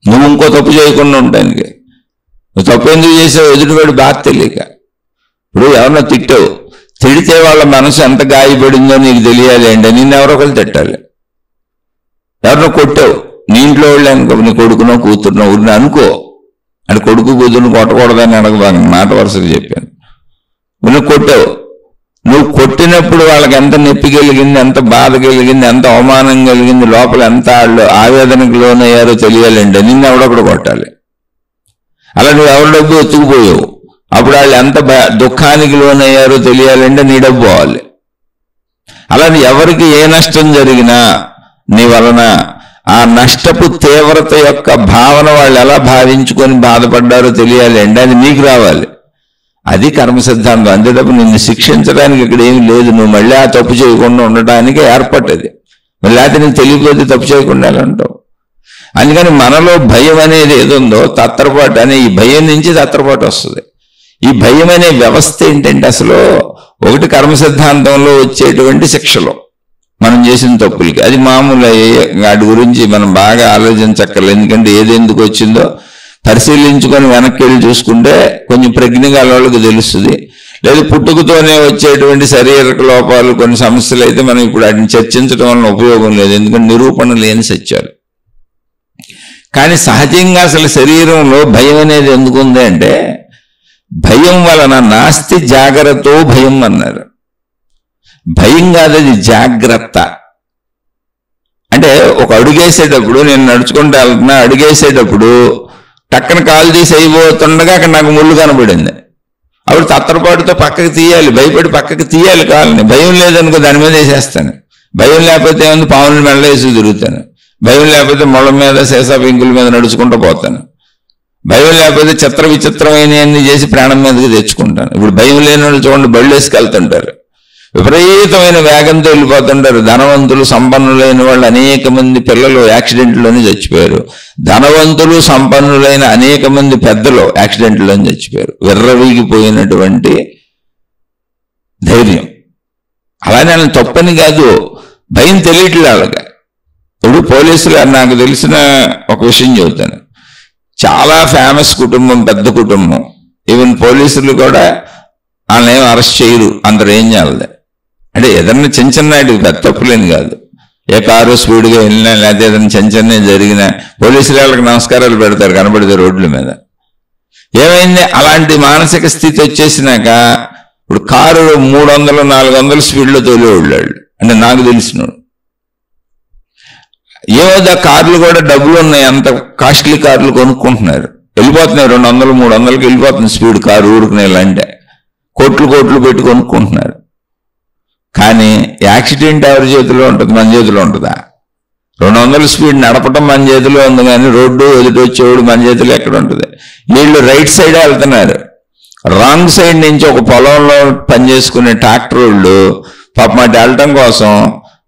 నువ్వు ఇంకో తప్పు చేయకుండా ఉండడానికి. నువ్వు తప్పు ఎందుకు చేసావు? ఎదుటివాడు బాధ తెలియక. ఇప్పుడు ఎవరన్నా తిట్టావు, తిడితే వాళ్ళ మనసు ఎంత గాయపడిందో నీకు తెలియాలి అంటే నిన్ను ఎవరో ఒకరు తిట్టాలి. ఎవరినో కొట్టావు, నీ ఇంట్లో వాళ్ళు అనుకో, నీ కొడుకునో కూతురునో ఊరిని అనుకో, అంటే కొడుకు కూతురుని కొట్టకూడదని అడగబాను, మాట వరుసగా చెప్పాను. నువ్వు కొట్టావు, నువ్వు కొట్టినప్పుడు వాళ్ళకి ఎంత నొప్పి కలిగింది, ఎంత బాధ కలిగింది, ఎంత అవమానం కలిగింది, లోపల ఎంత వాళ్ళు ఆవేదనకు లోనయ్యారో తెలియాలంటే నిన్ను ఎవడొకడు కొట్టాలి. అలా నువ్వు ఎవరి డబ్బు ఎత్తుకుపోయావు, అప్పుడు వాళ్ళు ఎంత దుఃఖానికి లోనయ్యారో తెలియాలంటే నీ డబ్బు పోవాలి. అలా ఎవరికి ఏ నష్టం జరిగినా నీ వలన ఆ నష్టపు తీవ్రత యొక్క భావన వాళ్ళు ఎలా భావించుకొని బాధపడ్డారో తెలియాలి అంటే అది నీకు రావాలి. అది కర్మ సిద్ధాంతం. అంతే తప్ప నిన్ను శిక్షించడానికి ఇక్కడ ఏమి లేదు. నువ్వు మళ్ళీ ఆ తప్పు చేయకుండా ఉండటానికి ఏర్పడ్డది. మళ్ళీ అయితే నీకు తెలియకపోతే తప్పు చేయకుండా ఎలా ఉంటావు? అందుకని మనలో భయం అనేది ఏదుందో తత్తరపాటు అనే ఈ భయం నుంచి తత్తరపాటు వస్తుంది. ఈ భయం అనే వ్యవస్థ ఏంటంటే అసలు ఒకటి కర్మ సిద్ధాంతంలో వచ్చేటువంటి శిక్షలు మనం చేసిన తప్పులకి, అది మామూలు. వాటి గురించి మనం బాగా ఆలోచించక్కర్లేదు. ఎందుకంటే ఏది ఎందుకు వచ్చిందో పరిశీలించుకొని వెనక్కి వెళ్ళి చూసుకుంటే కొంచెం ప్రజ్ఞ గల వాళ్ళకి తెలుస్తుంది. లేదు పుట్టుకతోనే వచ్చేటువంటి శారీరక లోపాలు కొన్ని సమస్యలు అయితే మనం ఇప్పుడు వాటిని చర్చించడం వలన ఉపయోగం లేదు, ఎందుకంటే నిరూపణ లేని సత్యాలు. కానీ సహజంగా అసలు శరీరంలో భయం అనేది ఎందుకు ఉంది అంటే భయం వలన నాస్తి జాగ్రత్తో భయం అన్నారు. భయం కాదు, అది జాగ్రత్త. అంటే ఒక అడుగేసేటప్పుడు నేను నడుచుకుంటూ వెళ్తున్నా, అడుగేసేటప్పుడు టక్కన కాలు తీసి అయిపోతుండగా అక్కడ నాకు ముళ్ళు కనబడింది. అప్పుడు తత్తరపాటుతో పక్కకి తీయాలి, భయపడి పక్కకి తీయాలి కాలని. భయం లేదనుకో దాని మీద వేసేస్తాను. భయం లేకపోతే ఏముంది, పాముల మెడలో వేసి తిరుగుతాను. భయం లేకపోతే మొళ్ళ మీద సీసా పెంకుల మీద నడుచుకుంటూ పోతాను. భయం లేకపోతే చిత్ర విచిత్రమైనవన్నీ చేసి ప్రాణం మీదకి తెచ్చుకుంటాను. ఇప్పుడు భయం లేని వాళ్ళు చూడండి, బళ్ళు వేసుకెళ్తుంటారు, విపరీతమైన వేగంతో వెళ్ళిపోతుంటారు. ధనవంతులు సంపన్నులైన వాళ్ళు అనేక మంది పిల్లలు యాక్సిడెంట్లోనే చచ్చిపోయారు. ధనవంతులు సంపన్నులైన అనేక మంది పెద్దలు యాక్సిడెంట్లోనే చచ్చిపోయారు. విర్రవీగిపోయినటువంటి ధైర్యం. అలానే ఆయన తప్పని కాదు, భయం తెలియట్లే వాళ్ళకి. ఇప్పుడు పోలీసులు నాకు తెలిసిన ఒక విషయం చెబుతాను. చాలా ఫేమస్ కుటుంబం, పెద్ద కుటుంబం. ఈవెన్ పోలీసులు కూడా వాళ్ళని ఏం అరెస్ట్ చేయరు, అంత రేంజ్ వాళ్ళది. అంటే ఏదన్నా చిన్న చిన్న పెద్ద తప్పులేని కాదు. ఏ కారు స్పీడ్గా వెళ్ళినా లేకపోతే ఏదైనా చిన్న చిన్న జరిగినా పోలీసులు వాళ్ళకి నమస్కారాలు పెడతారు కనబడితే రోడ్ల మీద. ఏమైంది, అలాంటి మానసిక స్థితి వచ్చేసినాక ఇప్పుడు కారు 300-400 స్పీడ్లో తోలేవాళ్ళు. అంటే నాకు తెలిసినోడు ఏమో కార్లు కూడా డబ్బులు ఉన్నాయి, అంత కాస్ట్లీ కార్లు కొనుక్కుంటున్నారు, వెళ్ళిపోతున్నాయి 200-300కి వెళ్ళిపోతుంది స్పీడ్ కారు ఊరుకునేలాంటే. కోట్లు పెట్టి కొనుక్కుంటున్నారు. కానీ యాక్సిడెంట్ ఎవరి చేతిలో ఉంటుంది? మన చేతిలో ఉంటుందా? 200 స్పీడ్ నడపడం మన చేతిలో ఉంది, కానీ రోడ్డు ఎదుటి వచ్చేవాడు మన చేతిలో ఎక్కడ ఉంటుంది? వీళ్ళు రైట్ సైడ్ వెళ్తున్నారు, రాంగ్ సైడ్ నుంచి ఒక పొలంలో పనిచేసుకునే ట్రాక్టర్ వాళ్ళు పాపం అటు వెళ్ళటం కోసం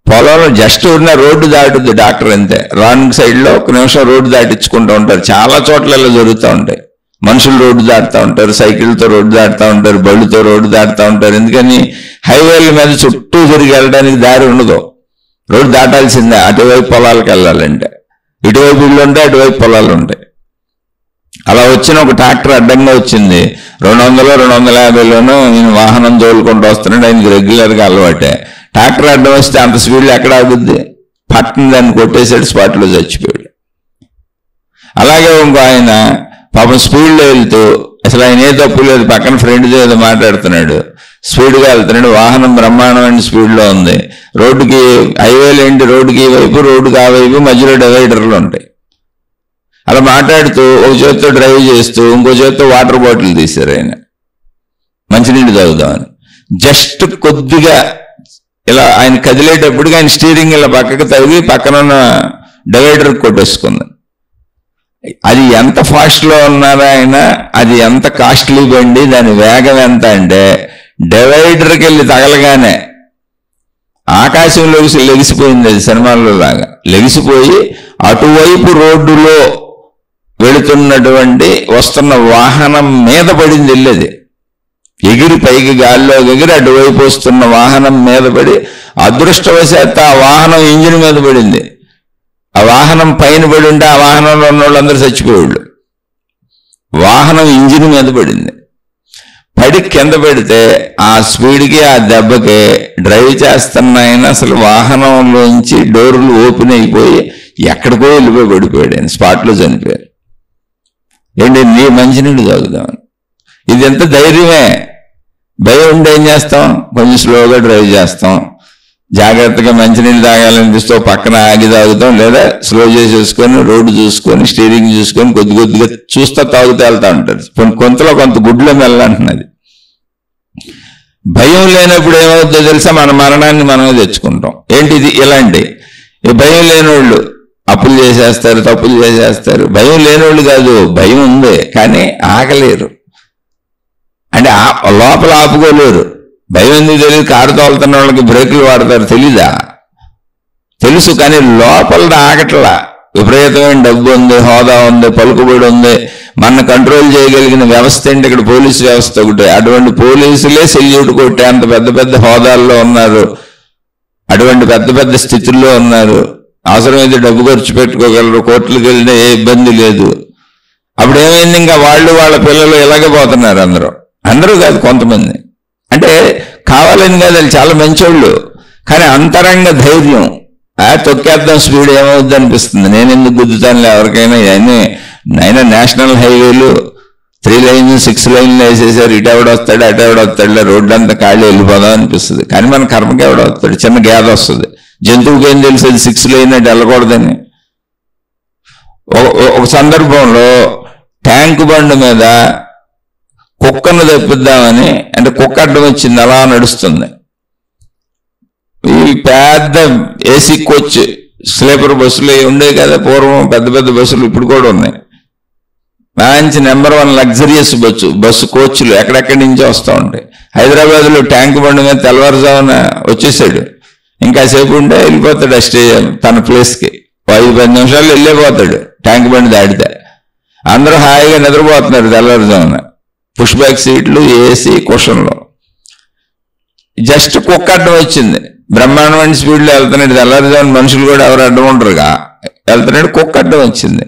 పొలంలో జస్ట్ ఉన్న రోడ్డు దాటుద్ది డాక్టర్ అంతే. రాంగ్ సైడ్లో 1 నిమిషం రోడ్డు దాటించుకుంటూ ఉంటారు. చాలా చోట్ల జరుగుతూ ఉంటాయి. మనుషులు రోడ్డు దాటుతూ ఉంటారు, సైకిల్తో రోడ్డు దాటుతూ ఉంటారు, బళ్ళుతో రోడ్డు దాటుతూ ఉంటారు. ఎందుకని హైవేల మీద చుట్టూ తిరిగి వెళ్ళడానికి దారి ఉండదు, రోడ్డు దాటాల్సిందే. అటువైపు పొలాలకు వెళ్ళాలంటే ఇటువైపు ఇళ్ళు ఉంటాయి, అటువైపు పొలాలు ఉంటాయి. అలా వచ్చిన ఒక ట్రాక్టర్ అడ్డంగా వచ్చింది. 200-250లోనూ నేను వాహనం తోలుకుంటూ వస్తున్నాడు. ఆయనకి రెగ్యులర్గా అలవాటే. ట్రాక్టర్ అడ్డం వస్తే అంత స్పీడ్లో ఎక్కడ ఆగుద్ది? పట్టణ దాన్ని కొట్టేసాడు, స్పాట్లో చచ్చిపోయాడు. అలాగే ఇంకో ఆయన పాపం స్పీడ్లో వెళ్తూ, అసలు ఆయన ఏ తప్పు లేదు, పక్కన ఫ్రెండ్తో ఏదో మాట్లాడుతున్నాడు, స్పీడ్గా వెళ్తున్నాడు. వాహనం బ్రహ్మాండమైన స్పీడ్లో ఉంది. రోడ్డుకి హైవేలు ఏంటి, రోడ్డుకి ఈ వైపు రోడ్డుకి ఆ వైపు మధ్యలో డివైడర్లు ఉంటాయి. అలా మాట్లాడుతూ ఒక చేతితో డ్రైవ్ చేస్తూ ఇంకో చేతితో వాటర్ బాటిల్ తీశారు ఆయన, మంచినీళ్ళు తాగుదామని. జస్ట్ కొద్దిగా ఇలా ఆయన కదిలేటప్పటికి ఆయన స్టీరింగ్ ఇలా పక్కకు తగిలి పక్కన ఉన్న డివైడర్ కొట్టేసుకుంది. అది ఎంత ఫాస్ట్లో ఉన్నారా ఆయన, అది ఎంత కాస్ట్లీ బండి, దాని వేగం ఎంత అంటే డివైడర్కి వెళ్ళి తగలగానే ఆకాశంలోకి లెగిసిపోయింది. అది సినిమాల్లో లాగా లెగిసిపోయి అటువైపు రోడ్డులో వెళుతున్నటువంటి వస్తున్న వాహనం మీద పడింది. వెళ్ళేది ఎగిరి పైకి గాల్లో ఎగిరి అటువైపు వస్తున్న వాహనం మీద పడి అదృష్టవశాత్తు ఆ వాహనం ఇంజిన్ మీద పడింది. ఆ వాహనం పైన పడి ఉంటే ఆ వాహనంలో ఉన్న వాళ్ళందరూ చచ్చిపోయాళ్ళు. వాహనం ఇంజిన్ మీద పడింది. పడి కింద పెడితే ఆ స్పీడ్కి ఆ దెబ్బకి డ్రైవ్ చేస్తున్న ఆయన అసలు వాహనంలోంచి డోర్లు ఓపెన్ అయిపోయి ఎక్కడికో వెళ్ళిపోయి పడిపోయాడు. ఆయన స్పాట్లో చనిపోయారు. ఏంటి, నీ మంచినీళ్ళు తాగుదామని. ఇది ఎంత ధైర్యమే. భయం ఉంటే ఏం చేస్తాం? కొంచెం స్లోగా డ్రైవ్ చేస్తాం, జాగ్రత్తగా మంచినీళ్ళు తాగాలనిపిస్తే పక్కన ఆగి తాగుతాం, లేదా స్లో చేసేసుకొని రోడ్డు చూసుకొని స్టీరింగ్ చూసుకొని కొద్ది కొద్దిగా చూస్తా తాగుతూ వెళ్తా ఉంటారు. కొంతలో కొంత గుడ్లో వెళ్ళంటున్నది. భయం లేనప్పుడు ఏమవుతుందో తెలుసా? మన మరణాన్ని మనమే తెచ్చుకుంటాం. ఏంటిది? ఇలాంటి భయం లేని వాళ్ళు అప్పులు చేసేస్తారు, తప్పులు చేసేస్తారు. భయం లేనివాళ్ళు కాదు, భయం ఉంది కానీ ఆగలేరు, అంటే లోపల ఆపుకోలేరు. భయం ఎందుకు తెలియదు? కారు తోలుతున్న వాళ్ళకి బ్రేకులు వాడతారు, తెలీదా? తెలుసు, కానీ లోపల ఆగట్లా. విపరీతమైన డబ్బు ఉంది, హోదా ఉంది, పలుకుబడి ఉంది, మన కంట్రోల్ చేయగలిగిన వ్యవస్థ ఏంటి? ఇక్కడ పోలీసు వ్యవస్థ ఒకటి. అటువంటి పోలీసులే సెల్యూట్ కొట్టే అంత పెద్ద పెద్ద హోదాల్లో ఉన్నారు, అటువంటి పెద్ద పెద్ద స్థితుల్లో ఉన్నారు. అవసరమైతే డబ్బు ఖర్చు పెట్టుకోగలరు, కోర్టులకు వెళ్ళినా ఏ ఇబ్బంది లేదు. అప్పుడు ఏమైంది? ఇంకా వాళ్ళు వాళ్ళ పిల్లలు ఇలాగే పోతున్నారు. అందరూ కాదు, కొంతమంది. అంటే కావాలని కాదు, వాళ్ళు చాలా మంచోళ్ళు, కానీ అంతరంగ ధైర్యం. తొక్కేద్దాం, స్పీడ్ ఏమవుద్ది అనిపిస్తుంది. నేను ఎందుకు గుద్దుతానులే ఎవరికైనా. అయినా నేషనల్ హైవేలు 3 లైన్లు 6 లైన్లు వేసేసారు. ఇటు ఎవడొస్తాడు, అటు ఎవడొస్తాడులే, రోడ్డు అంతా ఖాళీ వెళ్ళిపోదాం అనిపిస్తుంది. కానీ మన కర్మకి ఎవడొస్తాడు? చిన్న గ్యాప్ వస్తుంది. జంతువుకి ఏం తెలిసేది 6 లైన్ అంటే వెళ్ళకూడదని. ఒక సందర్భంలో ట్యాంక్ బండ్ మీద కుక్కను తప్పిద్దామని, అంటే కుక్క అడ్డం వచ్చింది, అలా నడుస్తుంది. ఈ పెద్ద ఏసీ కోచ్ స్లీపర్ బస్సులు ఉండే కదా పూర్వం, పెద్ద పెద్ద బస్సులు ఇప్పుడు కూడా ఉన్నాయి. మంచి నెంబర్ 1 లగ్జరియస్ బస్సు కోచ్లు ఎక్కడెక్కడి నుంచో వస్తూ ఉంటాయి. హైదరాబాద్లో ట్యాంక్ బండ్ మీద తెల్లవారుజామున వచ్చేసాడు. ఇంకా సేపు ఉంటే వెళ్ళిపోతాడు తన ప్లేస్కి. 5-10 నిమిషాల్లో వెళ్ళిపోతాడు ట్యాంక్ బండ్ దాటితే. అందరూ హాయిగా నిద్రపోతున్నారు తెల్లవారుజామున, పుష్ బ్యాక్ సీట్లు, ఏసీ, కుషన్లో. జస్ట్ కుక్క అడ్డం వచ్చింది, బ్రహ్మాండమైన స్పీడ్లో వెళ్తున్నాడు. తెల్లవారుజామున మనుషులు కూడా ఎవరు అడ్డం ఉంటారుగా, వెళ్తున్నాడు. కుక్క అడ్డం వచ్చింది.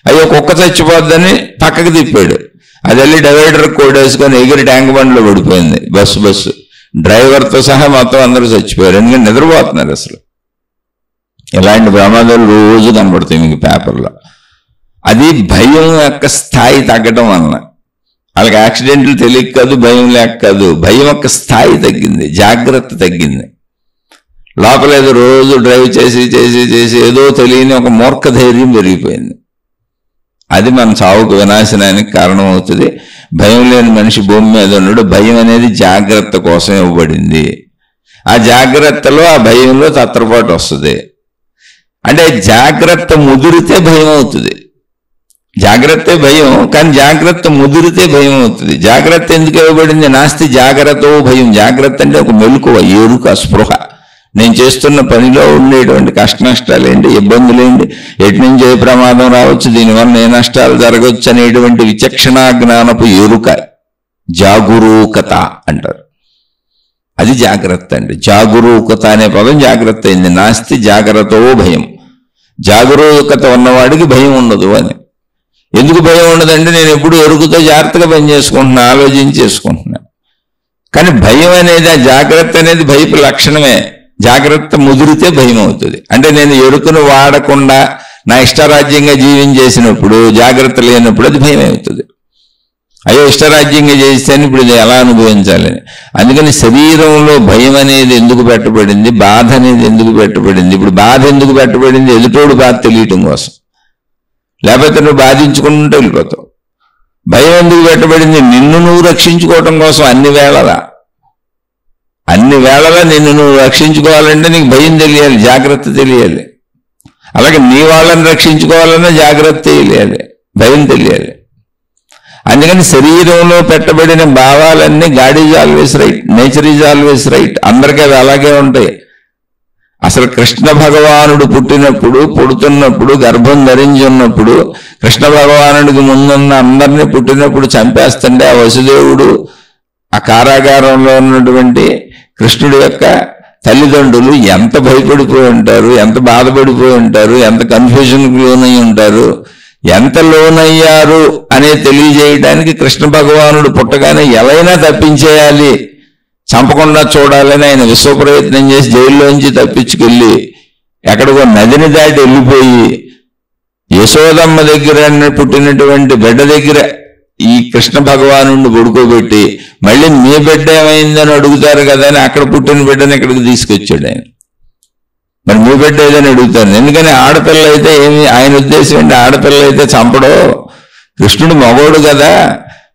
అయ్యో కుక్క చచ్చిపోద్దని పక్కకి తిప్పాడు. అది వెళ్ళి డివైడర్ కోడేసుకొని ఎగిరి ట్యాంక్ బండ్లో పడిపోయింది. బస్సు డ్రైవర్తో సహా మొత్తం అందరూ చచ్చిపోయారు, ఎందుకంటే నిద్రపోతున్నారు. అసలు ఇలాంటి ప్రమాదాలు రోజు కనబడతాయి మీకు పేపర్లో. అది భయం యొక్క స్థాయి తగ్గడం వలన. వాళ్ళకి యాక్సిడెంట్లు తెలియక కాదు, భయం లేక కాదు, భయం యొక్క స్థాయి తగ్గింది, జాగ్రత్త తగ్గింది. లోపల ఏదో రోజు డ్రైవ్ చేసి చేసి చేసి ఏదో తెలియని ఒక మూర్ఖ ధైర్యం పెరిగిపోయింది. అది మన చావుకు, వినాశనానికి కారణం అవుతుంది. భయం లేని మనిషి భూమి మీద ఉన్నాడు. భయం అనేది జాగ్రత్త కోసం ఇవ్వబడింది. ఆ జాగ్రత్తలో, ఆ భయంలో తత్రపాటు వస్తుంది. అంటే జాగ్రత్త ముదిరితే భయం అవుతుంది. జాగ్రత్తే భయం, కానీ జాగ్రత్త ముదిరితే భయం అవుతుంది. జాగ్రత్త ఎందుకు ఇవ్వబడింది? నాస్తి జాగ్రత్త భయం. జాగ్రత్త అంటే ఒక మెలకువ, ఎరుక, స్పృహ. నేను చేస్తున్న పనిలో ఉండేటువంటి కష్ట నష్టాలేంటి, ఇబ్బందులేంటి, ఎటు నుంచి ఏ ప్రమాదం రావచ్చు, దీనివల్ల ఏ నష్టాలు జరగవచ్చు అనేటువంటి విచక్షణ జ్ఞానపు ఎరుక, జాగరూకత అంటారు. అది జాగ్రత్త అండి. జాగరూకత అనే పదం జాగ్రత్త అయింది. నాస్తి జాగ్రత్తో భయం. జాగరూకత ఉన్నవాడికి భయం ఉండదు అని. ఎందుకు భయం ఉండదంటే నేను ఎప్పుడు ఎరుకుతో జాగ్రత్తగా పని చేసుకుంటున్నా, ఆలోచించి చేసుకుంటున్నా. కానీ భయం అనేది, ఆ జాగ్రత్త అనేది భయపు లక్షణమే. జాగ్రత్త ముదిరితే భయం అవుతుంది. అంటే నేను ఎరుకను వాడకుండా నా ఇష్టరాజ్యంగా జీవించేసినప్పుడు, జాగ్రత్త లేనప్పుడు అది భయం అవుతుంది. అయ్యో ఇష్టరాజ్యంగా చేస్తేనే ఇప్పుడు ఇది ఎలా అనుభవించాలని. అందుకని శరీరంలో భయం అనేది ఎందుకు పెట్టబడింది, బాధ అనేది ఎందుకు పెట్టబడింది? ఇప్పుడు బాధ ఎందుకు పెట్టబడింది? ఎదుటోడు బాధ తెలియటం కోసం, లేకపోతే నువ్వు బాధించుకుంటూ వెళ్ళిపోతావు. భయం ఎందుకు పెట్టబడింది? నిన్ను నువ్వు రక్షించుకోవటం కోసం. అన్ని వేళలా నిన్ను నువ్వు రక్షించుకోవాలంటే నీకు భయం తెలియాలి, జాగ్రత్త తెలియాలి. అలాగే నీ వాళ్ళని రక్షించుకోవాలన్నా జాగ్రత్త తెలియాలి, భయం తెలియాలి. అందుకని శరీరంలో పెట్టబడిన భావాలన్నీ God is always right, nature is always right, అందరికీ అవి అలాగే ఉంటాయి. అసలు కృష్ణ భగవానుడు పుడుతున్నప్పుడు గర్భం ధరించి ఉన్నప్పుడు, కృష్ణ భగవానుడికి ముందున్న అందరినీ పుట్టినప్పుడు చంపేస్తుంటే, ఆ వసుదేవుడు, ఆ కారాగారంలో ఉన్నటువంటి కృష్ణుడి యొక్క తల్లిదండ్రులు ఎంత భయపడిపోయి ఉంటారు, ఎంత బాధపడిపోయి ఉంటారు, ఎంత కన్ఫ్యూజన్కి లోనై ఉంటారు, ఎంత లోనయ్యారు అనే తెలియజేయడానికి కృష్ణ భగవానుడు పుట్టగానే ఎవరైనా తప్పించేయాలి, చంపకుండా చూడాలని ఆయన విశ్వప్రయత్నం చేసి జైల్లోంచి తప్పించుకెళ్ళి ఎక్కడికో నదిని దాటి వెళ్ళిపోయి యశోదమ్మ దగ్గర పుట్టినటువంటి బిడ్డ దగ్గర ఈ కృష్ణ భగవానుడిని పడుకోబెట్టి మళ్ళీ మీ బిడ్డ ఏమైందని అడుగుతారు కదా అని అక్కడ పుట్టిన బిడ్డని ఇక్కడికి తీసుకొచ్చాడు ఆయన. మరి మీ బిడ్డ ఏదని అడుగుతారు. ఎందుకని ఆడపిల్ల అయితే ఏమి, ఆయన ఉద్దేశం ఏంటి, ఆడపిల్ల అయితే చంపడో, కృష్ణుడు మగోడు కదా,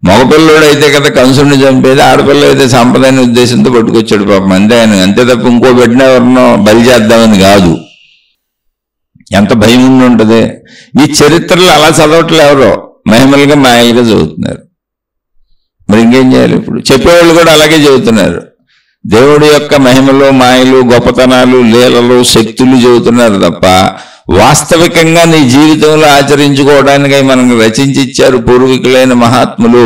మగపిల్లోడు అయితే కదా కంసుడిని చంపేది, ఆడపిల్ల అయితే చంపదనే ఉద్దేశంతో పట్టుకొచ్చాడు పాపం, అంతే ఆయన. అంతే తప్ప ఇంకో బిడ్డను ఎవరినో బలి చేద్దామని కాదు. ఎంత భయం ఉండి ఉంటుంది. ఈ చరిత్రలు అలా చదవట్లే, ఎవరో మహిమలుగా మాయలుగా చదువుతున్నారు. మరి ఇంకేం చేయాలి? ఇప్పుడు చెప్పేవాళ్ళు కూడా అలాగే చెబుతున్నారు. దేవుడి యొక్క మహిమలు, మాయలు, గొప్పతనాలు, లీలలు, శక్తులు చెబుతున్నారు తప్ప వాస్తవికంగా నీ జీవితంలో ఆచరించుకోవడానికి మనకు రచించి ఇచ్చారు పూర్వీకులైన మహాత్ములు.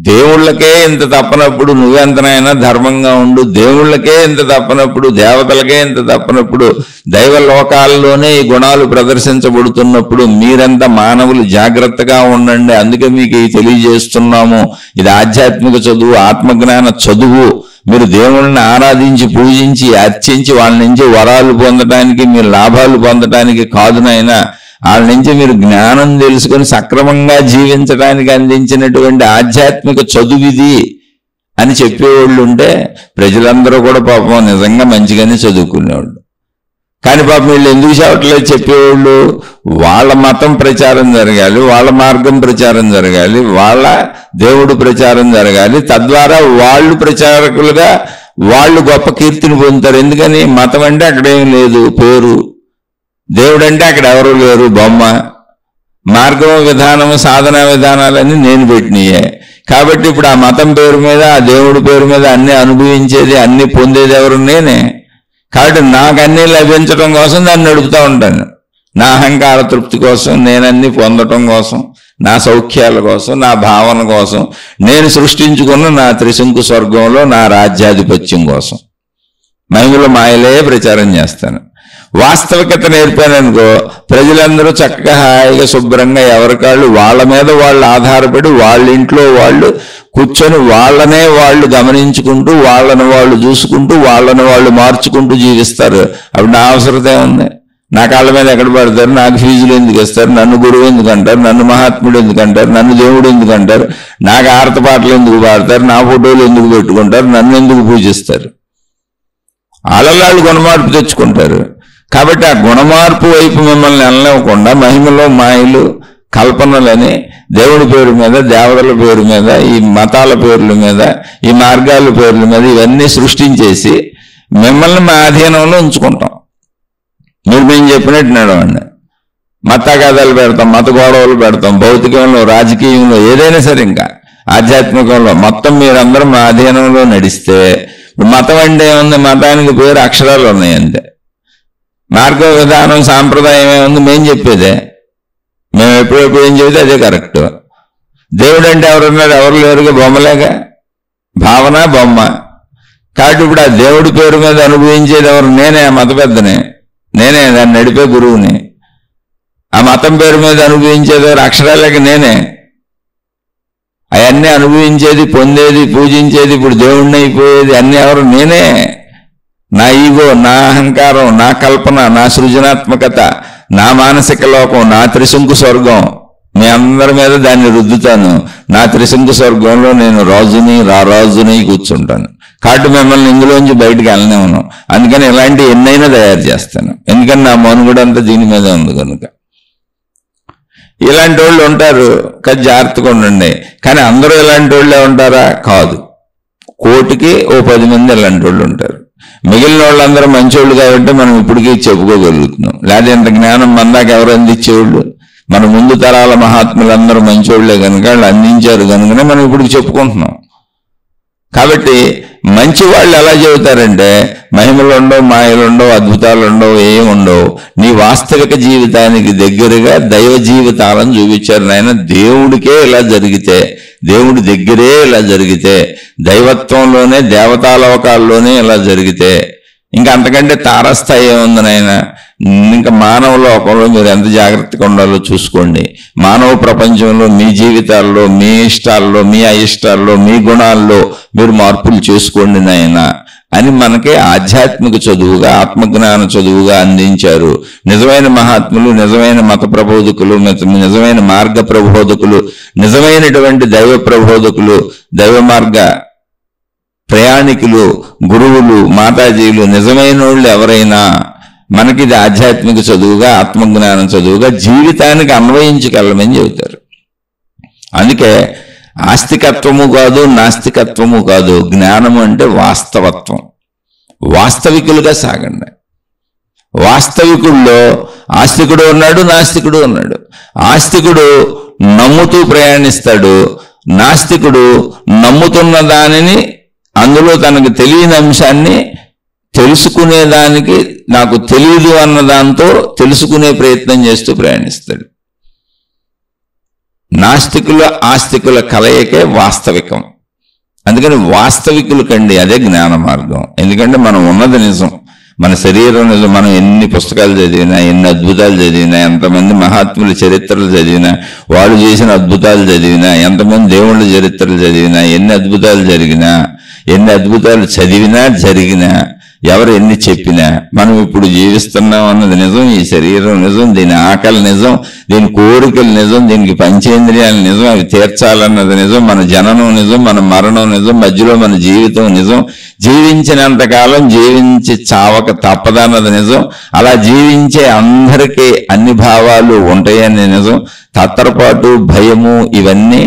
దేవుళ్ళకే ఇంత తప్పనప్పుడు నువ్వెంతనైనా ధర్మంగా ఉండు, దేవుళ్ళకే ఇంత తప్పనప్పుడు, దేవతలకే ఇంత తప్పనప్పుడు, దైవ లోకాల్లోనే ఈ గుణాలు ప్రదర్శించబడుతున్నప్పుడు మీరంతా మానవులు జాగ్రత్తగా ఉండండి. అందుకే మీకు తెలియజేస్తున్నాము. ఇది ఆధ్యాత్మిక చదువు, ఆత్మజ్ఞాన చదువు. మీరు దేవుళ్ళని ఆరాధించి పూజించి అర్చించి వాళ్ళ నుంచి వరాలు పొందడానికి, మీరు లాభాలు పొందడానికి కాదు నాయనా. వాళ్ళ నుంచి మీరు జ్ఞానం తెలుసుకొని సక్రమంగా జీవించడానికి అందించినటువంటి ఆధ్యాత్మిక చదువుది అని చెప్పేవాళ్ళు ఉంటే ప్రజలందరూ కూడా పాపం నిజంగా మంచిగానే చదువుకునేవాళ్ళు. కానీ పాపం వీళ్ళు ఎందుకు చెప్పట్లేదు చెప్పేవాళ్ళు? వాళ్ళ మతం ప్రచారం జరగాలి, వాళ్ళ మార్గం ప్రచారం జరగాలి, వాళ్ళ దేవుడు ప్రచారం జరగాలి. తద్వారా వాళ్ళు ప్రచారకులుగా వాళ్ళు గొప్ప కీర్తిని పొందుతారు. ఎందుకని? మతం అంటే అక్కడేం లేదు, పేరు. దేవుడు అంటే అక్కడ ఎవరు లేరు, బొమ్మ. మార్గం, విధానము, సాధనా విధానాలన్నీ నేను పెట్టినాయే. కాబట్టి ఇప్పుడు ఆ మతం పేరు మీద, ఆ దేవుడి పేరు మీద అన్ని అనుభవించేది, అన్ని పొందేది ఎవరు? నేనే. కాబట్టి నాకు అన్నీ లభించడం కోసం దాన్ని నడుపుతూ ఉంటాను. నా అహంకార తృప్తి కోసం, నేనన్నీ పొందటం కోసం, నా సౌఖ్యాల కోసం, నా భావన కోసం, నేను సృష్టించుకున్న నా త్రిశంకు స్వర్గంలో నా రాజ్యాధిపత్యం కోసం మహిమల మాయలే ప్రచారం చేస్తాను. వాస్తవికత నేర్పాననుకో ప్రజలందరూ చక్కగా హాయిగా శుభ్రంగా ఎవరికాళ్ళు వాళ్ళ మీద వాళ్ళు ఆధారపడి వాళ్ళ ఇంట్లో వాళ్ళు కూర్చొని వాళ్ళనే వాళ్ళు గమనించుకుంటూ, వాళ్ళని వాళ్ళు చూసుకుంటూ, వాళ్ళని వాళ్ళు మార్చుకుంటూ జీవిస్తారు. అప్పుడు నా అవసరత ఏముంది? నా కాళ్ళ మీద ఎక్కడ పడతారు? నాకు ఫీజులు ఎందుకు ఇస్తారు? నన్ను గురువు ఎందుకు అంటారు? నన్ను మహాత్ముడు ఎందుకు అంటారు? నన్ను దేవుడు ఎందుకు అంటారు? నాకు ఆర్తపాటలు ఎందుకు పాడతారు? నా ఫోటోలు ఎందుకు పెట్టుకుంటారు? నన్ను ఎందుకు పూజిస్తారు? అలలాళ్ళు గుణమార్పు తెచ్చుకుంటారు. కాబట్టి ఆ గుణమార్పు వైపు మిమ్మల్ని వెళ్ళనివ్వకుండా మహిమలో మాయలు, కల్పనలని దేవుడి పేరు మీద, దేవతల పేరు మీద, ఈ మతాల పేర్ల మీద, ఈ మార్గాల పేర్ల మీద ఇవన్నీ సృష్టించేసి మిమ్మల్ని మా అధీనంలో ఉంచుకుంటాం. మీరు మేము చెప్పినట్టు నడవండి. మత కథలు పెడతాం, మత గొడవలు పెడతాం, భౌతికంలో, రాజకీయంలో, ఏదైనా సరే ఇంకా ఆధ్యాత్మికంలో మొత్తం మీరందరూ మా అధీనంలో నడిస్తే మతం అంటే ఏముంది? మతానికి పేరు అక్షరాలు ఉన్నాయి అంతే. మార్గ విధానం, సాంప్రదాయం ఏముంది? మేము చెప్పేదే. మేము ఎప్పుడెప్పుడు ఏం చెబితే అదే కరెక్ట్. దేవుడు అంటే ఎవరున్నారు? ఎవరు లేరుగా, బొమ్మలేగా. భావన బొమ్మ. కాబట్టి ఇప్పుడు ఆ దేవుడి పేరు మీద అనుభవించేది ఎవరు? నేనే. ఆ మత పెద్దనే, నేనే దాన్ని నడిపే గురువుని. ఆ మతం పేరు మీద అనుభవించేది ఎవరు? అక్షరాలకి నేనే. అవన్నీ అనుభవించేది, పొందేది, పూజించేది, ఇప్పుడు దేవుడిని అయిపోయేది అన్నీ ఎవరు? నేనే. నా ఈగో, నా అహంకారం, నా కల్పన, నా సృజనాత్మకత, నా మానసిక లోకం, నా త్రిశంకు స్వర్గం, మీ అందరి మీద దాన్ని రుద్దుతాను. నా త్రిశంకు స్వర్గంలో నేను రాజుని, రారాజుని కూర్చుంటాను. కాబట్టి మిమ్మల్ని ఇందులోంచి బయటకు వెళ్ళనివ్వను. అందుకని ఇలాంటి ఎన్నైనా తయారు చేస్తాను. ఎందుకని నా మనుగడ అంతా దీని మీద ఉంది కనుక. ఇలాంటి వాళ్ళు ఉంటారు, కానీ జాగ్రత్తగా ఉండండి. కానీ అందరూ ఇలాంటి వాళ్ళే ఉంటారా? కాదు. కోటికి ఓ 10 మంది ఇలాంటి వాళ్ళు ఉంటారు. మిగిలిన వాళ్ళందరూ మంచోళ్ళు కాబట్టి మనం ఇప్పటికీ చెప్పుకోగలుగుతున్నాం. లేదా ఇంత జ్ఞానం మందాక ఎవరు అందించేవాళ్ళు? మన ముందు తరాల మహాత్ములందరూ మంచోళ్లే కనుక వాళ్ళు అందించారు కనుకనే మనం ఇప్పుడు చెప్పుకుంటున్నాం. కాబట్టి మంచి వాళ్ళు ఎలా చెబుతారంటే మహిమలు ఉండవు, మాయలు ఉండవు, అద్భుతాలు ఉండవు, ఏముండవు. నీ వాస్తవిక జీవితానికి దగ్గరగా దైవ జీవితాలను చూపించారు. నాయన దేవుడికే ఇలా జరిగితే, దేవుడి దగ్గరే ఇలా జరిగితే, దైవత్వంలోనే, దేవతాలోకాల్లోనే ఇలా జరిగితే ఇంకా అంతకంటే తారస్థాయి ఏముంది నాయన? ఇంకా మానవ లోకంలో మీరు ఎంత జాగ్రత్తగా ఉండాలో చూసుకోండి. మానవ ప్రపంచంలో మీ జీవితాల్లో, మీ ఇష్టాల్లో, మీ అయిష్టాల్లో, మీ గుణాల్లో మీరు మార్పులు చేసుకోండి నాయన అని మనకి ఆధ్యాత్మిక చదువుగా, ఆత్మజ్ఞాన చదువుగా అందించారు నిజమైన మహాత్ములు, నిజమైన మత ప్రబోధకులు, నిజమైన మార్గ ప్రబోధకులు, నిజమైనటువంటి దైవ ప్రబోధకులు, దైవ మార్గ ప్రయాణికులు, గురువులు, మాతాజీలు, నిజమైన వాళ్ళు ఎవరైనా మనకి ఇది ఆధ్యాత్మిక చదువుగా, ఆత్మజ్ఞానం చదువుగా జీవితానికి అన్వయించగలమని చెబుతారు. అందుకే ఆస్తికత్వము కాదు, నాస్తికత్వము కాదు, జ్ఞానము అంటే వాస్తవత్వం. వాస్తవికులుగా సాగండి. వాస్తవికుల్లో ఆస్తికుడు ఉన్నాడు, నాస్తికుడు ఉన్నాడు. ఆస్తికుడు నమ్ముతూ ప్రయాణిస్తాడు, నాస్తికుడు నమ్ముతున్న దానిని, అందులో తనకు తెలియని అంశాన్ని తెలుసుకునేదానికి, నాకు తెలియదు అన్న దాంతో తెలుసుకునే ప్రయత్నం చేస్తూ ప్రయాణిస్తాడు. నాస్తికుల ఆస్తికుల కలయికే వాస్తవికం. అందుకని వాస్తవికుల కండి అదే జ్ఞాన మార్గం. ఎందుకంటే మనం ఉన్నది నిజం, మన శరీరం నిజం. మనం ఎన్ని పుస్తకాలు చదివినా, ఎన్ని అద్భుతాలు చదివినా, ఎంతమంది మహాత్ముల చరిత్రలు చదివినా, వాళ్ళు చేసిన అద్భుతాలు చదివినా, ఎంతమంది దేవుళ్ళ చరిత్రలు చదివినా, ఎన్ని అద్భుతాలు జరిగినా, ఎన్ని అద్భుతాలు చదివినా జరిగినా, ఎవరు ఎన్ని చెప్పినా, మనం ఇప్పుడు జీవిస్తున్నాం అన్నది నిజం. ఈ శరీరం నిజం, దీని ఆకలి నిజం, దీని కోరికలు నిజం, దీనికి పంచేంద్రియాలు నిజం, అవి తీర్చాలన్నది నిజం. మన జననం నిజం, మన మరణం నిజం, మధ్యలో మన జీవితం నిజం. జీవించినంతకాలం జీవించి చావక తప్పదన్నది నిజం. అలా జీవించే అందరికీ అన్ని భావాలు ఉంటాయని నిజం. తత్తరపాటు, భయము ఇవన్నీ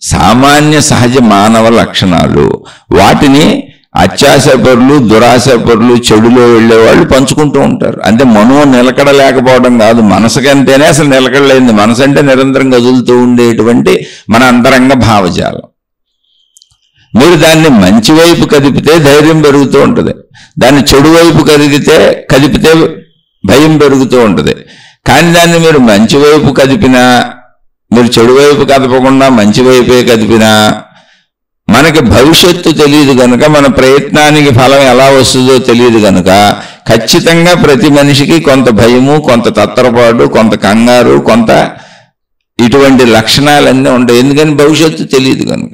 సామాన్య సహజ మానవ లక్షణాలు. వాటిని అత్యాశపరులు, దురాశపరులు, చెడులో వెళ్ళేవాళ్ళు పంచుకుంటూ ఉంటారు. అంటే మనో నిలకడ లేకపోవడం కాదు, మనసుకంటేనే అసలు నిలకడలేంది. మనసు అంటే నిరంతరం కదులుతూ ఉండేటువంటి మన అంతరంగ భావజాలం. మీరు దాన్ని మంచి వైపు కదిపితే ధైర్యం పెరుగుతూ ఉంటుంది, దాన్ని చెడు వైపు కదిపితే భయం పెరుగుతూ ఉంటుంది. కానీ దాన్ని మీరు మంచి వైపు కదిపినా, మీరు చెడు వైపు కదపకుండా మంచి వైపే కదిపినా, మనకి భవిష్యత్తు తెలియదు కనుక, మన ప్రయత్నానికి ఫలం ఎలా వస్తుందో తెలియదు కనుక, ఖచ్చితంగా ప్రతి మనిషికి కొంత భయము, కొంత తత్తరపాటు, కొంత కంగారు, కొంత ఇటువంటి లక్షణాలన్నీ ఉంటాయి. ఎందుకని భవిష్యత్తు తెలియదు కనుక.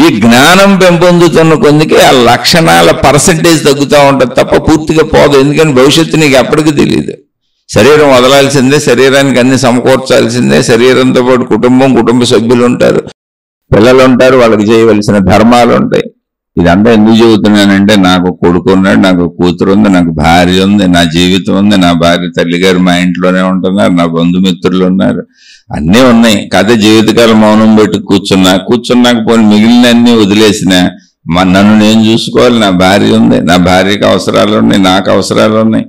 ఈ జ్ఞానం పెంపొందుతున్న కొందికి ఆ లక్షణాల పర్సంటేజ్ తగ్గుతూ ఉంటుంది తప్ప పూర్తిగా పోదు. ఎందుకని భవిష్యత్తు నీకు ఎప్పటికీ తెలియదు. శరీరం వదలాల్సిందే, శరీరానికి అన్ని సమకూర్చాల్సిందే. శరీరంతో పాటు కుటుంబ సభ్యులు ఉంటారు, పిల్లలు ఉంటారు, వాళ్ళకి చేయవలసిన ధర్మాలు ఉంటాయి. ఇదంతా ఎందుకు చెబుతున్నానంటే, నాకు కొడుకు ఉన్నాడు, నాకు కూతురు ఉంది, నాకు భార్య ఉంది, నా జీవితం ఉంది, నా భార్య తల్లిగారు మా ఇంట్లోనే ఉంటున్నారు, నా బంధుమిత్రులు ఉన్నారు, అన్నీ ఉన్నాయి. కాకపోతే జీవితకాలం మౌనం పెట్టి కూర్చున్నాక పోనీ మిగిలినన్నీ వదిలేసిన నన్ను నేను చూసుకోవాలి. నా భార్య ఉంది, నా భార్యకి అవసరాలు ఉన్నాయి, నాకు అవసరాలు ఉన్నాయి.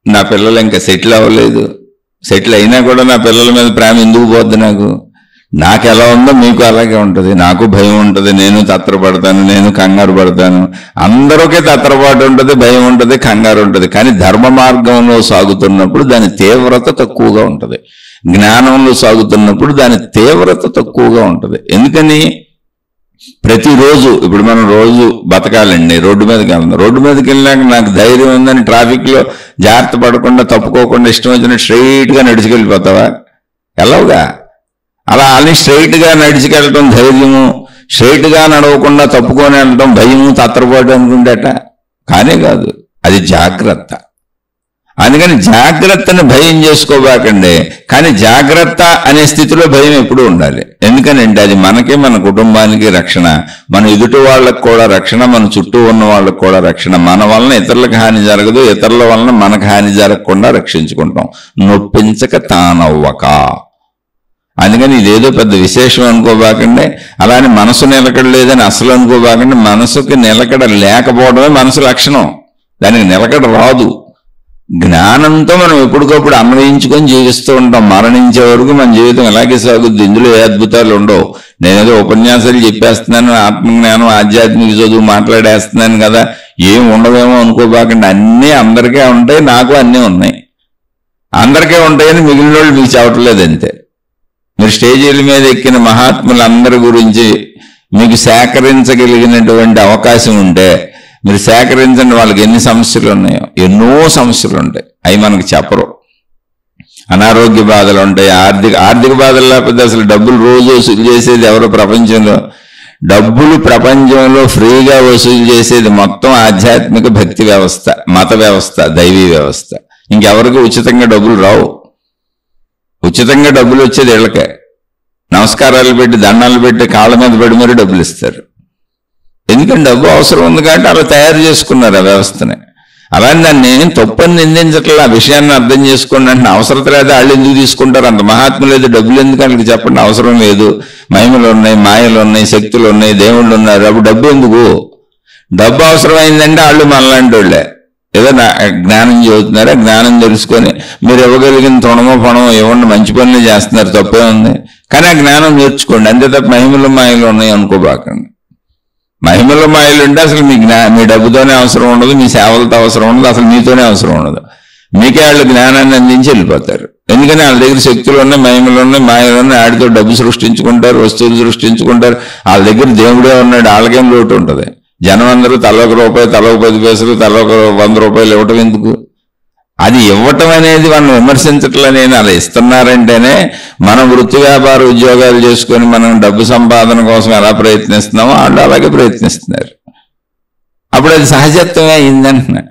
నా పిల్లలు ఇంకా సెటిల్ అవ్వలేదు, సెటిల్ అయినా కూడా నా పిల్లల మీద ప్రేమ ఎందుకు పోద్ది? నాకు ఎలా ఉందో మీకు అలాగే ఉంటుంది. నాకు భయం ఉంటుంది, నేను తత్తరపడతాను, నేను కంగారు పడతాను. అందరికీ తత్తరపాటు ఉంటుంది, భయం ఉంటుంది, కంగారు ఉంటుంది. కానీ ధర్మ మార్గంలో సాగుతున్నప్పుడు దాని తీవ్రత తక్కువగా ఉంటుంది. జ్ఞానంలో సాగుతున్నప్పుడు దాని తీవ్రత తక్కువగా ఉంటుంది. ఎందుకని ప్రతిరోజు ఇప్పుడు మనం రోజు బతకాలండి, రోడ్డు మీదకి వెళ్తాం. రోడ్డు మీదకి వెళ్ళాక నాకు ధైర్యం ఉందని ట్రాఫిక్లో జాగ్రత్త పడకుండా, తప్పుకోకుండా ఇష్టం వచ్చినట్టు స్ట్రైట్గా నడిచికెళ్ళిపోతావా? వెళ్ళవుగా. అలా అన్ని స్ట్రైట్గా నడిచికెళ్ళటం ధైర్యము, స్ట్రైట్గా నడవకుండా తప్పుకొని వెళ్ళటం భయము, తత్తరపాటు అనుకుంటేట కానే కాదు, అది జాగ్రత్త. అందుకని జాగ్రత్తని భయం చేసుకోబాకండి. కానీ జాగ్రత్త అనే స్థితిలో భయం ఎప్పుడూ ఉండాలి. ఎందుకనంటే అది మనకి, మన కుటుంబానికి రక్షణ, మన ఎదుటి వాళ్ళకు కూడా రక్షణ, మన చుట్టూ ఉన్న వాళ్ళకు కూడా రక్షణ. మన వలన ఇతరులకు హాని జరగదు, ఇతరుల వలన మనకు హాని జరగకుండా రక్షించుకుంటాం. నొప్పించక తానవ్వక. అందుకని ఇదేదో పెద్ద విశేషం అనుకోబాకండి. అలానే మనసు నిలకడ లేదని అసలు అనుకోబాకండి. మనసుకి నిలకడ లేకపోవడమే మనసు లక్షణం, దానికి నిలకడ రాదు. జ్ఞానంతో మనం ఎప్పటికప్పుడు అన్వయించుకొని జీవిస్తూ ఉంటాం. మరణించే వరకు మన జీవితం ఎలాగే సాగుద్ది. ఇందులో ఏ అద్భుతాలు ఉండవు. నేనేదో ఉపన్యాసాలు చెప్పేస్తున్నాను, ఆత్మజ్ఞానం, ఆధ్యాత్మిక చదువు మాట్లాడేస్తున్నాను కదా, ఏం ఉండవేమో అనుకోబాకండి. అన్నీ అందరికీ ఉంటాయి, నాకు అన్నీ ఉన్నాయి. అందరికీ ఉంటాయని మిగిలిన వాళ్ళు మీకు చెప్పట్లేదు అంతే. మీరు స్టేజీల మీద ఎక్కిన మహాత్ములందరి గురించి మీకు సేకరించగలిగినటువంటి అవకాశం ఉంటే మీరు సేకరించండి. వాళ్ళకి ఎన్ని సమస్యలు ఉన్నాయో, ఎన్నో సమస్యలు ఉంటాయి, అవి మనకు చెప్పరు. అనారోగ్య బాధలు ఉంటాయి, ఆర్థిక బాధలు లేకపోతే అసలు డబ్బులు రోజు వసూలు చేసేది ఎవరో ప్రపంచంలో. డబ్బులు ప్రపంచంలో ఫ్రీగా వసూలు చేసేది మొత్తం ఆధ్యాత్మిక భక్తి వ్యవస్థ, మత వ్యవస్థ, దైవీ వ్యవస్థ. ఇంకెవరికి ఉచితంగా డబ్బులు రావు. ఉచితంగా డబ్బులు వచ్చేది వీళ్ళకే. నమస్కారాలు పెట్టి, దండాలు పెట్టి, కాళ్ళ మీద పడి మరీ డబ్బులు ఇస్తారు. ఎందుకంటే డబ్బు అవసరం ఉంది కాబట్టి అలా తయారు చేసుకున్నారు ఆ వ్యవస్థని. అలానే దాన్ని తప్పని నిందించట్లే. ఆ విషయాన్ని అర్థం చేసుకోండి అంటే అవసరం లేదు. వాళ్ళు ఎందుకు తీసుకుంటారు? అంత మహాత్మ లేదు, డబ్బులు ఎందుకు వాళ్ళకి చెప్పండి. అవసరం లేదు, మహిమలు ఉన్నాయి, మాయలు ఉన్నాయి, శక్తులు ఉన్నాయి, దేవుళ్ళు ఉన్నారు. అప్పుడు డబ్బు ఎందుకు? డబ్బు అవసరమైందంటే వాళ్ళు మనలాంటి వాళ్ళే. ఏదో జ్ఞానం చదువుతున్నారు, ఆ జ్ఞానం తెలుసుకొని మీరు ఇవ్వగలిగిన తృణమో పణమో ఇవ్వండి, మంచి పనులు చేస్తున్నారు, తప్పే ఉంది. కానీ ఆ జ్ఞానం నేర్చుకోండి, అంతే తప్ప మహిమలు మాయలు ఉన్నాయి అనుకోబాకండి. మహిమలు మాయలు ఉంటే అసలు మీ డబ్బుతోనే అవసరం ఉండదు, మీ సేవలతో అవసరం ఉండదు, అసలు మీతోనే అవసరం ఉండదు. మీకే వాళ్ళు జ్ఞానాన్ని అందించి వెళ్ళిపోతారు. ఎందుకని వాళ్ళ దగ్గర శక్తులు ఉన్నాయి, మహిమలు ఉన్నాయి, మాయలు ఉన్నాయి. ఆడితో డబ్బు సృష్టించుకుంటారు, వస్తువులు సృష్టించుకుంటారు. వాళ్ళ దగ్గర దేవుడే ఉన్నాడు, వాళ్ళకేం లోటు ఉంటుంది. జనం అందరూ తలొక రూపాయి, తలొక 10 పైసలు, తలొక 100 రూపాయలు ఇవ్వటం ఎందుకు? అది ఇవ్వటం అనేది మనం విమర్శించట్లనే. అలా ఇస్తున్నారంటేనే మనం వృత్తి వ్యాపార ఉద్యోగాలు చేసుకొని మనం డబ్బు సంపాదన కోసం ఎలా ప్రయత్నిస్తున్నామో వాళ్ళు అలాగే ప్రయత్నిస్తున్నారు. అప్పుడు అది సహజత్వమే అయిందంటున్నా.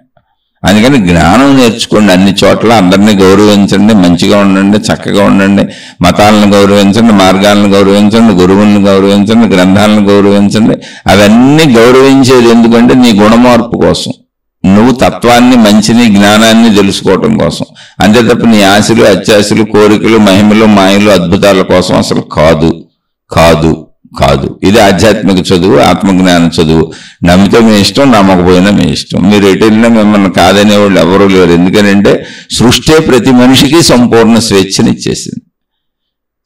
అందుకని జ్ఞానం నేర్చుకోండి. అన్ని చోట్ల అందరినీ గౌరవించండి, మంచిగా ఉండండి, చక్కగా ఉండండి. మతాలను గౌరవించండి, మార్గాలను గౌరవించండి, గురువులను గౌరవించండి, గ్రంథాలను గౌరవించండి. అవన్నీ గౌరవించేది ఎందుకంటే నీ గుణమార్పు కోసం, నువ్వు తత్వాన్ని, మంచిని, జ్ఞానాన్ని తెలుసుకోవటం కోసం. అంతే తప్ప నీ ఆశలు, అత్యాశలు, కోరికలు, మహిమలు, మాయలు, అద్భుతాల కోసం అసలు కాదు కాదు కాదు. ఇది ఆధ్యాత్మిక చదువు, ఆత్మజ్ఞాన చదువు. నమ్మితే మీ ఇష్టం, నమ్మకపోయినా మీ ఇష్టం. మీరు ఎటు వెళ్ళినా మిమ్మల్ని కాదనే వాళ్ళు ఎవరూ లేరు. ఎందుకంటే సృష్టి ప్రతి మనిషికి సంపూర్ణ స్వేచ్ఛనిచ్చేసింది.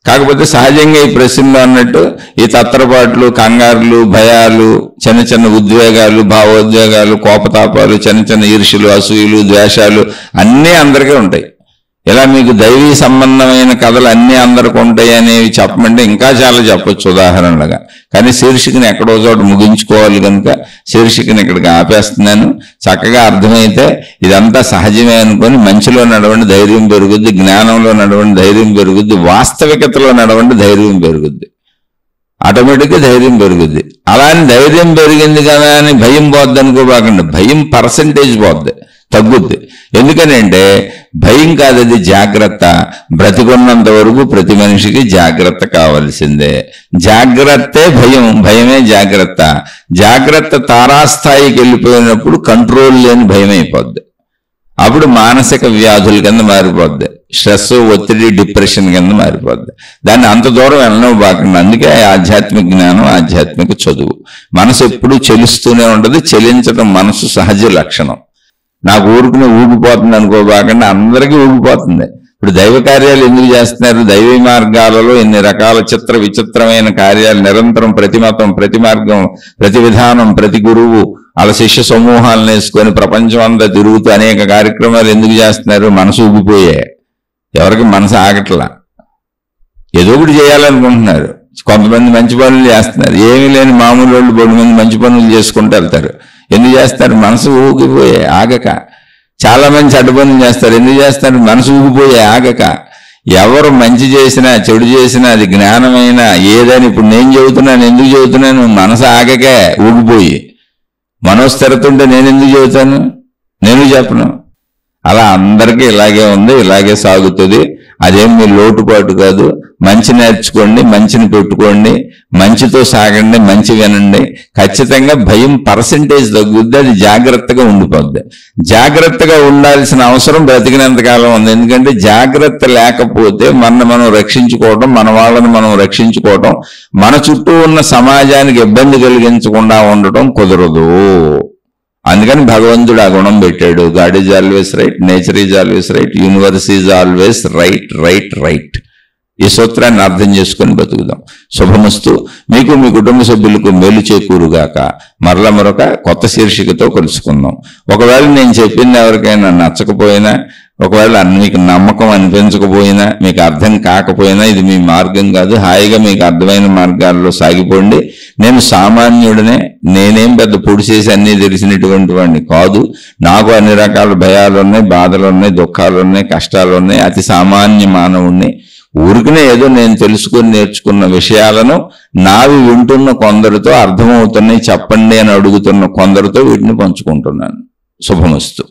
కాకపోతే సహజంగా ఈ ప్రశ్నలో అన్నట్టు ఈ తత్రపాట్లు, కంగారులు, భయాలు, చిన్న చిన్న ఉద్వేగాలు, భావోద్వేగాలు, కోపతాపాలు, చిన్న చిన్న ఈర్ష్యలు, అసూయలు, ద్వేషాలు అన్నీ అందరికీ ఉంటాయి. ఇలా మీకు దైవీ సంబంధమైన కథలు అన్నీ అందరికి ఉంటాయి అనేవి చెప్పమంటే ఇంకా చాలా చెప్పొచ్చు ఉదాహరణలుగా. కానీ శీర్షికని ఎక్కడో చోట ముగించుకోవాలి కనుక శీర్షికని ఇక్కడికి ఆపేస్తున్నాను. చక్కగా అర్థమైతే ఇదంతా సహజమే అనుకొని మంచిలో నడవండి, ధైర్యం పెరుగుద్ది. జ్ఞానంలో నడవండి, ధైర్యం పెరుగుద్ది. వాస్తవికతలో నడవండి, ధైర్యం పెరుగుద్ది. ఆటోమేటిక్గా ధైర్యం పెరుగుద్ది. అలా అని ధైర్యం పెరిగింది కదా అని భయం పోద్ది అనుకోబాకండి. భయం పర్సంటేజ్ పోద్ది, తగ్గుద్ది. ఎందుకనంటే భయం కాదు, అది జాగ్రత్త. బ్రతికున్నంత వరకు ప్రతి మనిషికి జాగ్రత్త కావాల్సిందే. జాగ్రత్తే భయం, భయమే జాగ్రత్త. జాగ్రత్త తారాస్థాయికి వెళ్ళిపోయినప్పుడు కంట్రోల్ లేని భయం అయిపోద్ది. అప్పుడు మానసిక వ్యాధుల కింద మారిపోద్ది. స్ట్రెస్, ఒత్తిడి, డిప్రెషన్ కింద మారిపోద్ది. దాన్ని అంత దూరం వెళ్ళనివ్వబాకండి. అందుకే ఆధ్యాత్మిక జ్ఞానం, ఆధ్యాత్మిక చదువు. మనసు ఎప్పుడూ చెలుస్తూనే ఉంటుంది. చెలించడం మనసు సహజ లక్షణం. నాకు ఊరుకునే ఊగిపోతుంది అనుకోబాకండి, అందరికీ ఊగిపోతుంది. ఇప్పుడు దైవ కార్యాలు ఎందుకు చేస్తున్నారు? దైవీ మార్గాలలో ఎన్ని రకాల చిత్ర విచిత్రమైన కార్యాలు నిరంతరం, ప్రతి మతం, ప్రతి మార్గం, ప్రతి విధానం, ప్రతి గురువు అలా శిష్య సమూహాలను వేసుకొని ప్రపంచం అంతా తిరుగుతూ అనేక కార్యక్రమాలు ఎందుకు చేస్తున్నారు? మనసు ఊగిపోయే. ఎవరికి మనసు ఆగట్లా, ఏదో ఒకటి చేయాలనుకుంటున్నారు. కొంతమంది మంచి పనులు చేస్తున్నారు. ఏమీ లేని మామూలు వాళ్ళు 2 మంది మంచి పనులు చేసుకుంటూ వెళ్తారు. ఎందుకు చేస్తారు? మనసు ఊగిపోయే ఆగక. చాలా మంది చెడ్డ పనులు చేస్తారు. ఎందుకు చేస్తారు? మనసు ఊగిపోయే ఆగక. ఎవరు మంచి చేసినా, చెడు చేసినా, అది జ్ఞానమైనా ఏదని ఇప్పుడు నేను చెబుతున్నాను. ఎందుకు చెబుతున్నాను? మనసు ఆగకే, ఊగిపోయి. మనోస్థిరతుంటే నేను ఎందుకు చెబుతాను? నేను చెప్పను. అలా అందరికీ ఇలాగే ఉంది, ఇలాగే సాగుతుంది. అదేం మీ లోటుపాటు కాదు. మంచి నేర్చుకోండి, మంచిని పెట్టుకోండి, మంచితో సాగండి, మంచి వినండి. ఖచ్చితంగా భయం పర్సంటేజ్ తగ్గుద్ది. అది జాగ్రత్తగా ఉండిపోద్ది. జాగ్రత్తగా ఉండాల్సిన అవసరం బ్రతికినంతకాలం ఉంది. ఎందుకంటే జాగ్రత్త లేకపోతే మనం రక్షించుకోవటం, మన వాళ్ళని మనం రక్షించుకోవటం, మన చుట్టూ ఉన్న సమాజానికి ఇబ్బంది కలిగించకుండా ఉండటం కుదరదు. అందుకని భగవంతుడు ఆ గుణం పెట్టాడు. God is always right, nature is always right, universe is always right right right. ఈ సూత్రాన్ని అర్థం చేసుకొని బతుకుదాం. శుభమస్తు. మీకు, మీ కుటుంబ సభ్యులకు మేలు చేకూరుగాక. మరొక కొత్త శీర్షికతో కలుసుకుందాం. ఒకవేళ నేను చెప్పింది ఎవరికైనా నచ్చకపోయినా, ఒకవేళ మీకు నమ్మకం అనిపించకపోయినా, మీకు అర్థం కాకపోయినా, ఇది మీ మార్గం కాదు. హాయిగా మీకు అర్థమైన మార్గాల్లో సాగిపోండి. నేను సామాన్యుడినే. నేనేం పెద్ద పొడి చేసి అన్నీ తెలిసినటువంటి వాడిని కాదు. నాకు అన్ని రకాల భయాలు ఉన్నాయి, బాధలు ఉన్నాయి, దుఃఖాలు ఉన్నాయి, కష్టాలు ఉన్నాయి. అతి సామాన్య మానవుణ్ణి. ఊరికనే ఏదో నేను తెలుసుకుని నేర్చుకున్న విషయాలను నావి వింటున్న కొందరితో, అర్థమవుతున్నాయి చెప్పండి అని అడుగుతున్న కొందరితో వీటిని పంచుకుంటున్నాను. శుభమస్తు.